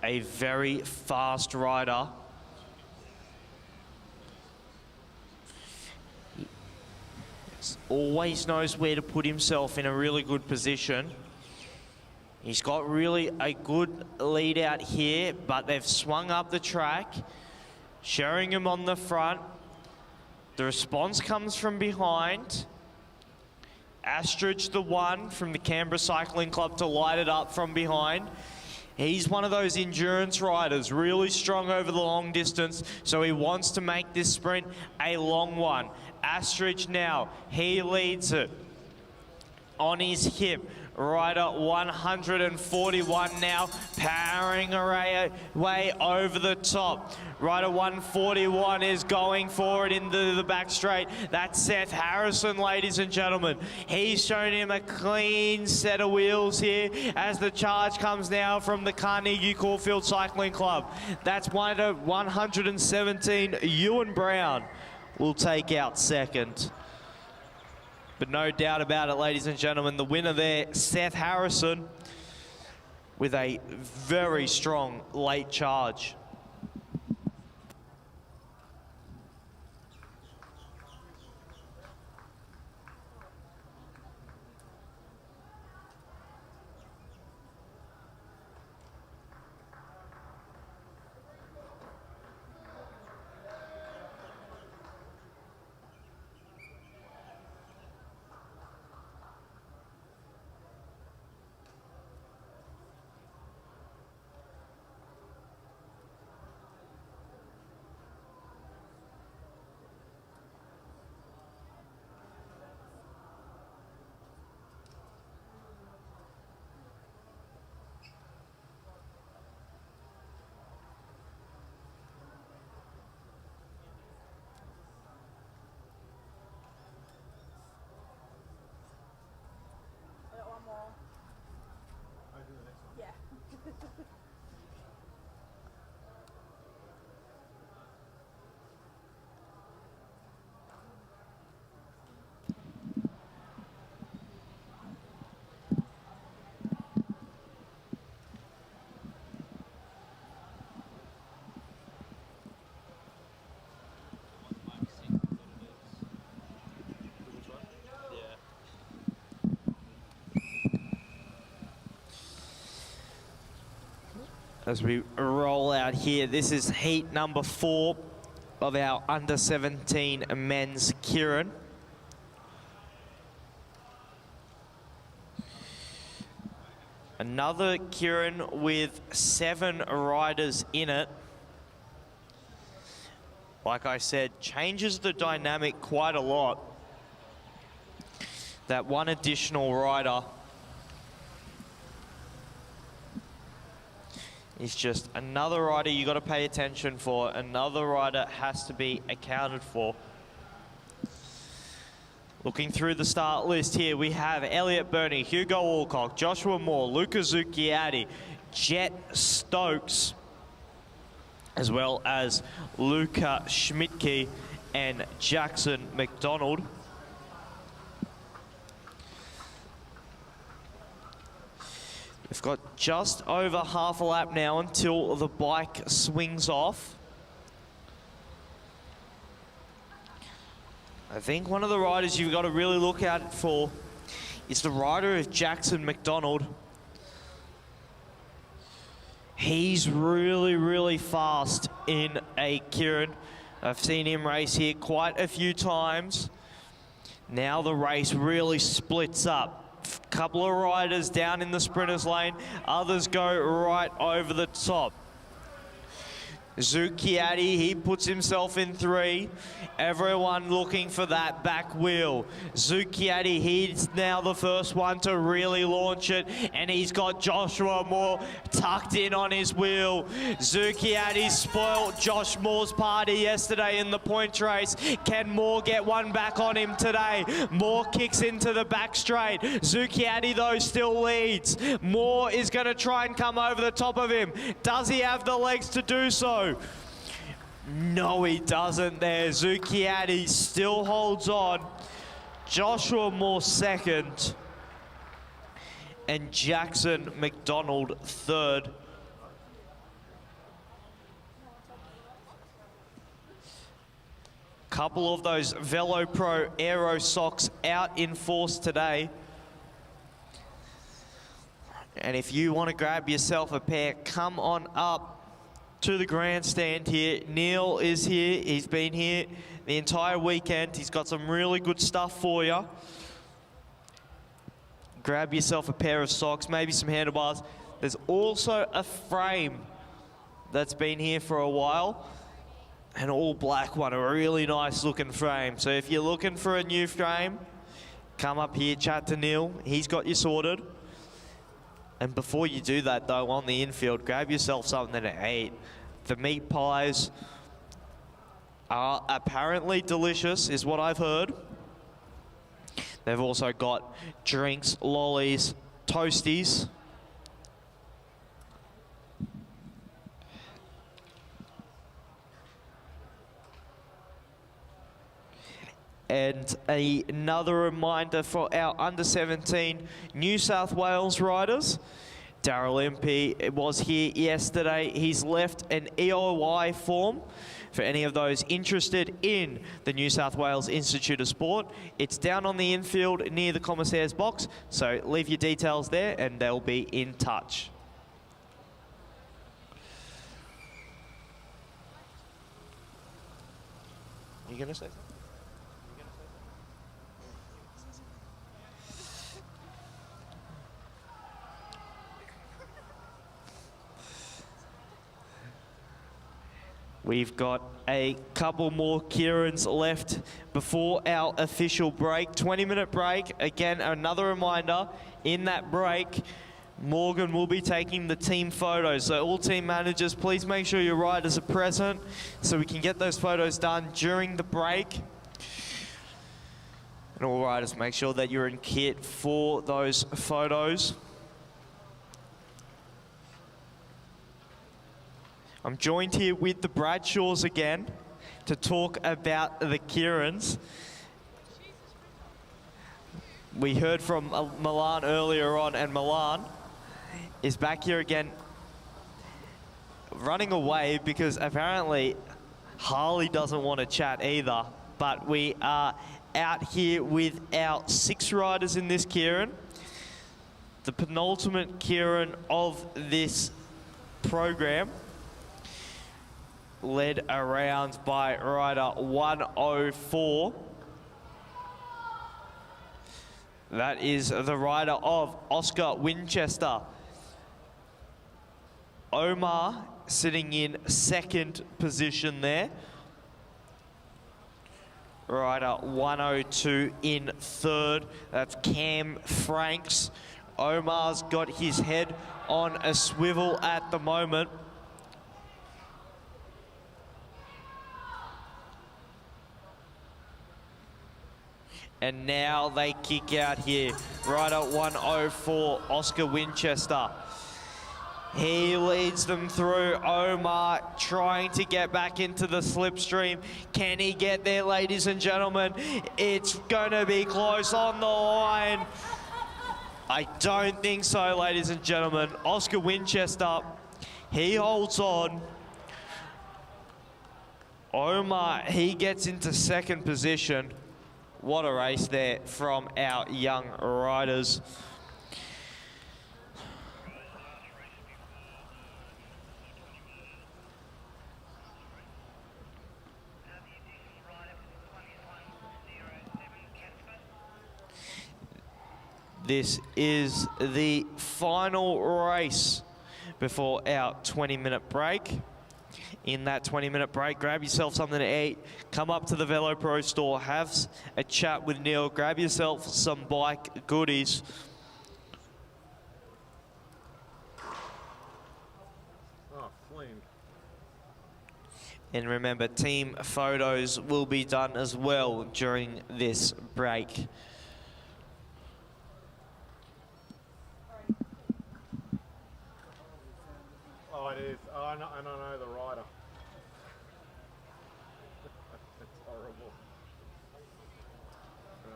A very fast rider. Always knows where to put himself in a really good position. He's got really a good lead out here, but they've swung up the track. Sheringham on the front. The response comes from behind. Astridge, the one from the Canberra Cycling Club, to light it up from behind. He's one of those endurance riders, really strong over the long distance, so he wants to make this sprint a long one. Astridge now, he leads it on his hip. Rider 141 now, powering way over the top. Rider 141 is going forward into the back straight. That's Seth Harrison, ladies and gentlemen. He's shown him a clean set of wheels here as the charge comes now from the Carnegie Caulfield Cycling Club. That's rider 117, Ewan Brown, will take out second. But no doubt about it, ladies and gentlemen, the winner there, Seth Harrison, with a very strong late charge. As we roll out here, this is heat number 4 of our under 17 men's keirin. Another keirin with 7 riders in it. Like I said, changes the dynamic quite a lot. That one additional rider is just another rider you got to pay attention for. Another rider has to be accounted for. Looking through the start list here, we have Elliot Burney, Hugo Alcock, Joshua Moore, Luca Zucchiatti, Jet Stokes, as well as Luca Schmidtke and Jackson McDonald. We've got just over half a lap now until the bike swings off. I think one of the riders you've got to really look out for is the rider of Jackson McDonald. He's really, really fast in a keirin. I've seen him race here quite a few times. Now the race really splits up. Couple of riders down in the sprinters lane, others go right over the top. Zucchiatti, he puts himself in 3. Everyone looking for that back wheel. Zucchiatti, he's now the first one to really launch it, and he's got Joshua Moore tucked in on his wheel. Zucchiatti spoiled Josh Moore's party yesterday in the points race. Can Moore get one back on him today? Moore kicks into the back straight. Zucchiatti, though, still leads. Moore is going to try and come over the top of him. Does he have the legs to do so? No, he doesn't there. Zucchiatti still holds on. Joshua Moore second. And Jackson McDonald third. Couple of those Velo Pro Aero socks out in force today. And if you want to grab yourself a pair, come on up to the grandstand here. Neil is here. He's been here the entire weekend. He's got some really good stuff for you. Grab yourself a pair of socks, maybe some handlebars. There's also a frame that's been here for a while. An all black one, a really nice looking frame. So if you're looking for a new frame, come up here, chat to Neil. He's got you sorted. And before you do that, though, on the infield, grab yourself something to eat. The meat pies are apparently delicious, is what I've heard. They've also got drinks, lollies, toasties. And another reminder for our under-17 New South Wales riders. Daryl Impey was here yesterday. He's left an EOI form for any of those interested in the New South Wales Institute of Sport. It's down on the infield near the commissaire's box, so leave your details there and they'll be in touch. You gonna say something? We've got a couple more keirins left before our official break. 20-minute break. Again, another reminder, in that break, Morgan will be taking the team photos. So all team managers, please make sure your riders are present so we can get those photos done during the break. And all riders, make sure that you're in kit for those photos. I'm joined here with the Bradshaws again to talk about the Keirins. We heard from Milan earlier on, and Milan is back here again running away because apparently Harley doesn't want to chat either. But we are out here with our 6 riders in this keirin. The penultimate keirin of this program, led around by rider 104. That is the rider of Oscar Winchester. Omar sitting in 2nd position there. Rider 102 in 3rd. That's Cam Franks. Omar's got his head on a swivel at the moment. And now they kick out here. Rider 104, Oscar Winchester. He leads them through. Omar trying to get back into the slipstream. Can he get there, ladies and gentlemen? It's going to be close on the line. I don't think so, ladies and gentlemen. Oscar Winchester, he holds on. Omar, he gets into 2nd position. What a race there from our young riders. This is the final race before our 20-minute break. In that 20-minute break, grab yourself something to eat, come up to the Velo Pro store, have a chat with Neil, grab yourself some bike goodies. Oh, flame. And remember, team photos will be done as well during this break. Oh, it is. Oh, I know the rider. It's horrible. Oh.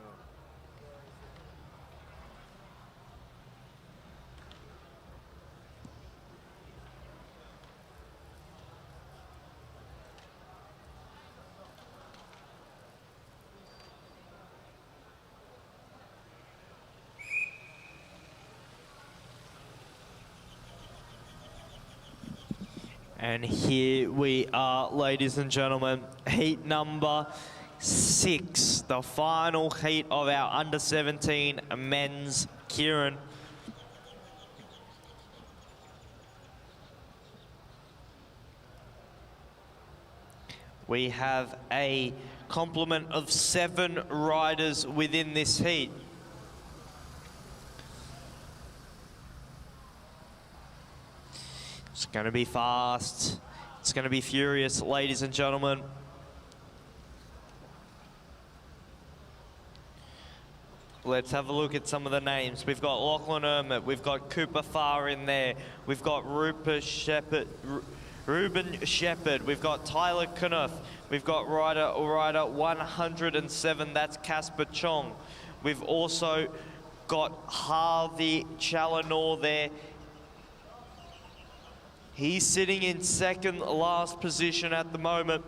And here we are, ladies and gentlemen, heat number 6, the final heat of our under-17 men's keirin. We have a complement of 7 riders within this heat. It's going to be fast. It's going to be furious, ladies and gentlemen. Let's have a look at some of the names. We've got Lachlan Ermit. We've got Cooper Farr in there. We've got Reuben Shepherd. We've got Tyler Knuth. We've got rider 107. That's Casper Chong. We've also got Harvey Challenor there. He's sitting in 2nd last position at the moment.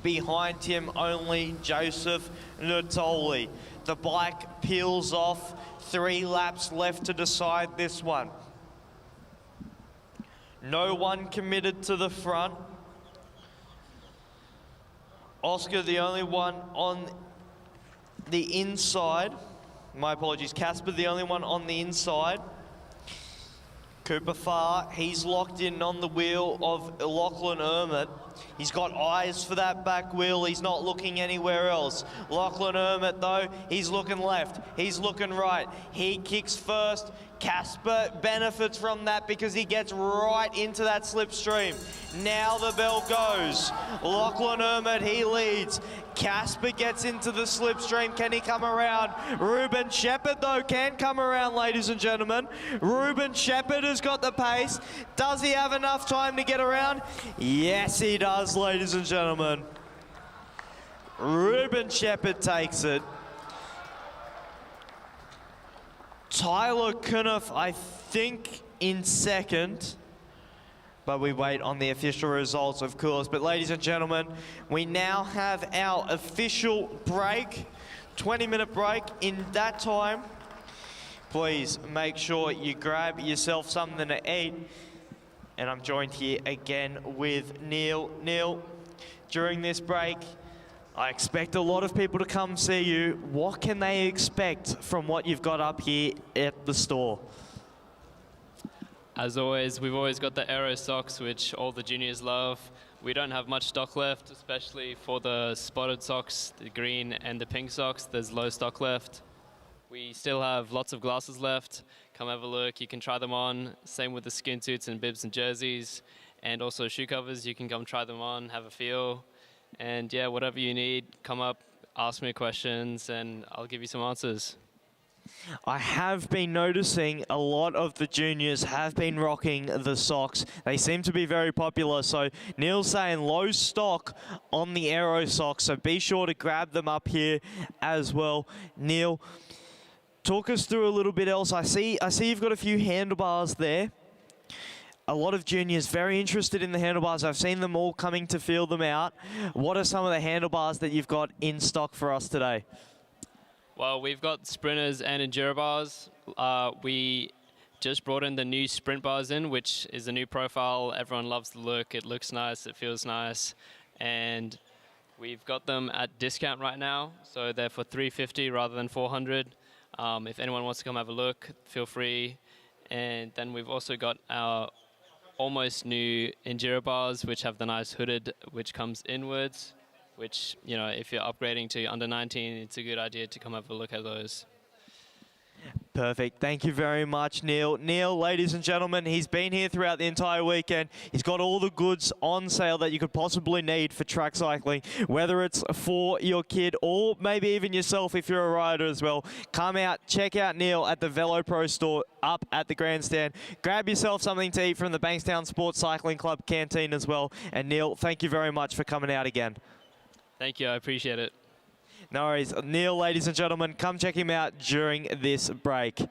Behind him, only Joseph Natoli. The bike peels off. 3 laps left to decide this one. No one committed to the front. Oscar, the only one on the inside. My apologies, Casper, the only one on the inside. Cooper Farr, he's locked in on the wheel of Lachlan Ermit. He's got eyes for that back wheel. He's not looking anywhere else. Lachlan Ermit, though, he's looking left. He's looking right. He kicks first. Casper benefits from that because he gets right into that slipstream. Now the bell goes. Lachlan Hermit, he leads. Casper gets into the slipstream. Can he come around? Ruben Shepherd, though, can come around, ladies and gentlemen. Ruben Shepherd has got the pace. Does he have enough time to get around? Yes, he does, ladies and gentlemen. Ruben Shepherd takes it. Tyler Cuniff, I think, in second. But we wait on the official results, of course. But ladies and gentlemen, we now have our official break, 20-minute break. In that time, please make sure you grab yourself something to eat. And I'm joined here again with Neil. Neil, during this break, I expect a lot of people to come see you. What can they expect from what you've got up here at the store? As always, we've always got the Aero socks, which all the juniors love. We don't have much stock left, especially for the spotted socks, the green and the pink socks. There's low stock left. We still have lots of glasses left. Come have a look. You can try them on. Same with the skin suits and bibs and jerseys. And also shoe covers. You can come try them on, have a feel. And yeah, whatever you need, come up, ask me questions, and I'll give you some answers. I have been noticing a lot of the juniors have been rocking the socks. They seem to be very popular. So Neil's saying low stock on the Aero socks, so be sure to grab them up here as well. Neil, talk us through a little bit else. I see you've got a few handlebars there. A lot of juniors very interested in the handlebars. I've seen them all coming to feel them out. What are some of the handlebars that you've got in stock for us today? Well, we've got sprinters and enduro bars. We just brought in the new sprint bars in, which is a new profile. Everyone loves the look. It looks nice. It feels nice. And we've got them at discount right now. So they're for $350 rather than $400. If anyone wants to come have a look, feel free. And then we've also got our almost new enduro bars, which have the nice hooded, which comes inwards, which, you know, if you're upgrading to under 19, it's a good idea to come have a look at those. Perfect. Thank you very much, Neil. Neil, ladies and gentlemen, he's been here throughout the entire weekend. He's got all the goods on sale that you could possibly need for track cycling, whether it's for your kid or maybe even yourself if you're a rider as well. Come out, check out Neil at the VeloPro store up at the grandstand. Grab yourself something to eat from the Bankstown Sports Cycling Club canteen as well. And Neil, thank you very much for coming out again. Thank you. I appreciate it. No worries. Neil, ladies and gentlemen, come check him out during this break.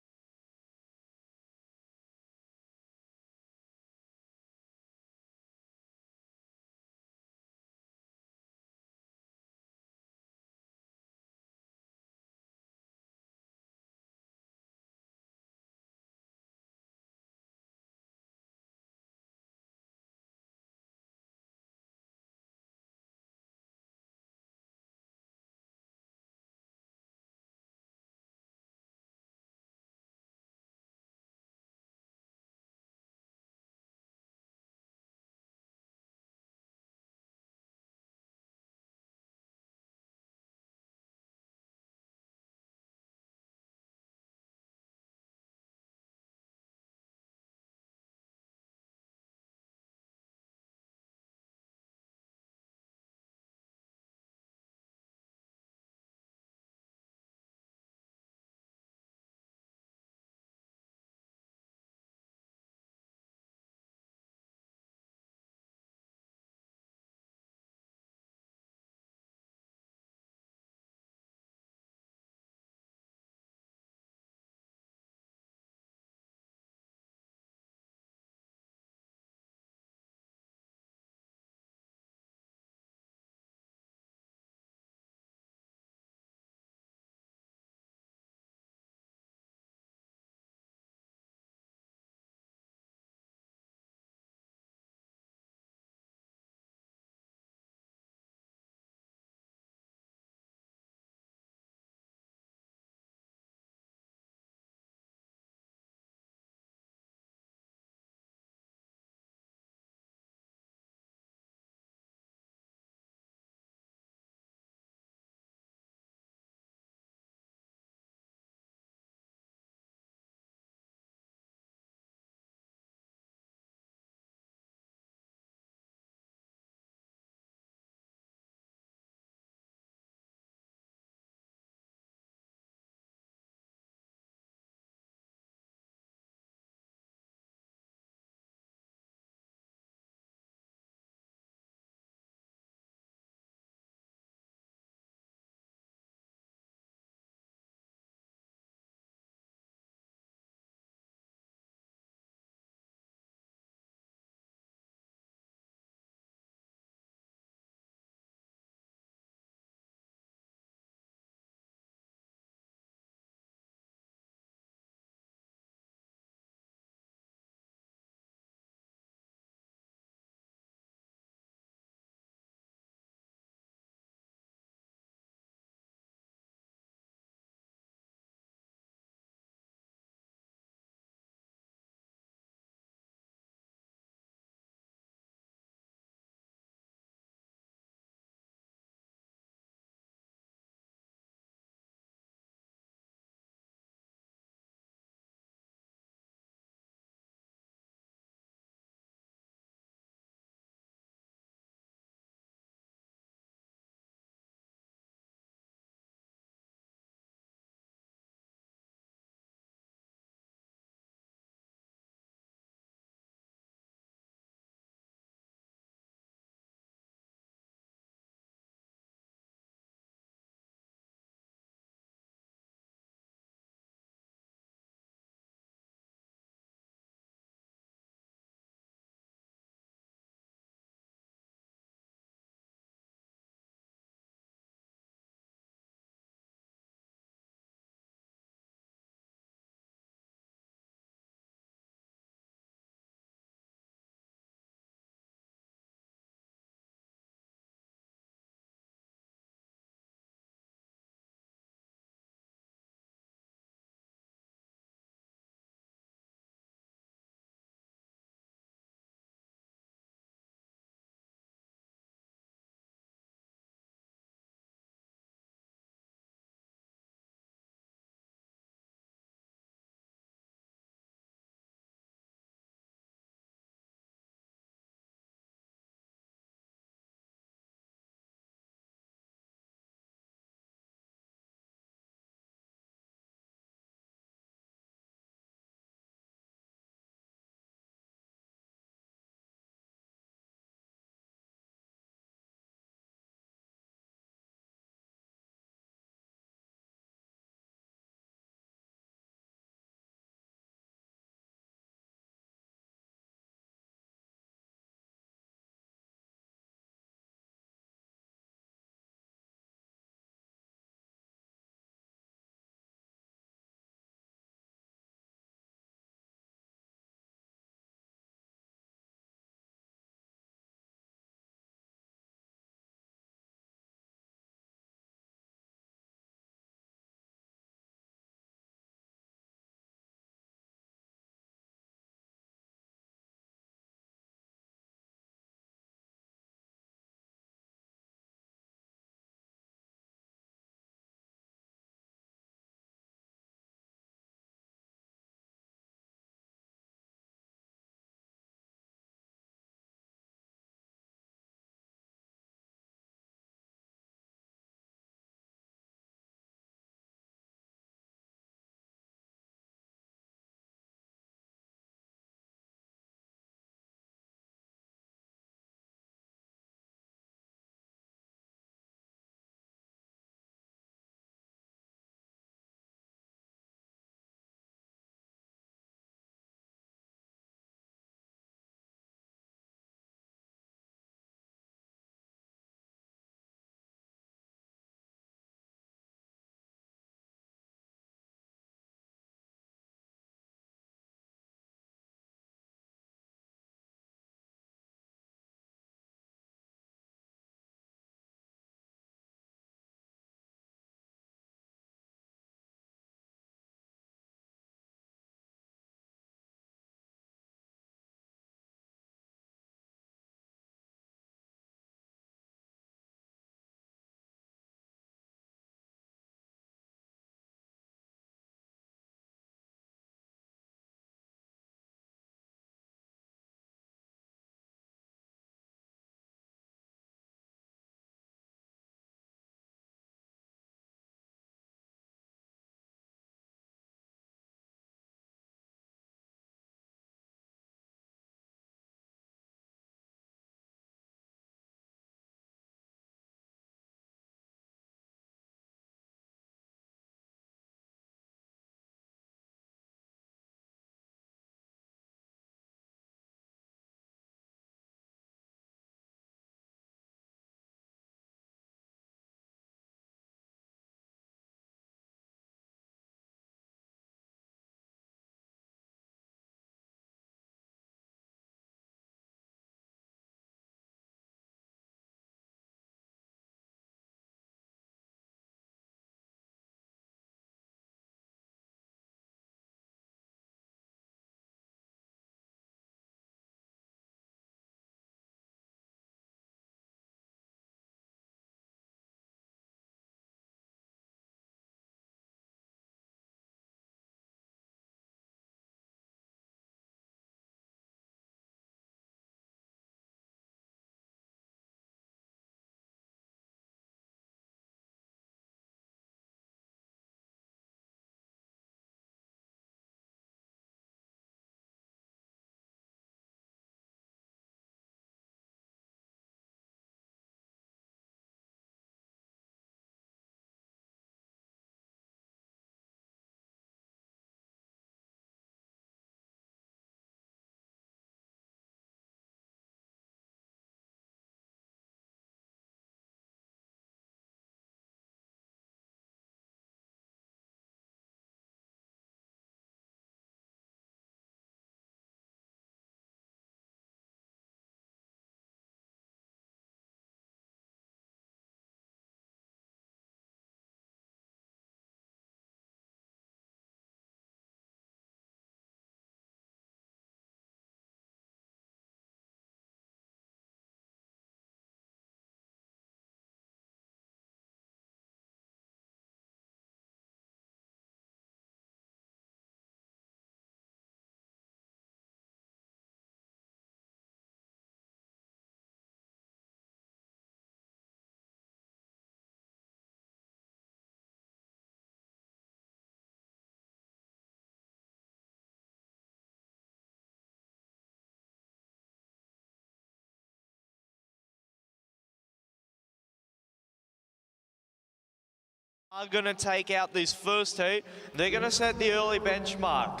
Are going to take out this first heat. They're going to set the early benchmark,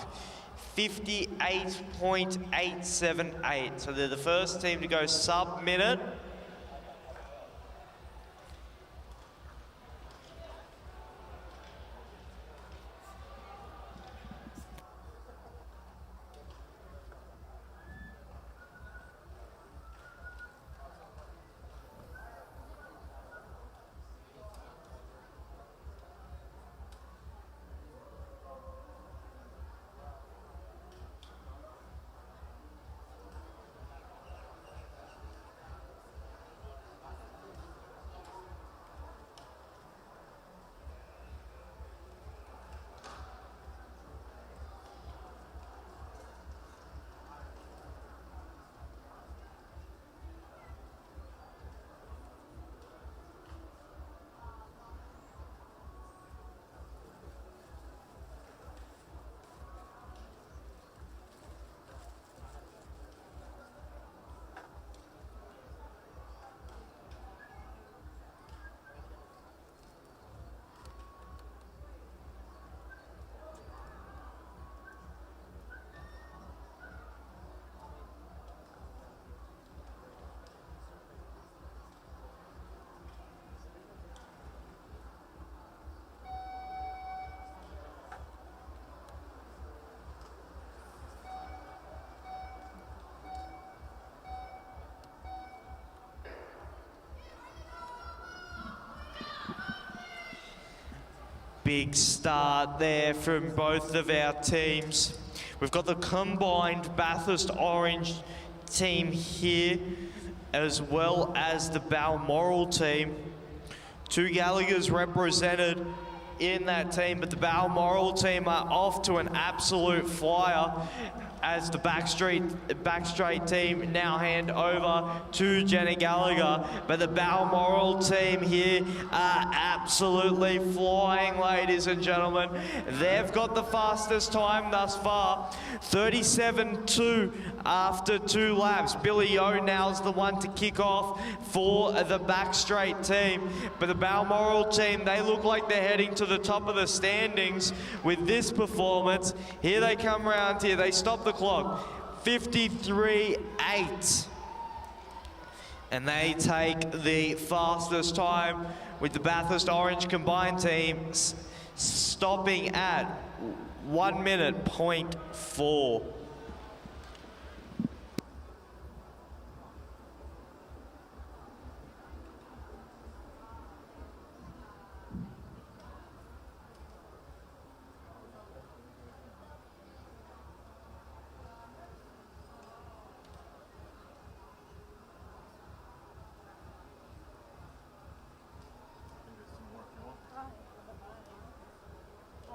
58.878. So they're the first team to go sub-minute. Big start there from both of our teams. We've got the combined Bathurst Orange team here, as well as the Balmoral team. Two Gallaghers represented in that team, but the Balmoral team are off to an absolute flyer as the Backstraight team now hand over to Jenny Gallagher. But the Balmoral team here are absolutely flying, ladies and gentlemen. They've got the fastest time thus far, 37.2 after 2 laps. Billy O now's the one to kick off for the Backstraight team. But the Balmoral team, they look like they're heading to the top of the standings with this performance. Here they come around here, they stop the clock, 53.8. And they take the fastest time with the Bathurst Orange combined teams stopping at 1 minute, 0.4.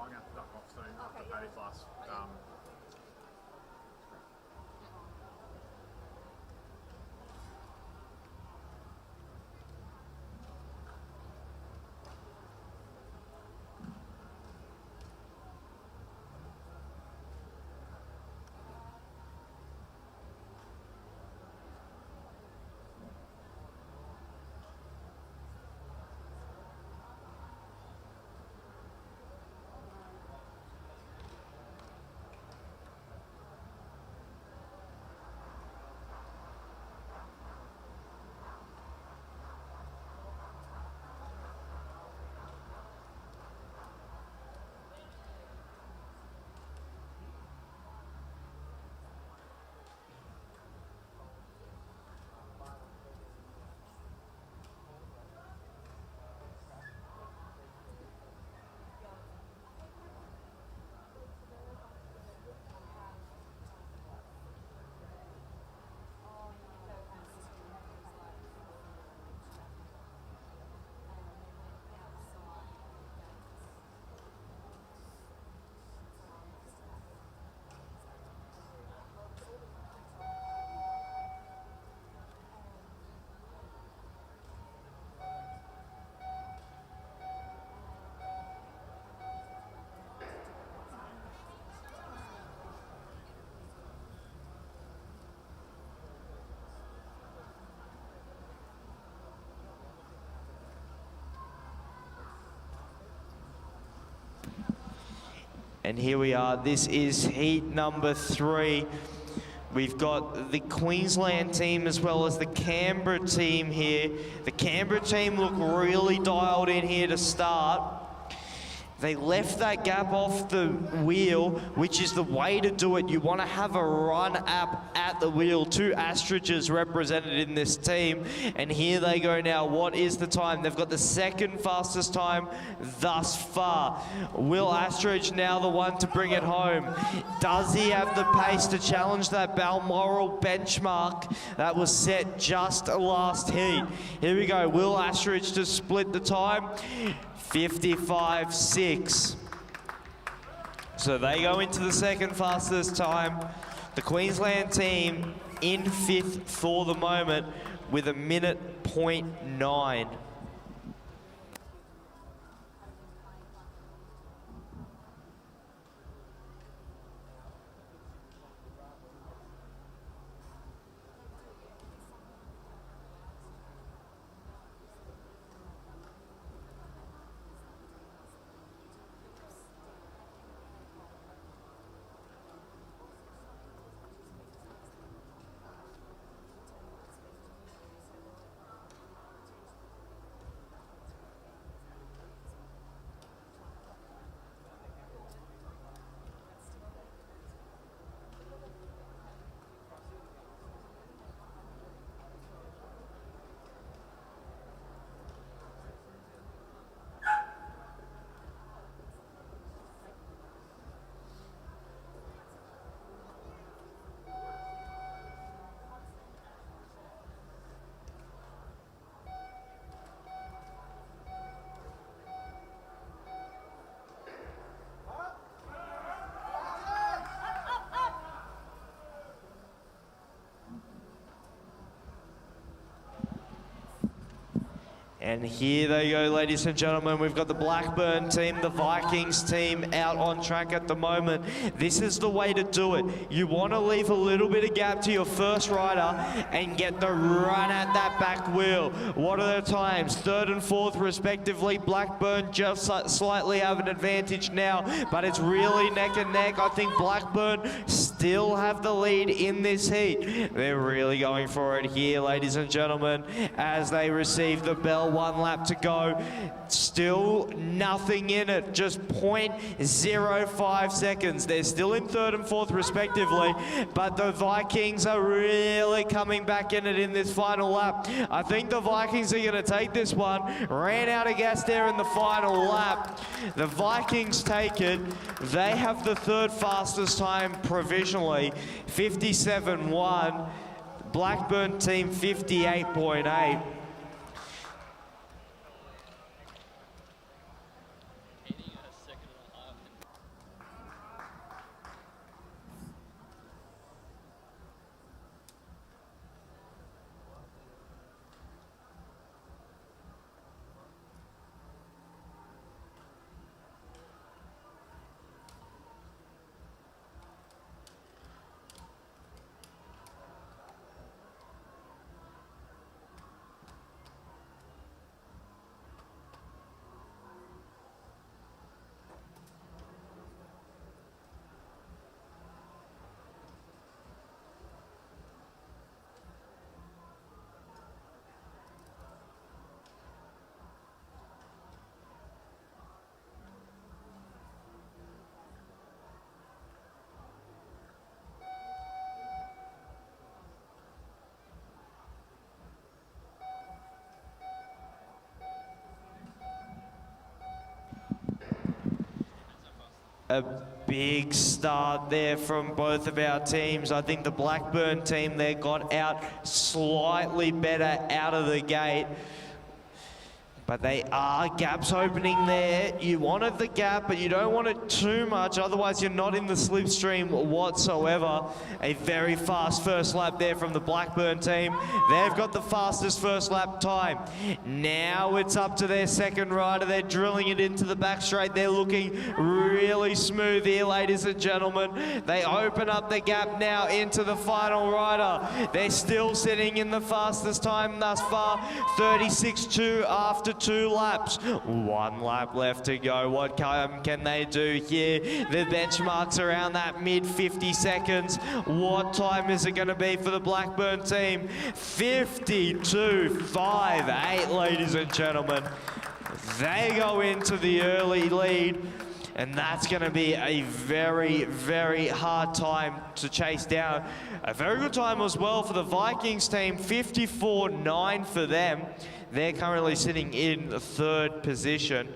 I'm going to duck off soon after Paddy's last. And here we are. This is heat number 3. We've got the Queensland team as well as the Canberra team here. The Canberra team look really dialed in here to start. They left that gap off the wheel, which is the way to do it. You want to have a run up at the wheel. 2 Astrages represented in this team. And here they go now. What is the time? They've got the 2nd fastest time thus far. Will Astrage now the one to bring it home? Does he have the pace to challenge that Balmoral benchmark that was set just last heat? Here we go. Will Astrage to split the time? 55.6. So they go into the 2nd fastest time. The Queensland team in 5th for the moment with a minute 0.9. And here they go, ladies and gentlemen. We've got the Blackburn team, the Vikings team out on track at the moment. This is the way to do it. You want to leave a little bit of gap to your first rider and get the run at that back wheel. What are their times? 3rd and 4th respectively. Blackburn just slightly have an advantage now, but it's really neck and neck. I think Blackburn still have the lead in this heat. They're really going for it here, ladies and gentlemen, as they receive the bell. 1 lap to go. Still nothing in it, just 0.05 seconds. They're still in 3rd and 4th respectively, but the Vikings are really coming back in it in this final lap. I think the Vikings are going to take this one. Ran out of gas there in the final lap. The Vikings take it. They have the 3rd fastest time provisionally, 57.1. Blackburn team 58.8. A big start there from both of our teams. I think the Blackburn team there got out slightly better out of the gate. But they are gaps opening there. You wanted the gap, but you don't want it too much, otherwise you're not in the slipstream whatsoever. A very fast first lap there from the Blackburn team. They've got the fastest first lap time. Now it's up to their 2nd rider. They're drilling it into the back straight. They're looking really smooth here, ladies and gentlemen. They open up the gap now into the final rider. They're still sitting in the fastest time thus far, 36.2 after 2 laps. 1 lap left to go. What can they do here? The benchmark's around that mid 50 seconds. What time is it going to be for the Blackburn team? 52.58, ladies and gentlemen. They go into the early lead, and that's going to be a very, very hard time to chase down. A very good time as well for the Vikings team, 54.9 for them. They're currently sitting in the 3rd position.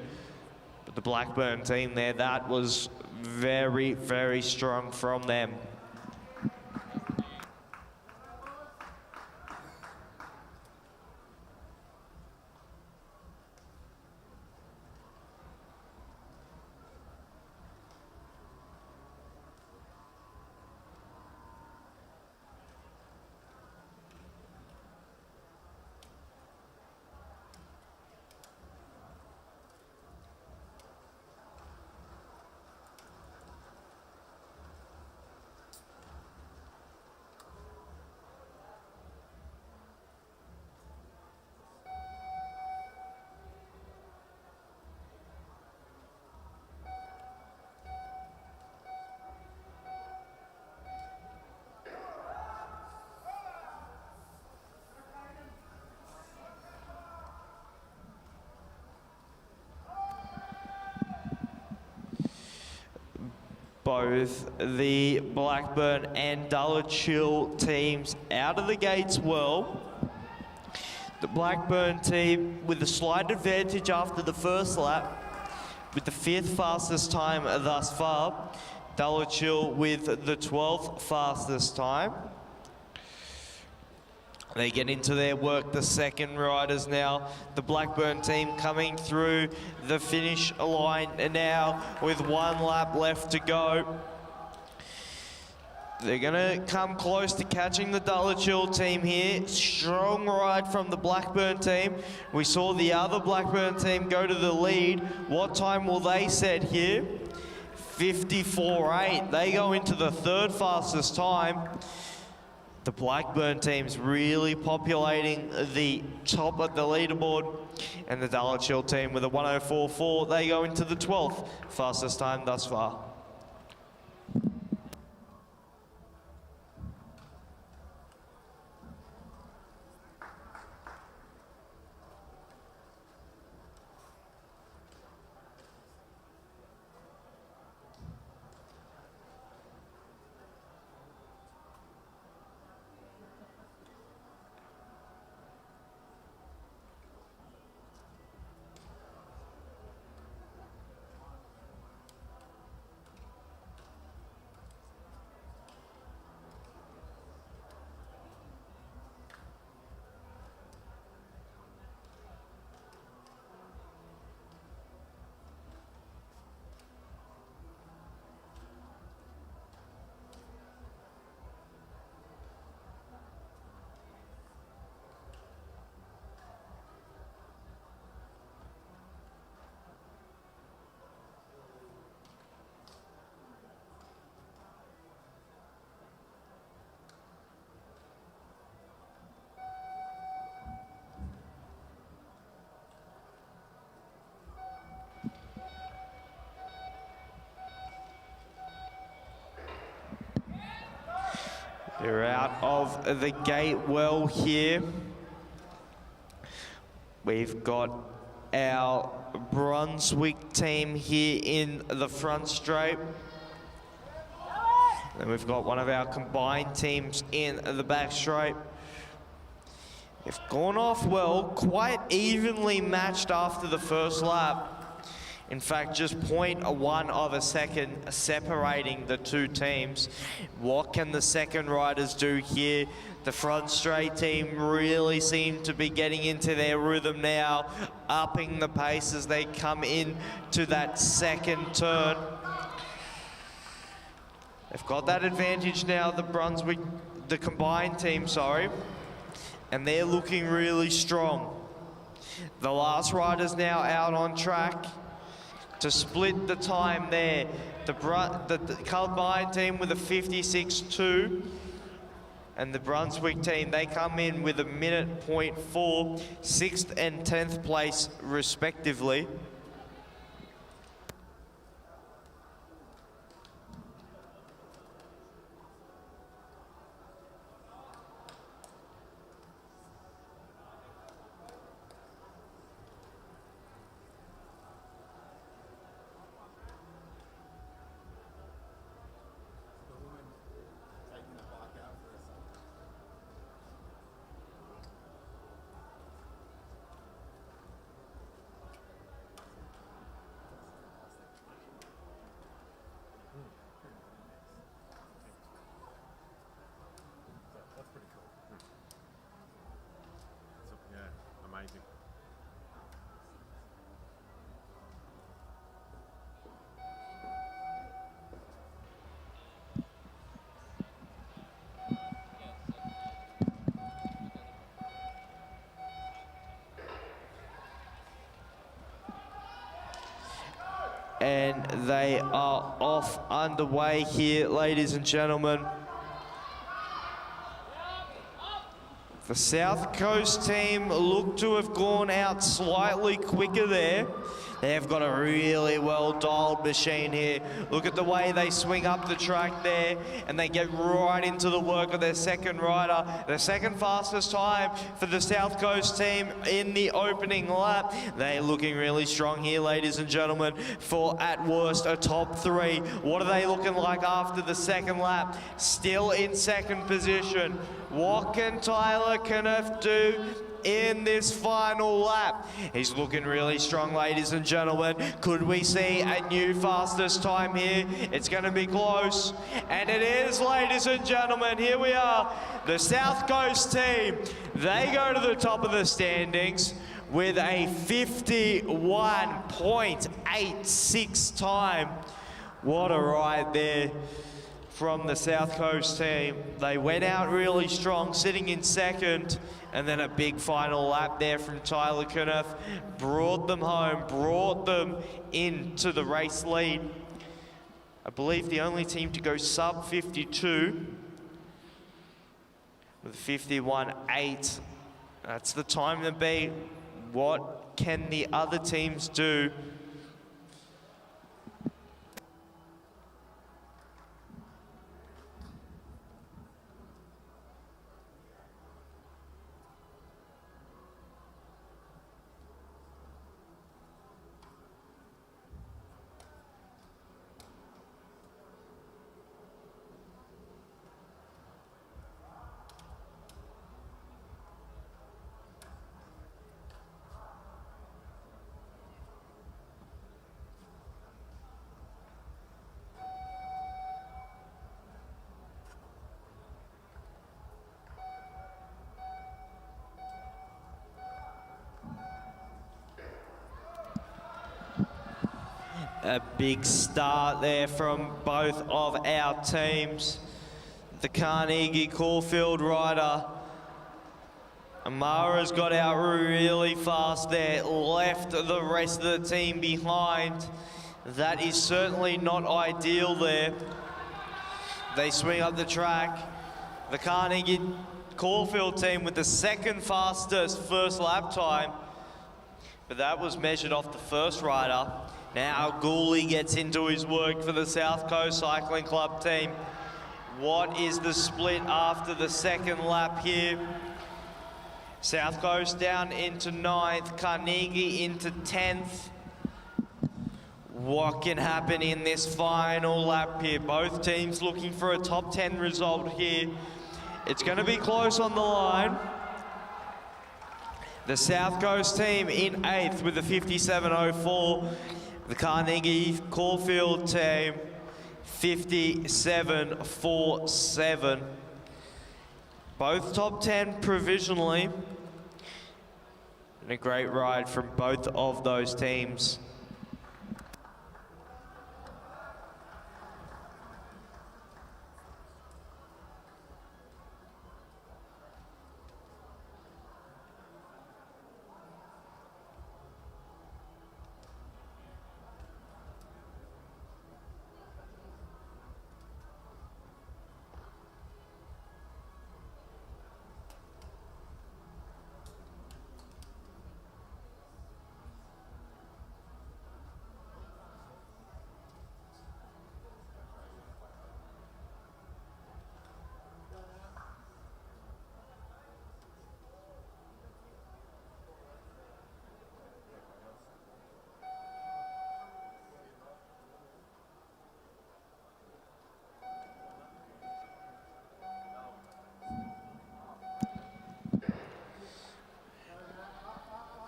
But the Blackburn team there, that was very, very strong from them. Both the Blackburn and Dulwich teams out of the gates well. The Blackburn team with a slight advantage after the 1st lap, with the 5th fastest time thus far. Dulwich with the 12th fastest time. They get into their work, the second riders now. The Blackburn team coming through the finish line now with 1 lap left to go. They're gonna come close to catching the Dulwich team here. Strong ride from the Blackburn team. We saw the other Blackburn team go to the lead. What time will they set here? 54.8. They go into the 3rd fastest time. The Blackburn team's really populating the top of the leaderboard, and the Dulwich team with a 104.4, they go into the 12th fastest time thus far. They're out of the gate well here. We've got our Brunswick team here in the front straight. Then we've got one of our combined teams in the back straight. They've gone off well, quite evenly matched after the 1st lap. In fact, just 0.1 of a second separating the 2 teams. What can the second riders do here? The front straight team really seem to be getting into their rhythm now, upping the pace as they come in to that 2nd turn. They've got that advantage now, the Brunswick, the combined team, sorry, and they're looking really strong. The last rider's now out on track to split the time there. The combined team with a 56.2, And the Brunswick team, they come in with a minute .4, 6th and 10th place respectively. That's pretty cool. Yeah, amazing. And they are off underway here, ladies and gentlemen. The South Coast team look to have gone out slightly quicker there. They've got a really well-dialed machine here. Look at the way they swing up the track there, and they get right into the work of their second rider. The second fastest time for the South Coast team in the opening lap. They're looking really strong here, ladies and gentlemen, for at worst a top 3. What are they looking like after the second lap? Still in second position. What can Tyler Kniff do in this final lap? He's looking really strong, ladies and gentlemen. Could we see a new fastest time here? It's going to be close, and it is, ladies and gentlemen. Here we are, the South Coast team. They go to the top of the standings with a 51.86 time. What a ride there from the South Coast team. They went out really strong, sitting in second, and then a big final lap there from Tyler Kniff brought them home, brought them into the race lead. I believe the only team to go sub 52 with 51.8. That's the time to beat. What can the other teams do? A big start there from both of our teams. The Carnegie Caulfield rider, Amara's got out really fast there, left the rest of the team behind. That is certainly not ideal there. They swing up the track. The Carnegie Caulfield team with the second fastest first lap time, but that was measured off the first rider. Now Gooley gets into his work for the South Coast Cycling Club team. What is the split after the second lap here? South Coast down into 9th, Carnegie into 10th. What can happen in this final lap here? Both teams looking for a top 10 result here. It's going to be close on the line. The South Coast team in 8th with a 57.04. The Carnegie Caulfield team, 57.47. Both top 10 provisionally. And a great ride from both of those teams.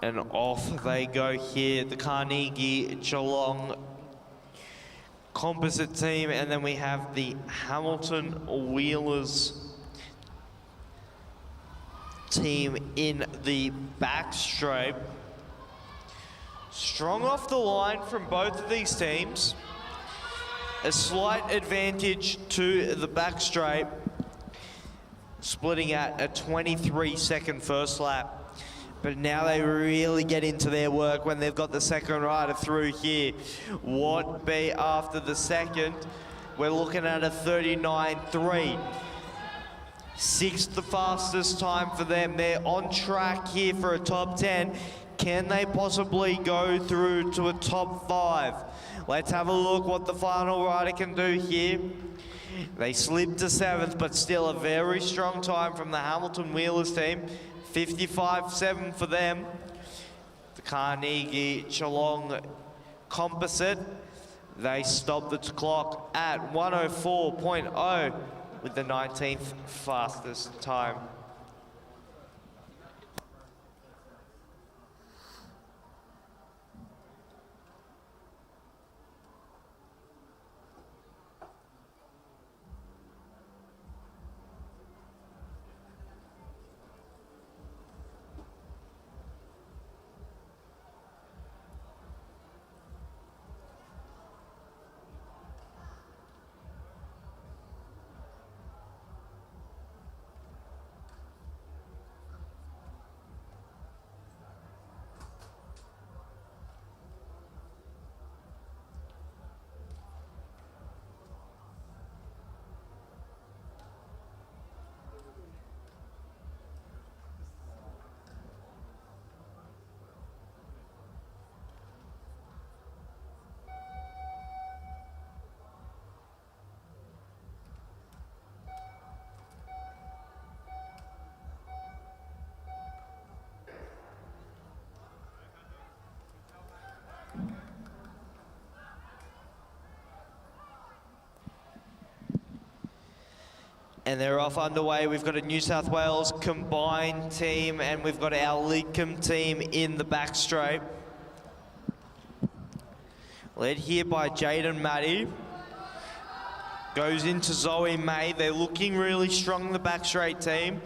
And off they go here, the Carnegie Geelong composite team, and then we have the Hamilton Wheelers team in the backstraight. Strong off the line from both of these teams. A slight advantage to the backstraight, splitting at a 23-second first lap. But now they really get into their work when they've got the second rider through here. What be after the second? We're looking at a 39.3. Sixth the fastest time for them. They're on track here for a top 10. Can they possibly go through to a top 5? Let's have a look what the final rider can do here. They slipped to 7th, but still a very strong time from the Hamilton Wheelers team. 55.7 for them. The Carnegie Geelong composite, they stopped the clock at 104.0 with the 19th fastest time. And they're off underway. We've got a New South Wales combined team, and we've got our Lidcombe team in the back straight. Led here by Jaden Matty. Goes into Zoe May. They're looking really strong, the back straight team.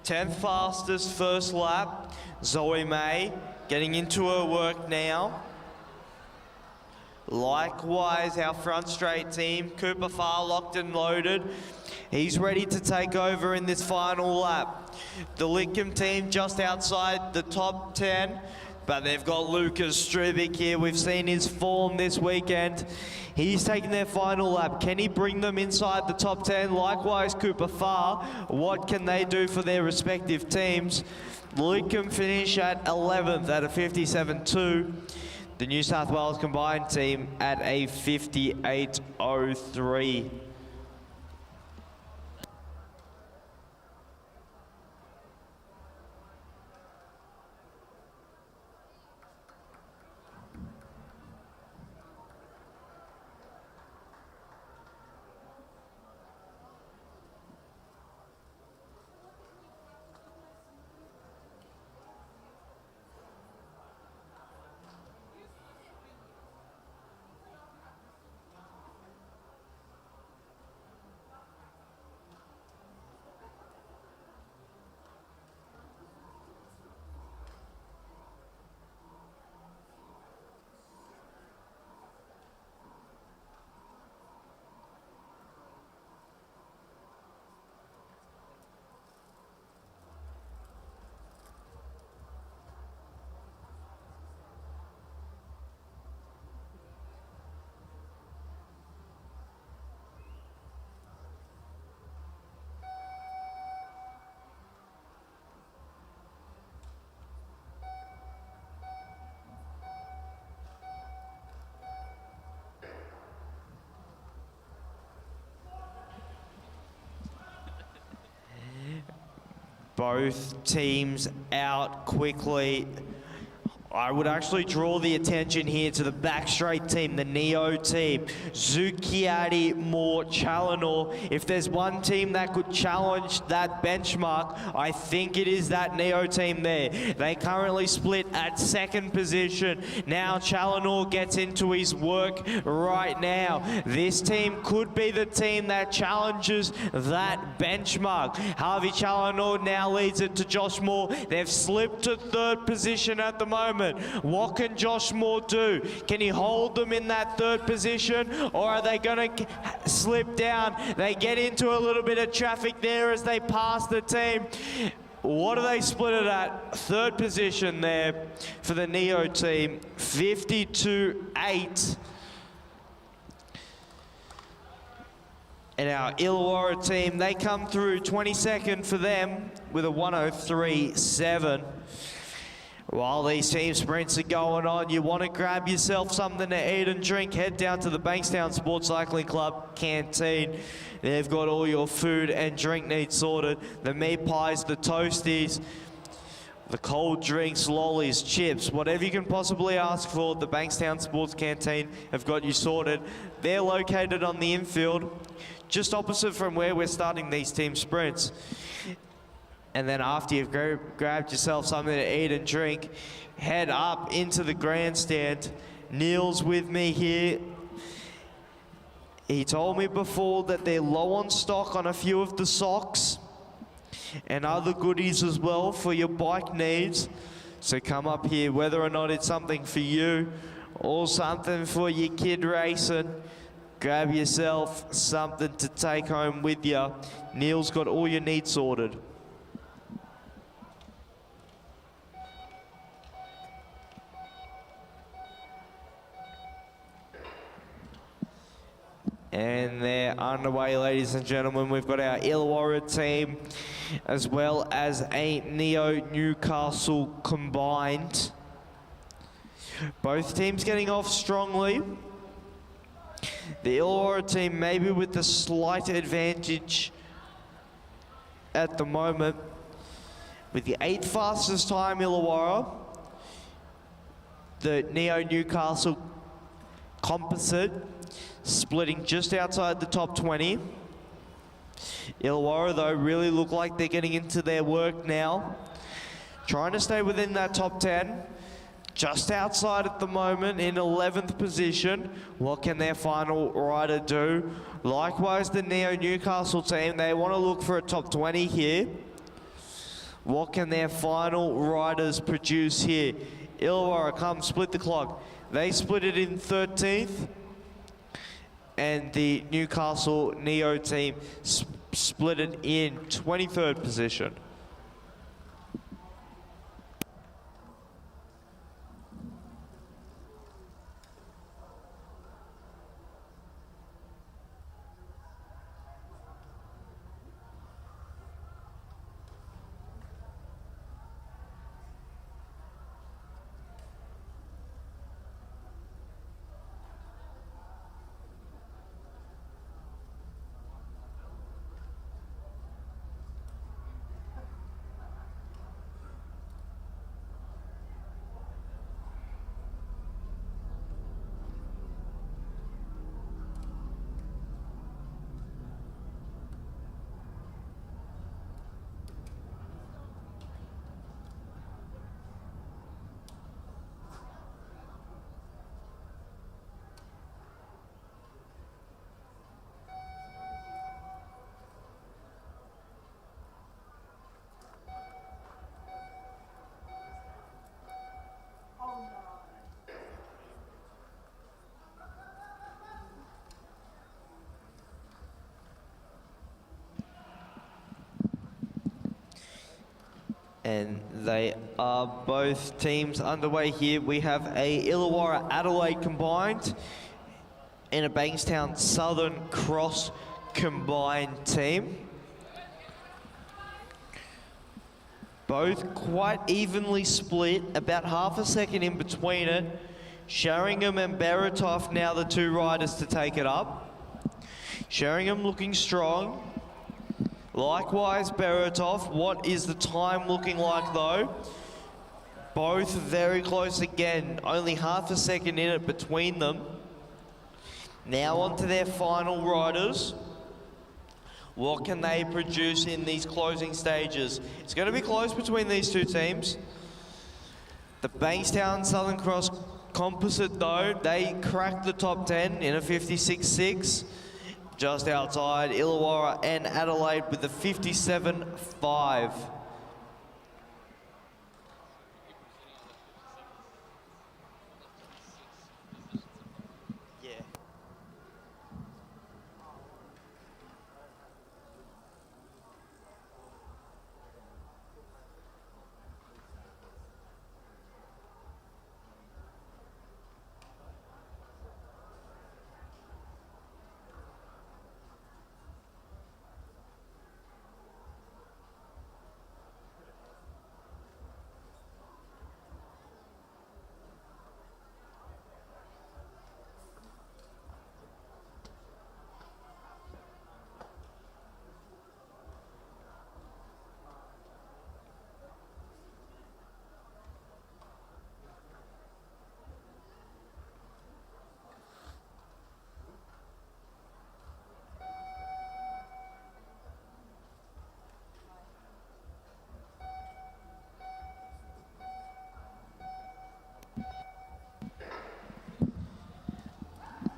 10th fastest first lap. Zoe May getting into her work now. Likewise, our front straight team, Cooper Farr locked and loaded. He's ready to take over in this final lap. The Lidcombe team just outside the top 10, but they've got Lucas Strubic here. We've seen his form this weekend. He's taking their final lap. Can he bring them inside the top 10? Likewise, Cooper Farr. What can they do for their respective teams? Lidcombe finish at 11th at a 57.2. The New South Wales combined team at a 58.03. Both teams out quickly I would actually draw the attention here to the back straight team, the Neo team. Zucchiati, Moore, Challenor. If there's one team that could challenge that benchmark, I think it is that Neo team there. They currently split at second position. Now Challenor gets into his work right now. This team could be the team that challenges that benchmark. Harvey Challenor now leads it to Josh Moore. They've slipped to third position at the moment. What can Josh Moore do? Can he hold them in that third position, or are they going to slip down? They get into a little bit of traffic there as they pass the team. What do they split it at? Third position there for the Neo team, 52-8. And our Illawarra team, they come through 22nd for them with a 103.7. While these team sprints are going on, you want to grab yourself something to eat and drink, head down to the Bankstown Sports Cycling Club canteen. They've got all your food and drink needs sorted. The meat pies, the toasties, the cold drinks, lollies, chips, whatever you can possibly ask for, the Bankstown Sports Canteen have got you sorted. They're located on the infield, just opposite from where we're starting these team sprints. And then after you've grabbed yourself something to eat and drink, head up into the grandstand. Neil's with me here. He told me before that they're low on stock on a few of the socks and other goodies as well for your bike needs. So come up here, whether or not it's something for you or something for your kid racing. Grab yourself something to take home with you. Neil's got all your needs sorted. And they're underway, ladies and gentlemen. We've got our Illawarra team as well as a Neo Newcastle combined. Both teams getting off strongly. The Illawarra team maybe with the slight advantage at the moment. With the 8th fastest time, Illawarra. The Neo Newcastle composite splitting just outside the top 20. Illawarra, though, really look like they're getting into their work now. Trying to stay within that top 10. Just outside at the moment in 11th position. What can their final rider do? Likewise, the Neo Newcastle team, they want to look for a top 20 here. What can their final riders produce here? Illawarra, come split the clock. They split it in 13th. And the Newcastle Neo team split it in 23rd position. And they are both teams underway here. We have a Illawarra Adelaide combined and a Bankstown Southern Cross combined team. Both quite evenly split, about half a second in between it. Sheringham and Beretov now the two riders to take it up. Sheringham looking strong. Likewise, Beretov, what is the time looking like though? Both very close again, only half a second in it between them. Now on to their final riders. What can they produce in these closing stages? It's going to be close between these two teams. The Bankstown Southern Cross Composite, though, they cracked the top 10 in a 56.6. Just outside Illawarra and Adelaide with a 57.5.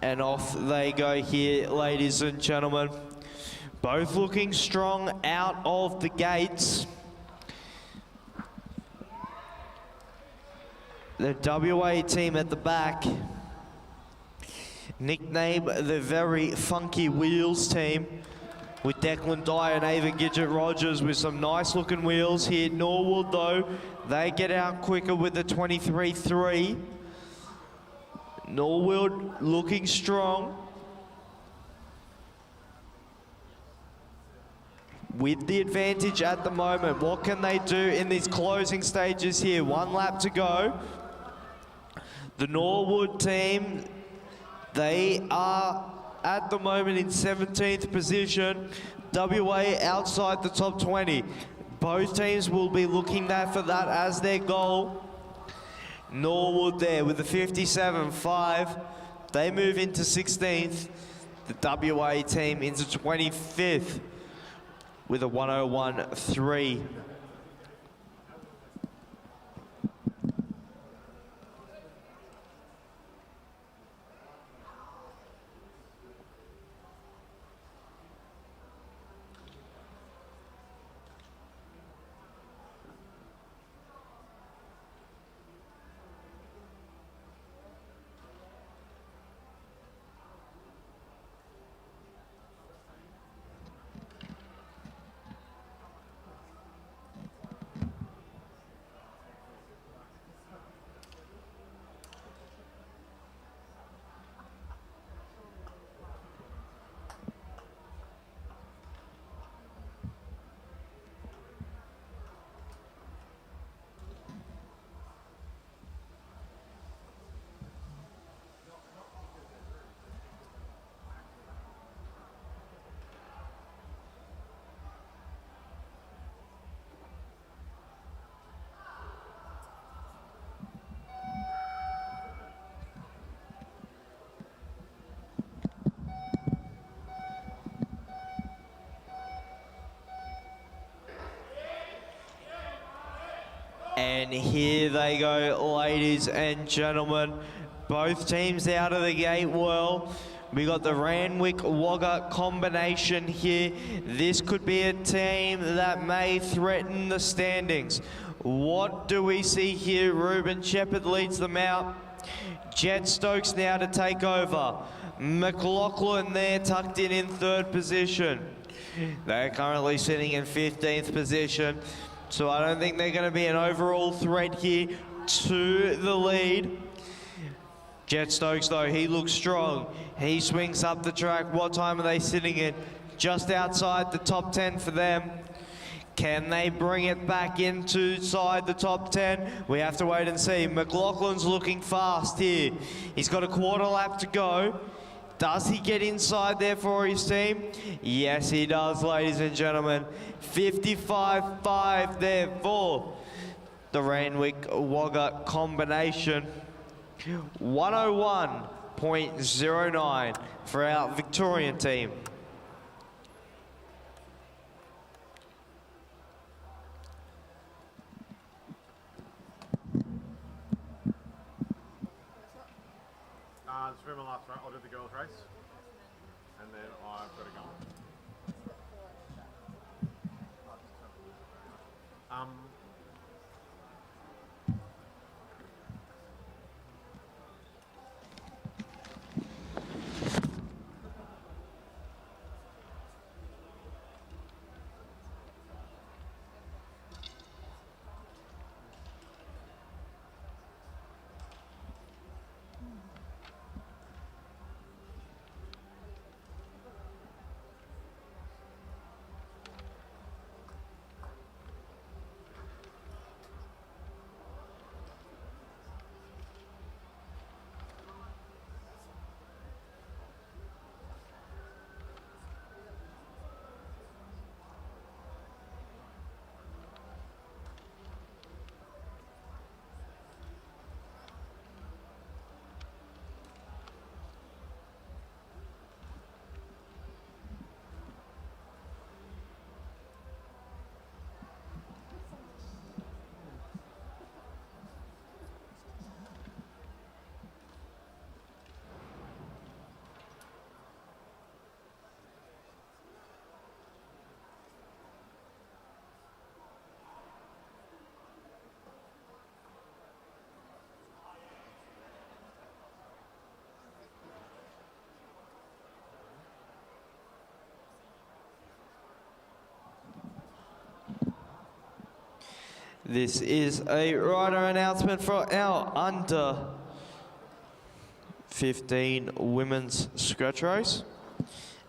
And off they go here, ladies and gentlemen. Both looking strong out of the gates. The WA team at the back, nicknamed the Very Funky Wheels team, with Declan Dyer and Ava Gidget-Rogers with some nice looking wheels here. Norwood, though, they get out quicker with the 23.3. Norwood looking strong with the advantage at the moment. What can they do in these closing stages here? 1 lap to go. The Norwood team, they are at the moment in 17th position. WA outside the top 20. Both teams will be looking for that as their goal. Norwood there with the 57.5. They move into 16th. The WA team into 25th with a 101.3. And here they go, ladies and gentlemen. Both teams out of the gate well. We got the Randwick-Wagga combination here. This could be a team that may threaten the standings. What do we see here? Ruben Shepherd leads them out. Jet Stokes now to take over. McLaughlin there tucked in 3rd position. They're currently sitting in 15th position. So I don't think they're going to be an overall threat here to the lead. Jet Stokes, though, he looks strong. He swings up the track. What time are they sitting in? Just outside the top 10 for them. Can they bring it back inside the top 10? We have to wait and see. McLaughlin's looking fast here. He's got a 1/4 lap to go. Does he get inside there for his team? Yes, he does, ladies and gentlemen. 55.5 there for the Randwick Wagga combination. 101.09 for our Victorian team. Just for my last race, I'll do the girls' race, and then I've got to go. This is a rider announcement for our under 15 women's scratch race.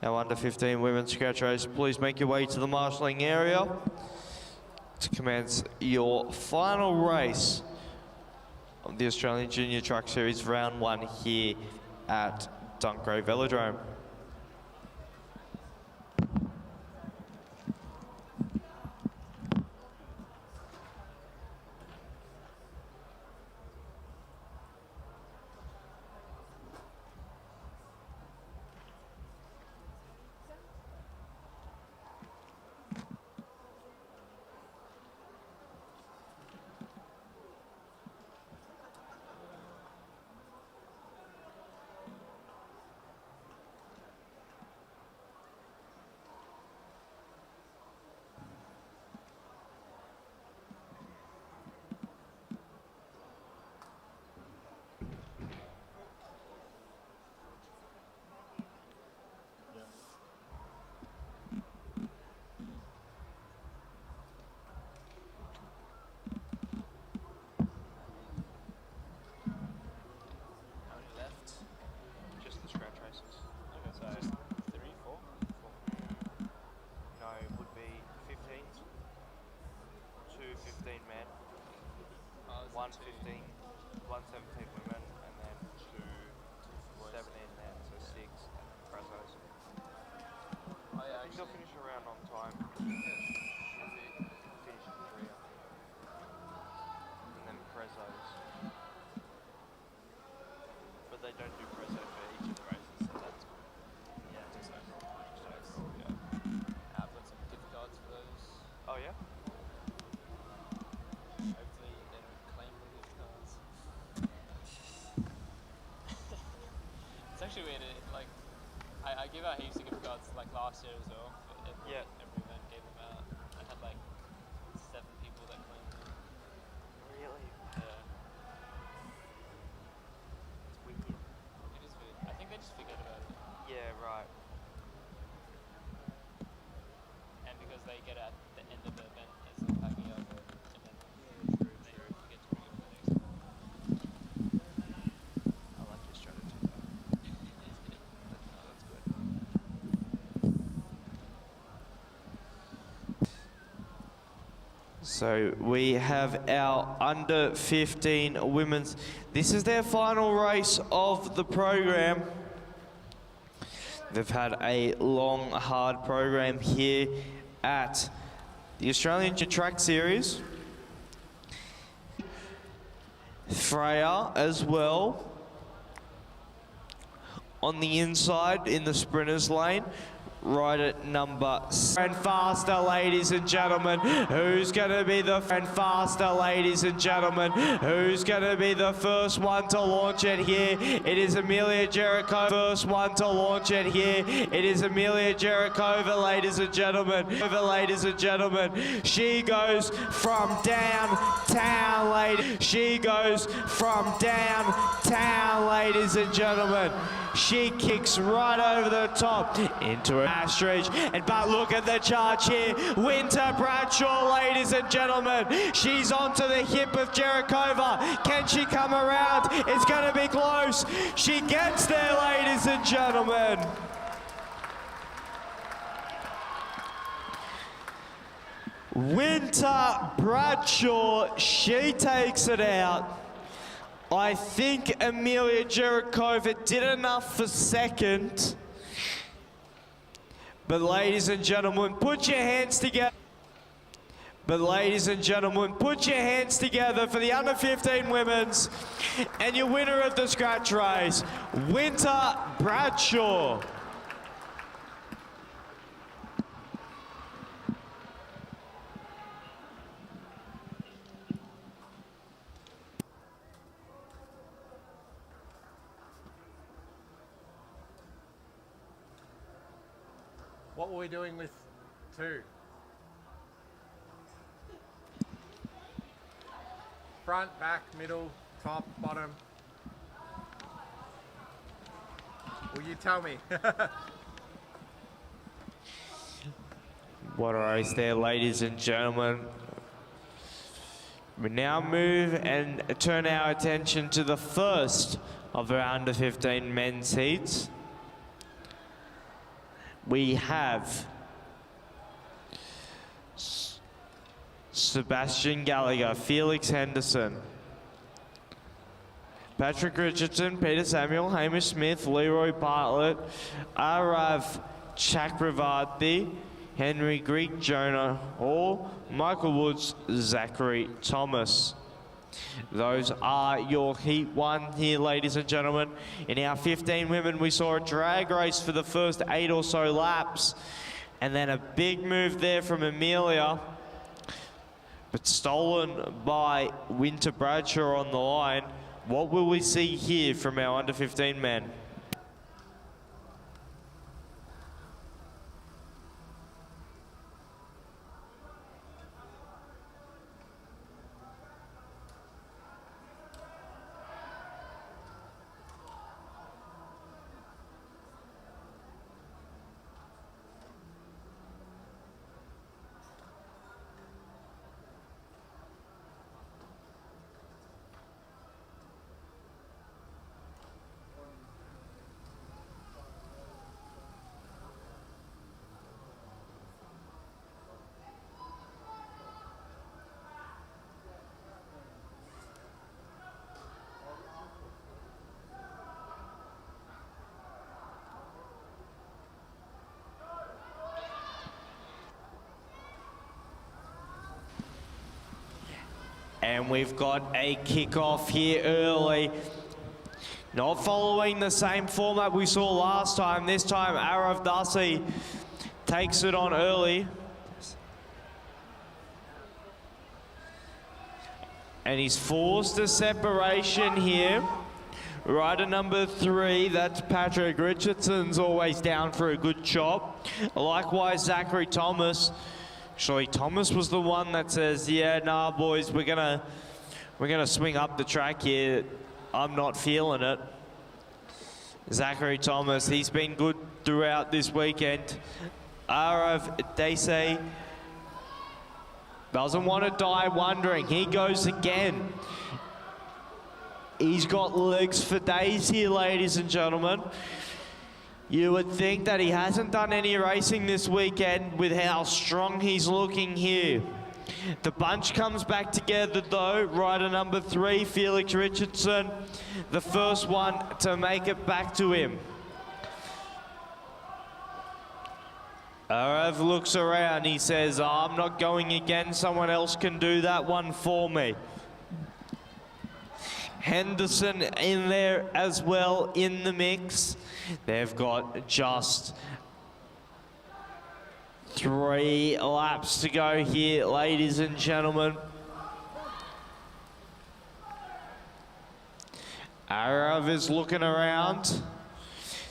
Our under 15 women's scratch race, please make your way to the marshalling area to commence your final race of the Australian Junior Truck Series Round 1 here at Dunc Velodrome. Actually weird, like, I give out heaps of gift cards like last year as well. Every event gave them out. I had like 7 people that claimed them. Really? Yeah. It's weird. It is weird. I think they just forget about it. Yeah, right. And because they get at the end of the event, it's like packing up and then they forget to bring it for the next one. I like your strategy. That's good. So we have our under 15 women's. This is their final race of the program. They've had a long, hard program here at the Australian Track Series. Freya as well. On the inside in the sprinters lane, right at number 7. And faster, ladies and gentlemen. Who's going to be the and faster, ladies and gentlemen? Who's going to be the first one to launch it here? It is Amelia Jericho, first one to launch it here. It is Amelia Jericho, ladies and gentlemen. Ladies and gentlemen, she goes from downtown, ladies. She goes from downtown, ladies and gentlemen. She kicks right over the top into an ostrich. And but look at the charge here. Winter Bradshaw, ladies and gentlemen. She's onto the hip of Jerikova. Can she come around? It's going to be close. She gets there, ladies and gentlemen. Winter Bradshaw, she takes it out. I think Amelia Jerikova did enough for second. But ladies and gentlemen, put your hands together. But ladies and gentlemen, put your hands together for the under 15 women's and your winner of the scratch race, Winter Bradshaw. What were we doing with 2? Front, back, middle, top, bottom. Will you tell me? What a race there, ladies and gentlemen. We now move and turn our attention to the first of our under 15 men's heats. We have Sebastian Gallagher, Felix Henderson, Patrick Richardson, Peter Samuel, Hamish Smith, Leroy Bartlett, Arav Chakravarti, Henry Greek, Jonah Hall, Michael Woods, Zachary Thomas. Those are your Heat 1 here, ladies and gentlemen. In our 15 women, we saw a drag race for the first 8 or so laps. And then a big move there from Amelia, but stolen by Winter Bradshaw on the line. What will we see here from our under 15 men? And we've got a kickoff here early. Not following the same format we saw last time. This time, Arav Dasi takes it on early. And he's forced a separation here. Rider number 3, that's Patrick Richardson's always down for a good chop. Likewise, Zachary Thomas. Actually, Thomas was the one that says, yeah, nah, boys, we're gonna swing up the track here. I'm not feeling it. Zachary Thomas, he's been good throughout this weekend. Arav Desi doesn't want to die wondering. He goes again. He's got legs for days here, ladies and gentlemen. You would think that he hasn't done any racing this weekend with how strong he's looking here. The bunch comes back together though. Rider number 3, Felix Richardson, the first one to make it back to him. Arav looks around, he says, oh, I'm not going again, someone else can do that one for me. Henderson in there as well in the mix. They've got just 3 laps to go here, ladies and gentlemen. Arav is looking around,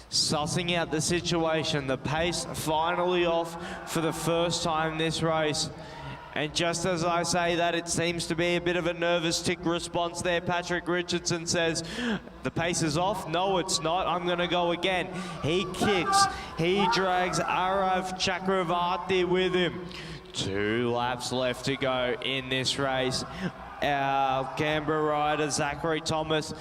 sussing out the situation. The pace finally off for the first time this race. And just as I say that, it seems to be a bit of a nervous tick response there. Patrick Richardson says, the pace is off. No, it's not. I'm going to go again. He kicks. He drags Arav Chakravarti with him. 2 laps left to go in this race. Our Canberra rider, Zachary Thomas,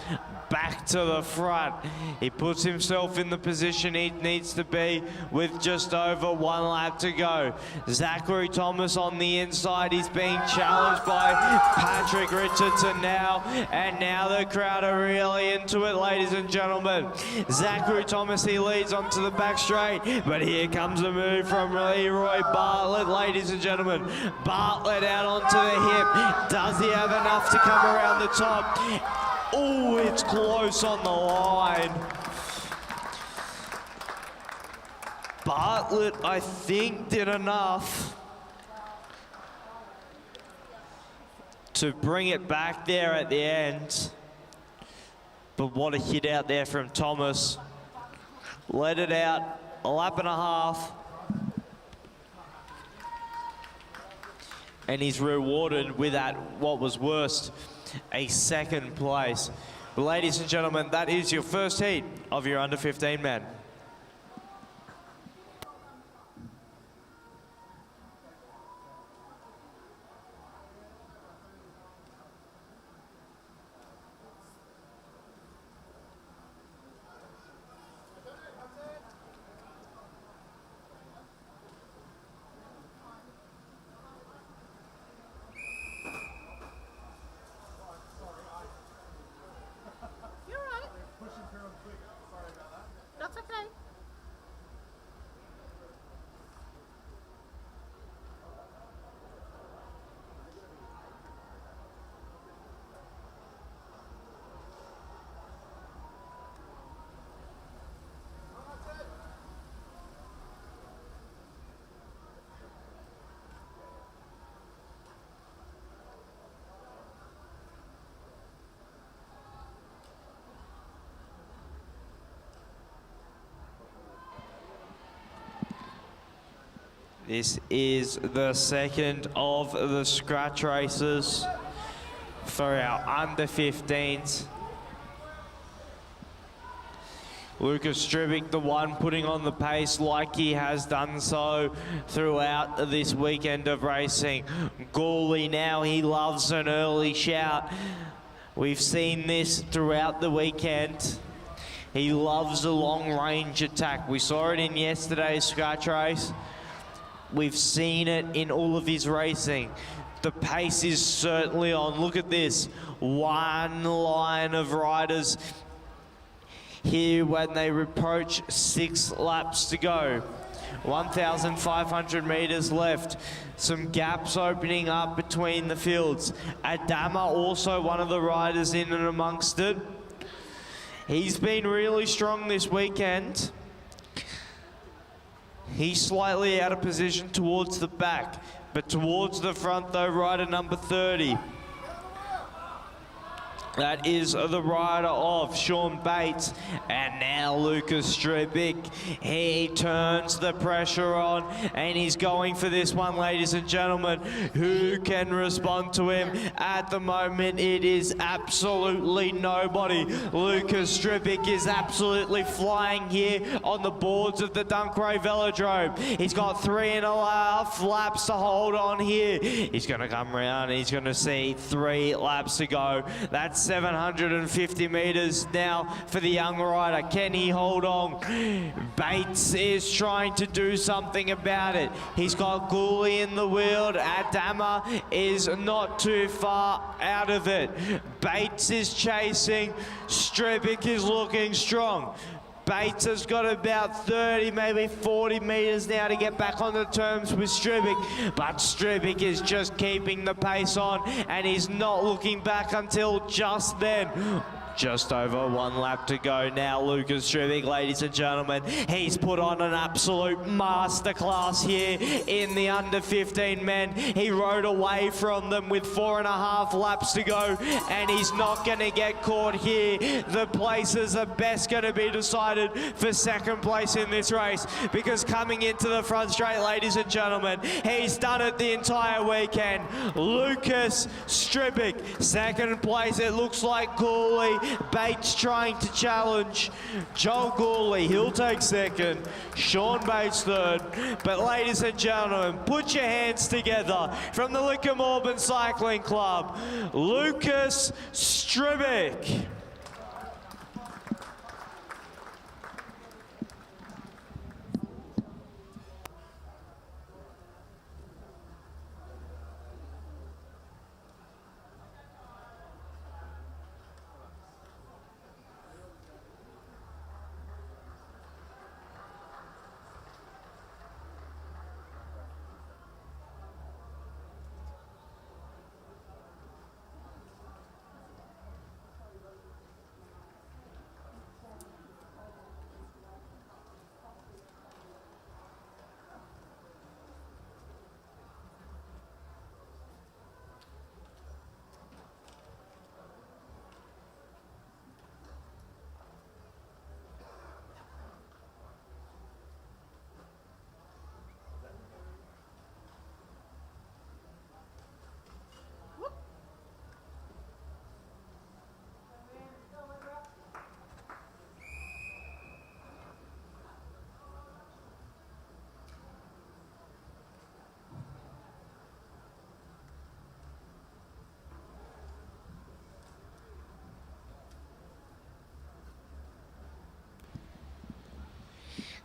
back to the front. He puts himself in the position he needs to be with just over 1 lap to go. Zachary Thomas on the inside. He's being challenged by Patrick Richardson now. And now the crowd are really into it, ladies and gentlemen. Zachary Thomas, he leads onto the back straight. But here comes a move from Leroy Bartlett, ladies and gentlemen. Bartlett out onto the hip. Does he have enough to come around the top? Oh, it's close on the line. Bartlett, I think, did enough to bring it back there at the end. But what a hit out there from Thomas. Let it out, 1.5 laps. And he's rewarded with that, what was worst, a 2nd place. But ladies and gentlemen, that is your first heat of your under 15 men. That's okay. This is the 2nd of the scratch races for our under 15s. Lucas Stribic, the one putting on the pace like he has done so throughout this weekend of racing. Gourley now, he loves an early shout. We've seen this throughout the weekend. He loves a long-range attack. We saw it in yesterday's scratch race. We've seen it in all of his racing. The pace is certainly on. Look at this. 1 line of riders here when they approach 6 laps to go. 1,500 meters left. Some gaps opening up between the fields. Adama also one of the riders in and amongst it. He's been really strong this weekend. He's slightly out of position towards the back, but towards the front though, rider number 30. That is the rider of Sean Bates. And now Lucas Stribic. He turns the pressure on and he's going for this one, ladies and gentlemen. Who can respond to him? At the moment, it is absolutely nobody. Lucas Stribic is absolutely flying here on the boards of the Dunc Velodrome. He's got 3.5 laps to hold on here. He's going to come around and he's going to see 3 laps to go. That's 750 meters now for the young rider. Can he hold on? Bates is trying to do something about it. He's got Gooley in the wheel. Adama is not too far out of it. Bates is chasing. Stribic is looking strong. Bates has got about 30, maybe 40 metres now to get back on the terms with Stribic, but Stribic is just keeping the pace on, and he's not looking back until just then. Just over 1 lap to go now, Lucas Stribic, ladies and gentlemen. He's put on an absolute masterclass here in the under 15 men. He rode away from them with 4.5 laps to go, and he's not going to get caught here. The places are best going to be decided for second place in this race, because coming into the front straight, ladies and gentlemen, he's done it the entire weekend. Lucas Stribic, second place. It looks like Cooley. Bates trying to challenge. Joel Gourley, he'll take second. Sean Bates third. But ladies and gentlemen, put your hands together from the Wickham Auburn Cycling Club, Lucas Stribic.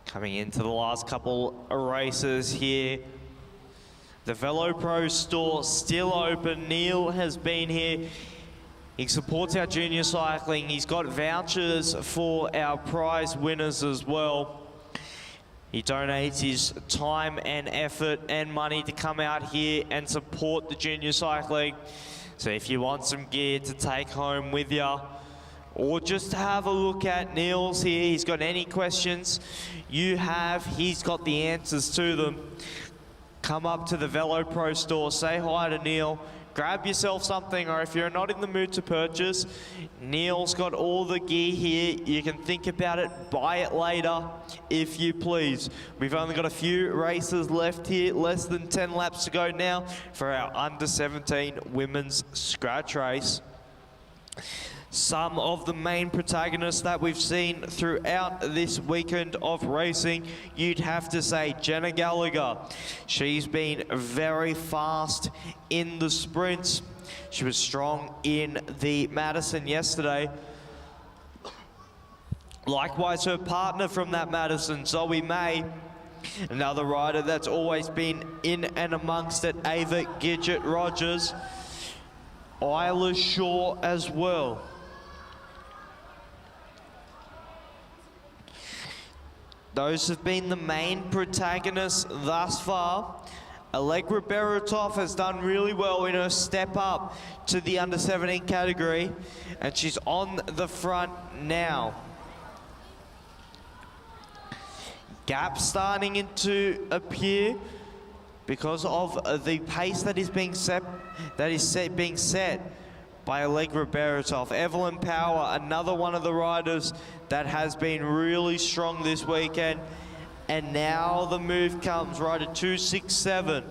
Coming into the last couple of races here. The Velodrome store still open. Neil has been here. He supports our junior cycling. He's got vouchers for our prize winners as well. He donates his time and effort and money to come out here and support the junior cycling. So if you want some gear to take home with you, or just to have a look at, Neil's here. He's got any questions you have, he's got the answers to them. Come up to the Velodrome store, say hi to Neil, grab yourself something, or if you're not in the mood to purchase, Neil's got all the gear here. You can think about it, buy it later if you please. We've only got a few races left here, less than 10 laps to go now for our under 17 women's scratch race. Some of the main protagonists that we've seen throughout this weekend of racing, you'd have to say Jenna Gallagher. She's been very fast in the sprints. She was strong in the Madison yesterday. Likewise, her partner from that Madison, Zoe May, another rider that's always been in and amongst it, Ava Gidget-Rogers. Isla Shaw as well. Those have been the main protagonists thus far. Allegra Berotov has done really well in her step up to the under 17 category, and she's on the front now. Gap starting to appear because of the pace that is being set, being set by Allegra Berotov. Evelyn Power, another one of the riders that has been really strong this weekend. And now the move comes, rider 267.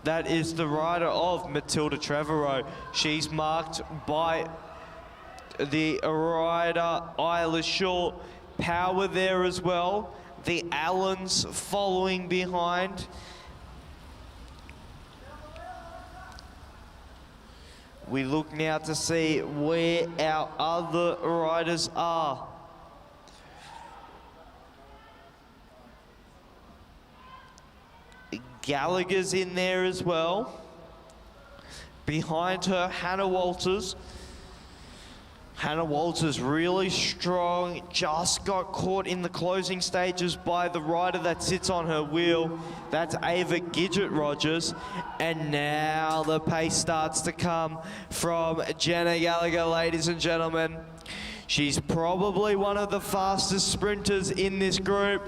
That is the rider of Matilda Trevorrow. She's marked by the rider Isla Shaw. Power there as well. The Allens following behind. We look now to see where our other riders are. Gallagher's in there as well. Behind her, Hannah Walters. Hannah Walters really strong, just got caught in the closing stages by the rider that sits on her wheel. That's Ava Gidget-Rogers. And now the pace starts to come from Jenna Gallagher, ladies and gentlemen. She's probably one of the fastest sprinters in this group.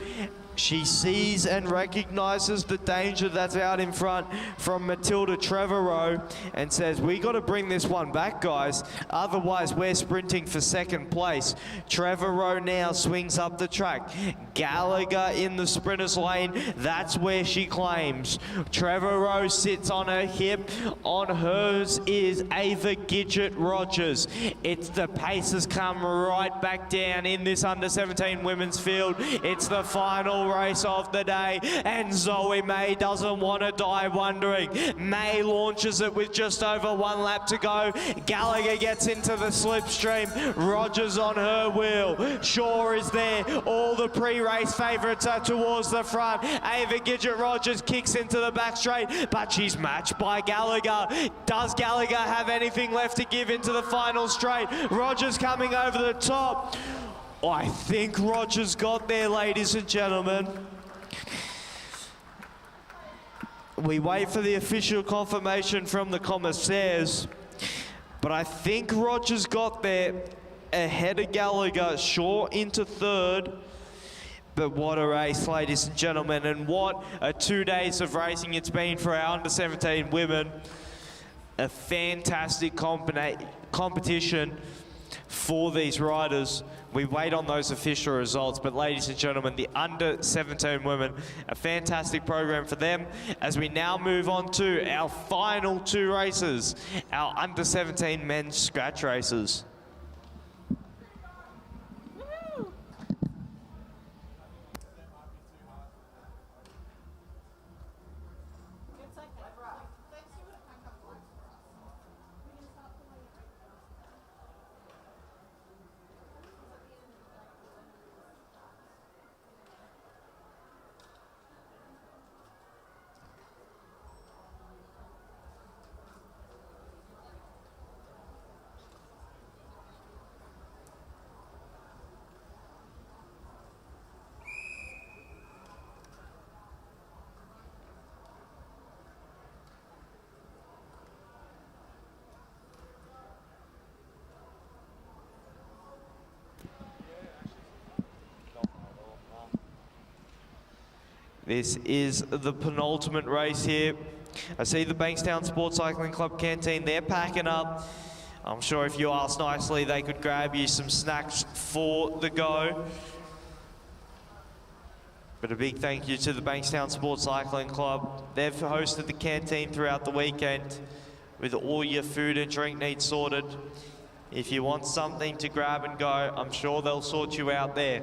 She sees and recognises the danger that's out in front from Matilda Trevorrow and says, we got to bring this one back, guys. Otherwise, we're sprinting for second place. Trevorrow now swings up the track. Gallagher in the sprinters lane. That's where she claims. Trevorrow sits on her hip. On hers is Ava Gidget-Rogers. It's the pace has come right back down in this under-17 women's field. It's the final race of the day, and Zoe May doesn't want to die wondering. May launches it with just over 1 lap to go. Gallagher gets into the slipstream. Rogers on her wheel. Shaw is there. All the pre-race favourites are towards the front. Ava Gidget-Rogers kicks into the back straight, but she's matched by Gallagher. Does Gallagher have anything left to give into the final straight? Rogers coming over the top. I think Rogers got there, ladies and gentlemen. We wait for the official confirmation from the commissaires, but I think Rogers got there ahead of Gallagher. Shaw into third. But what a race, ladies and gentlemen, and what a 2 days of racing it's been for our under-17 women. A fantastic competition for these riders. We wait on those official results, but ladies and gentlemen, the under-17 women, a fantastic program for them as we now move on to our final 2 races, our under-17 men's scratch races. This is the penultimate race here. I see the Bankstown Sports Cycling Club canteen, they're packing up. I'm sure if you ask nicely, they could grab you some snacks for the go. But a big thank you to the Bankstown Sports Cycling Club. They've hosted the canteen throughout the weekend with all your food and drink needs sorted. If you want something to grab and go, I'm sure they'll sort you out there.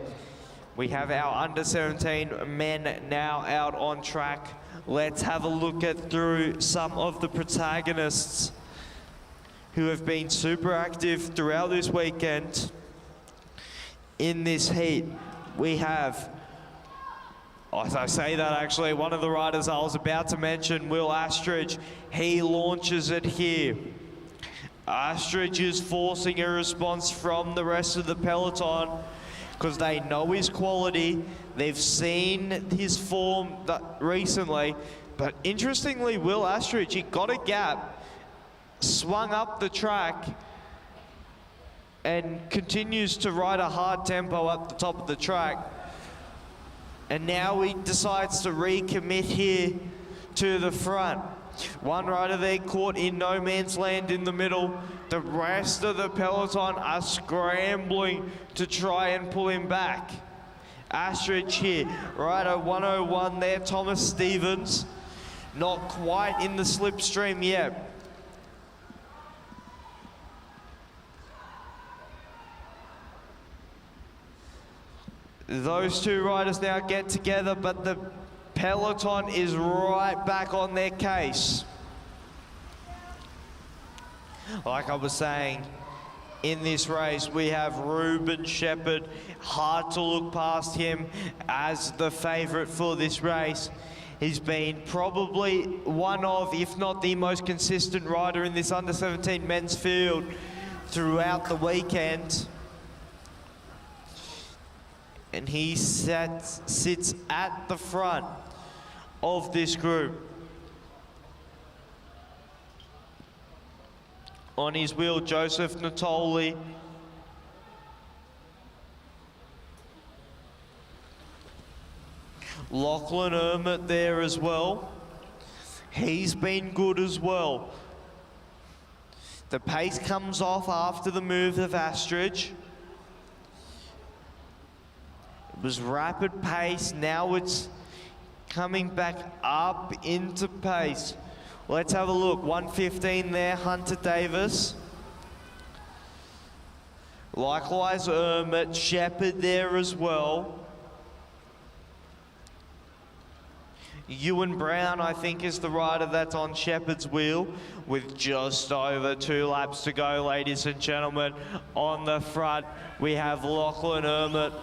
We have our under-17 men now out on track. Let's have a look through some of the protagonists who have been super active throughout this weekend. In this heat, we have, as I say that actually, one of the riders I was about to mention, Will Astridge, he launches it here. Astridge is forcing a response from the rest of the peloton, because they know his quality, they've seen his form recently, but interestingly, Will Astridge, he got a gap, swung up the track, and continues to ride a hard tempo up the top of the track. And now he decides to recommit here to the front. One rider there caught in no man's land in the middle. The rest of the peloton are scrambling to try and pull him back. Astridge here, rider 101 there, Thomas Stevens. Not quite in the slipstream yet. Those 2 riders now get together, but the peloton is right back on their case. Like I was saying, in this race, we have Ruben Shepherd. Hard to look past him as the favourite for this race. He's been probably one of, if not the most consistent rider in this under-17 men's field throughout the weekend. And he sits at the front of this group. On his wheel, Joseph Natoli. Lachlan Ermit there as well. He's been good as well. The pace comes off after the move of Astridge. It was rapid pace, now it's coming back up into pace. Let's have a look, 1:15 there, Hunter Davis. Likewise, Ermit, Shepherd there as well. Ewan Brown, I think, is the rider that's on Shepherd's wheel with just over 2 laps to go, ladies and gentlemen. On the front, we have Lachlan Ermit.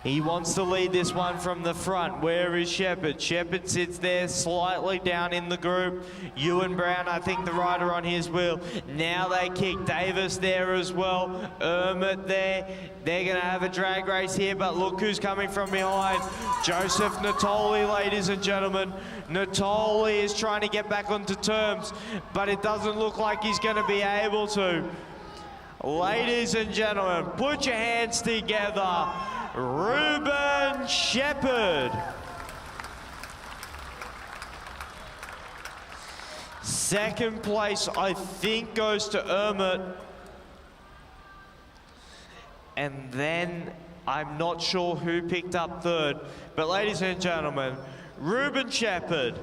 He wants to lead this one from the front. Where is Shepherd? Shepherd sits there slightly down in the group. Ewan Brown, I think, the rider on his wheel. Now they kick Davis there as well. Ermit there. They're going to have a drag race here, but look who's coming from behind. Joseph Natoli, ladies and gentlemen. Natoli is trying to get back onto terms, but it doesn't look like he's going to be able to. Ladies and gentlemen, put your hands together. Ruben Shepherd. Second place, I think, goes to Ermit. And then I'm not sure who picked up third. But ladies and gentlemen, Ruben Shepherd.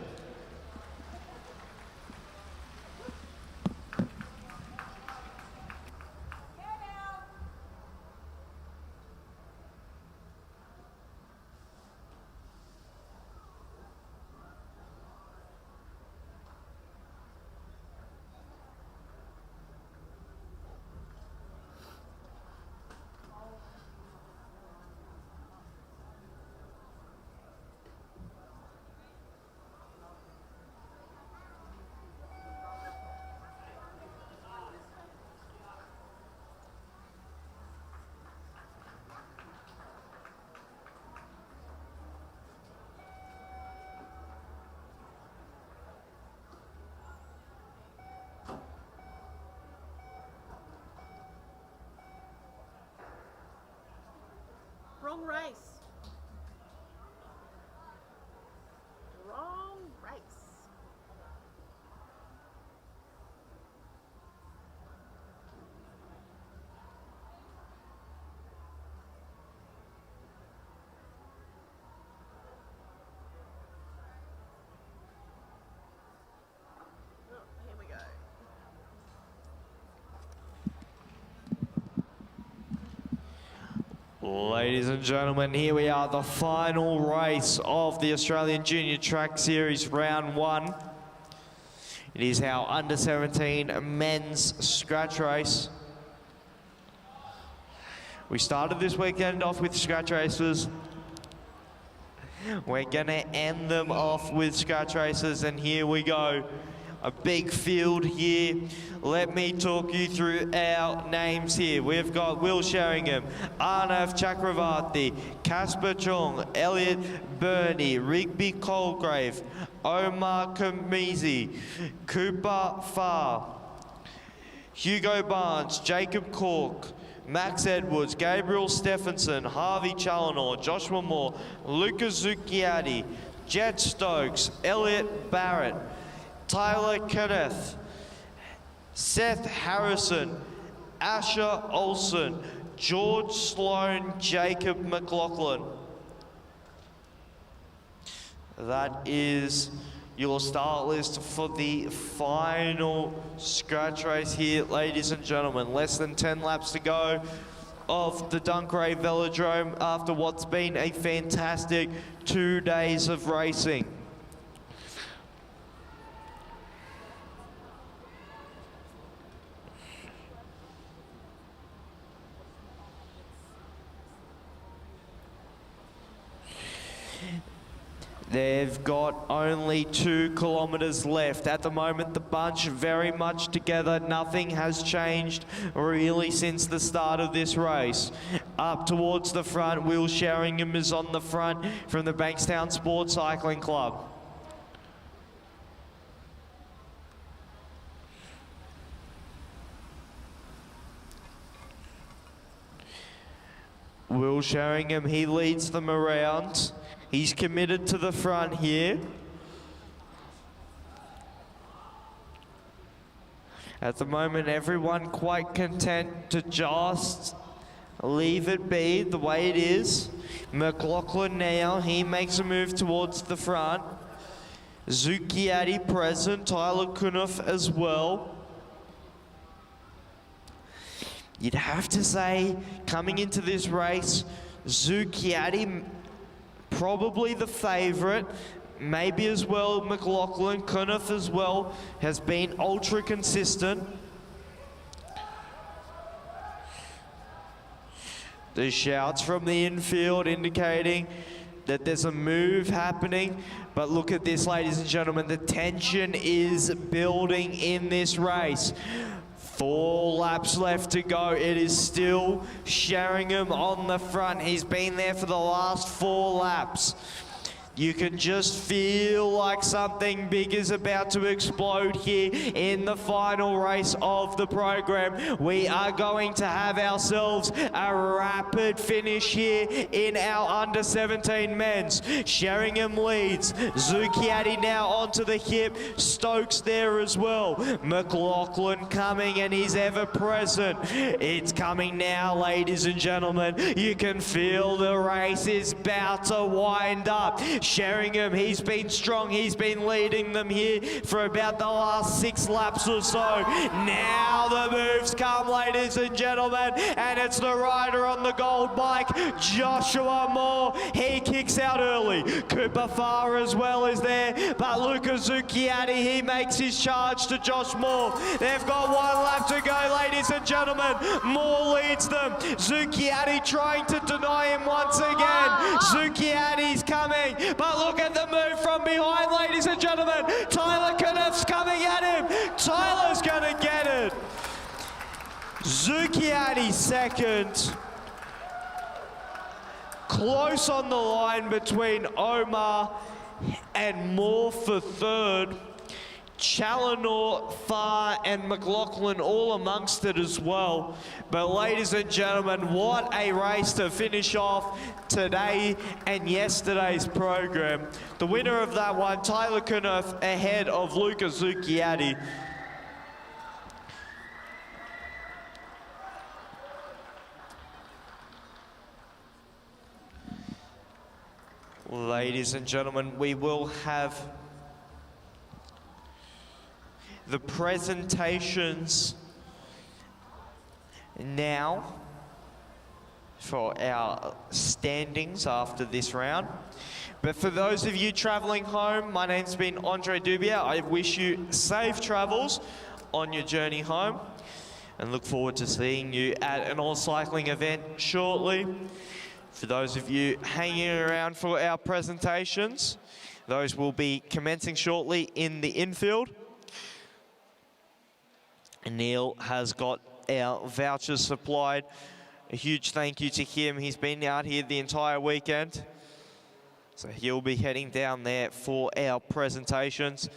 Wrong race. Wrong race. Oh, here we go. Ladies and gentlemen, here we are, the final race of the Australian Junior Track Series Round 1. It is our under-17 men's scratch race. We started this weekend off with scratch races. We're gonna end them off with scratch races, and here we go. A big field here. Let me talk you through our names here. We've got Will Sheringham, Arnav Chakravarti, Casper Chung, Elliot Burney, Rigby Colgrave, Omar Kamizi, Cooper Farr, Hugo Barnes, Jacob Cork, Max Edwards, Gabriel Stephenson, Harvey Challenor, Joshua Moore, Lucas Zucchiati, Jet Stokes, Elliot Barrett, Tyler Kenneth, Seth Harrison, Asher Olson, George Sloan, Jacob McLaughlin. That is your start list for the final scratch race here, ladies and gentlemen. Less than 10 laps to go of the Dunc Velodrome after what's been a fantastic 2 days of racing. They've got only 2 kilometers left. At the moment, the bunch very much together. Nothing has changed really since the start of this race. Up towards the front, Will Sheringham is on the front from the Bankstown Sports Cycling Club. Will Sheringham, he leads them around. He's committed to the front here. At the moment, everyone quite content to just leave it be the way it is. McLaughlin now, he makes a move towards the front. Zucchiatti present, Tyler Kunoff as well. You'd have to say, coming into this race, Zucchiatti probably the favourite. Maybe as well McLaughlin, Kunoff as well, has been ultra consistent. The shouts from the infield indicating that there's a move happening. But look at this, ladies and gentlemen, the tension is building in this race. 4 laps left to go. It is still Sheringham on the front. He's been there for the last 4 laps. You can just feel like something big is about to explode here in the final race of the program. We are going to have ourselves a rapid finish here in our under 17 men's. Sheringham leads. Zucchiatti now onto the hip. Stokes there as well. McLaughlin coming, and he's ever present. It's coming now, ladies and gentlemen. You can feel the race is about to wind up. Sheringham, he's been strong. He's been leading them here for about the last 6 laps or so. Now the moves come, ladies and gentlemen, and it's the rider on the gold bike, Joshua Moore. He kicks out early. Cooper Farr as well is there, but Luca Zucchiatti, he makes his charge to Josh Moore. They've got 1 lap to go, ladies and gentlemen. Moore leads them. Zucchiatti trying to deny him once again. Zucchiatti's coming, but look at the move from behind, ladies and gentlemen. Tyler Kunoff's coming at him. Tyler's gonna get it. Zucchiatti second. Close on the line between Omar and Moore for third. Challenor, Farr and McLaughlin all amongst it as well. But ladies and gentlemen, what a race to finish off today and yesterday's program. The winner of that one, Tyler Kunoff, ahead of Luca Zucchiatti. Ladies and gentlemen, we will have the presentations now for our standings after this round. But for those of you traveling home, my name's been Andre Dubia. I wish you safe travels on your journey home and look forward to seeing you at an all-cycling event shortly. For those of you hanging around for our presentations, those will be commencing shortly in the infield. Neil has got our vouchers supplied. A huge thank you to him. He's been out here the entire weekend. So he'll be heading down there for our presentations.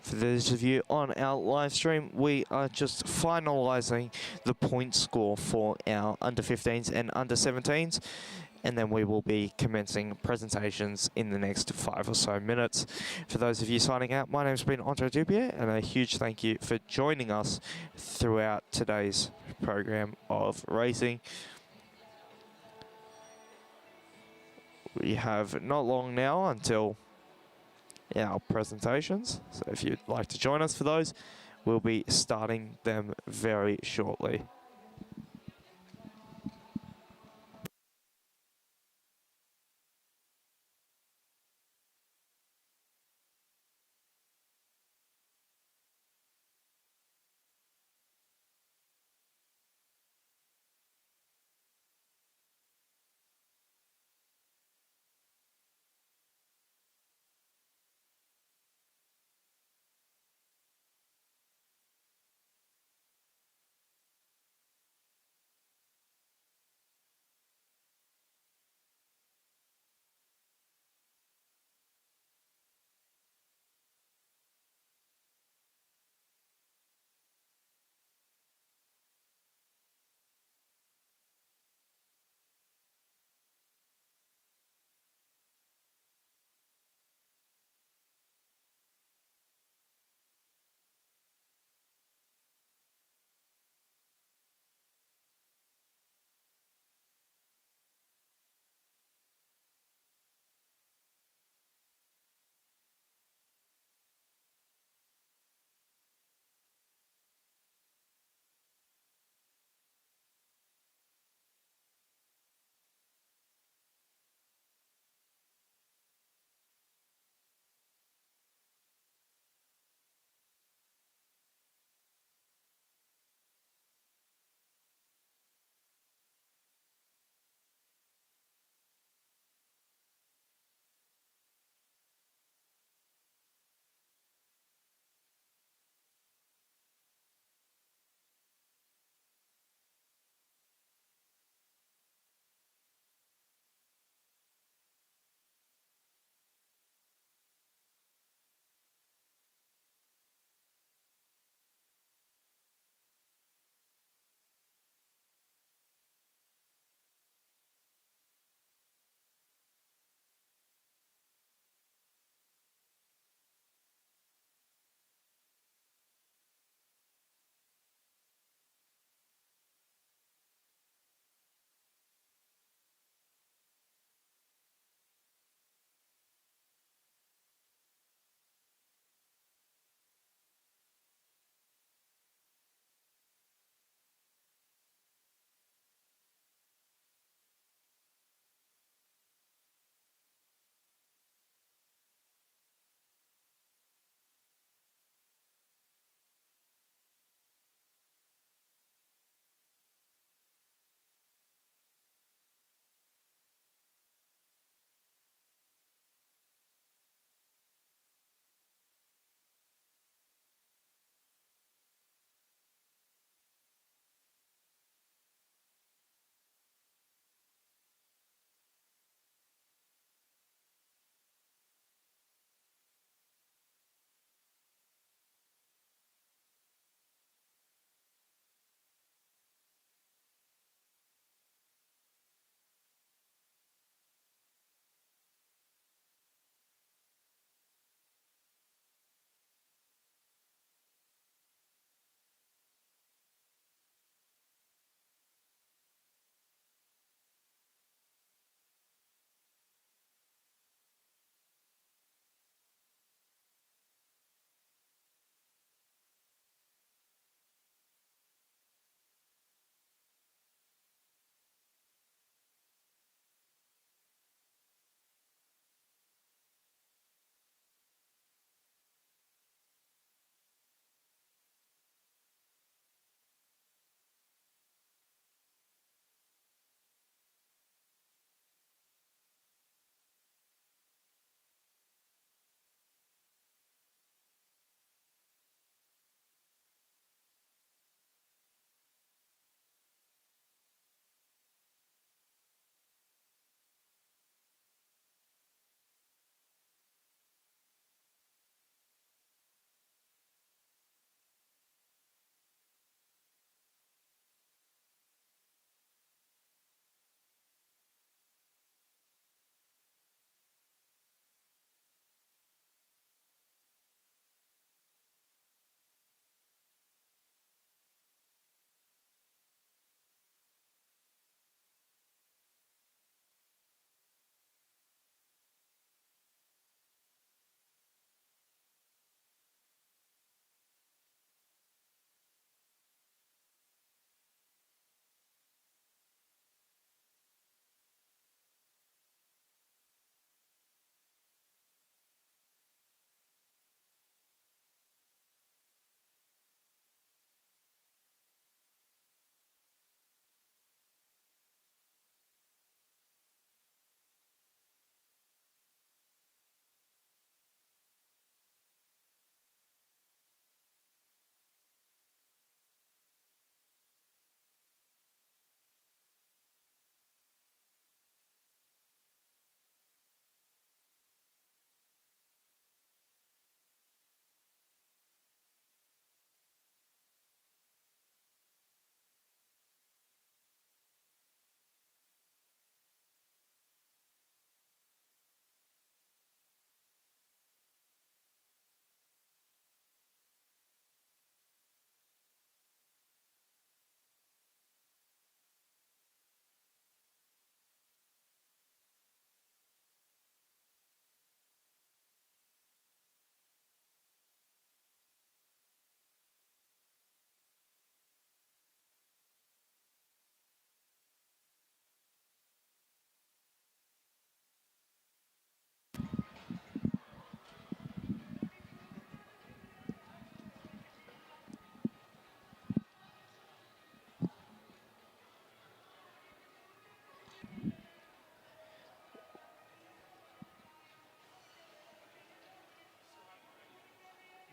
For those of you on our live stream, we are just finalising the point score for our under 15s and under 17s, and then we will be commencing presentations in the next 5 or so minutes. For those of you signing out, my name's been Andre Dubier, and a huge thank you for joining us throughout today's program of racing. We have not long now until our presentations, so if you'd like to join us for those, we'll be starting them very shortly.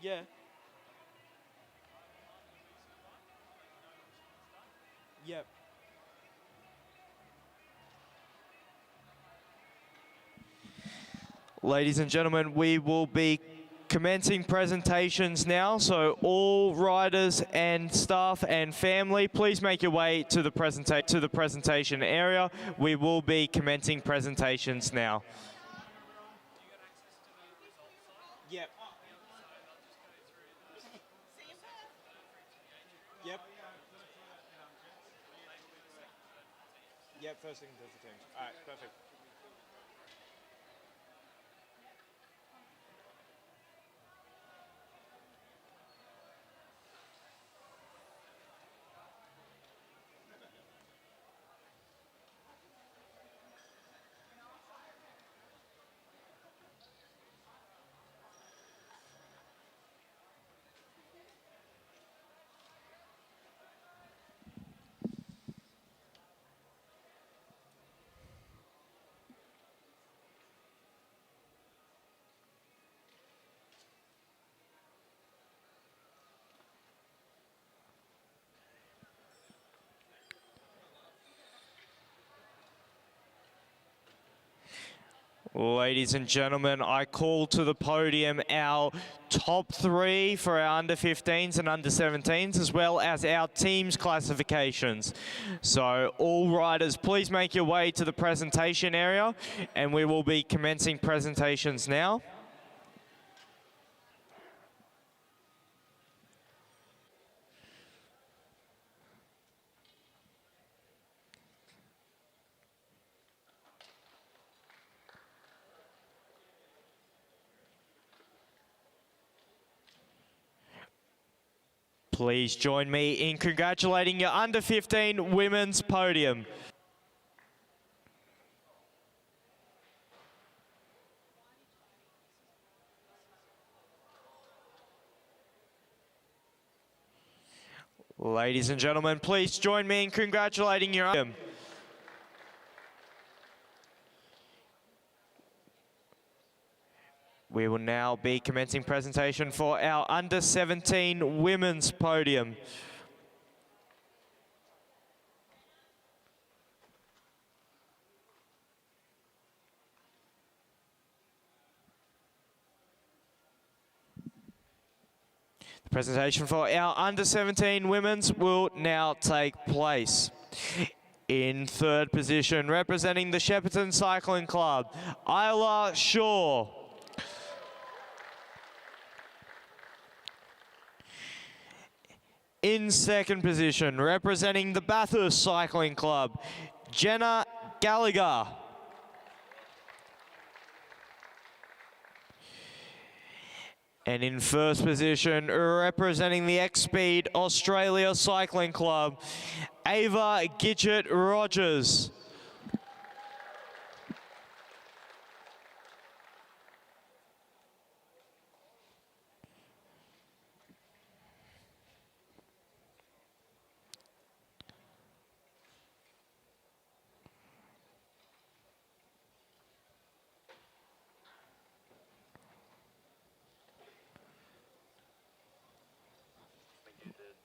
Yeah. Yep. Ladies and gentlemen, we will be commencing presentations now, so all riders and staff and family, please make your way to the presentation area. We will be commencing presentations now. Yep. Yep. Yep, first thing does the team. Alright, perfect. Ladies and gentlemen, I call to the podium our top three for our under-15s and under-17s, as well as our teams classifications. So all riders, please make your way to the presentation area, and we will be commencing presentations now. Please join me in congratulating your under-15 women's podium. Ladies and gentlemen, please join me in congratulating your podium. We will now be commencing presentation for our under-17 women's podium. The presentation for our under-17 women's will now take place. In third position, representing the Shepparton Cycling Club, Isla Shaw. In second position, representing the Bathurst Cycling Club, Jenna Gallagher. And in first position, representing the X-Speed Australia Cycling Club, Ava Gidget-Rogers.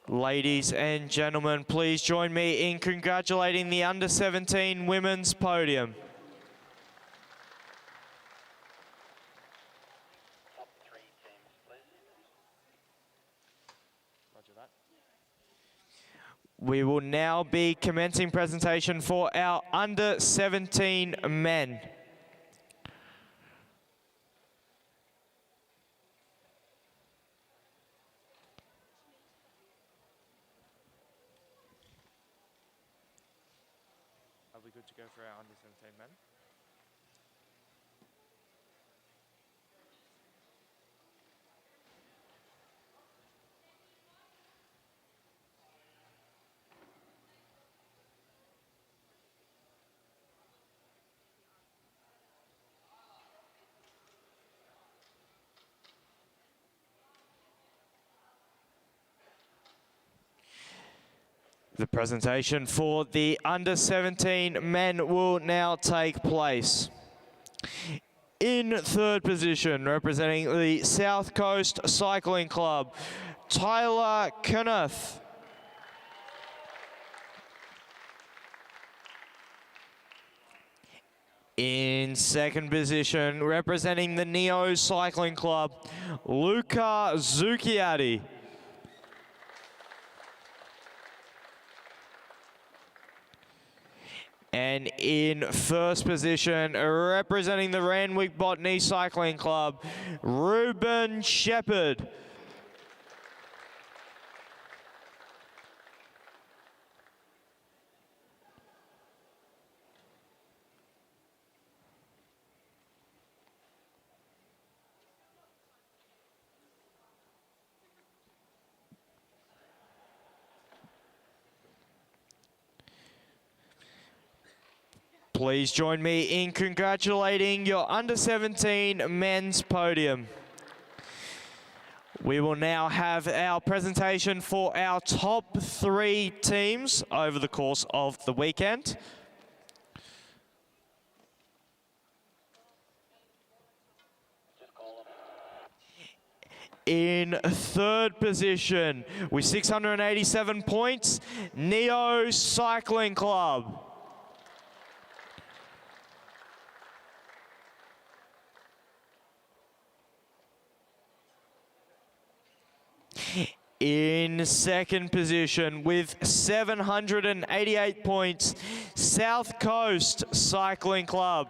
Ladies and gentlemen, please join me in congratulating the under-17 women's podium. Roger that. We will now be commencing presentation for our under-17 men. Are we good to go for our under 17 men? The presentation for the under-17 men will now take place. In third position, representing the South Coast Cycling Club, Tyler Kenneth. In second position, representing the Neo Cycling Club, Luca Zucchiatti. And in first position, representing the Randwick Botany Cycling Club, Ruben Shepherd. Please join me in congratulating your under-17 men's podium. We will now have our presentation for our top 3 teams over the course of the weekend. In third position, with 687 points, Neo Cycling Club. In second position with 788 points, South Coast Cycling Club.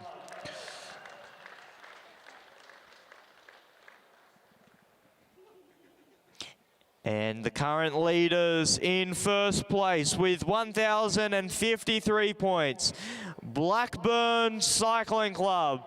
And the current leaders in first place with 1,053 points, Blackburn Cycling Club.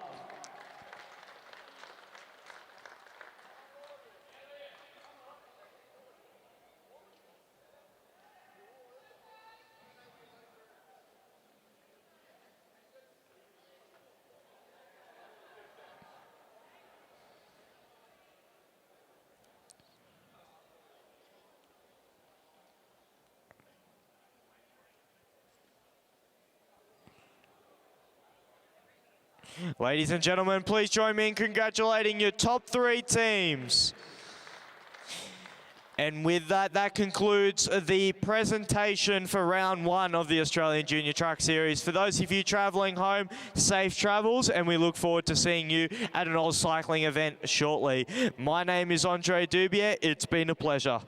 Ladies and gentlemen, please join me in congratulating your top 3 teams. And with that, that concludes the presentation for round 1 of the Australian Junior Track Series. For those of you travelling home, safe travels, and we look forward to seeing you at an Oz cycling event shortly. My name is Andre Dubier. It's been a pleasure.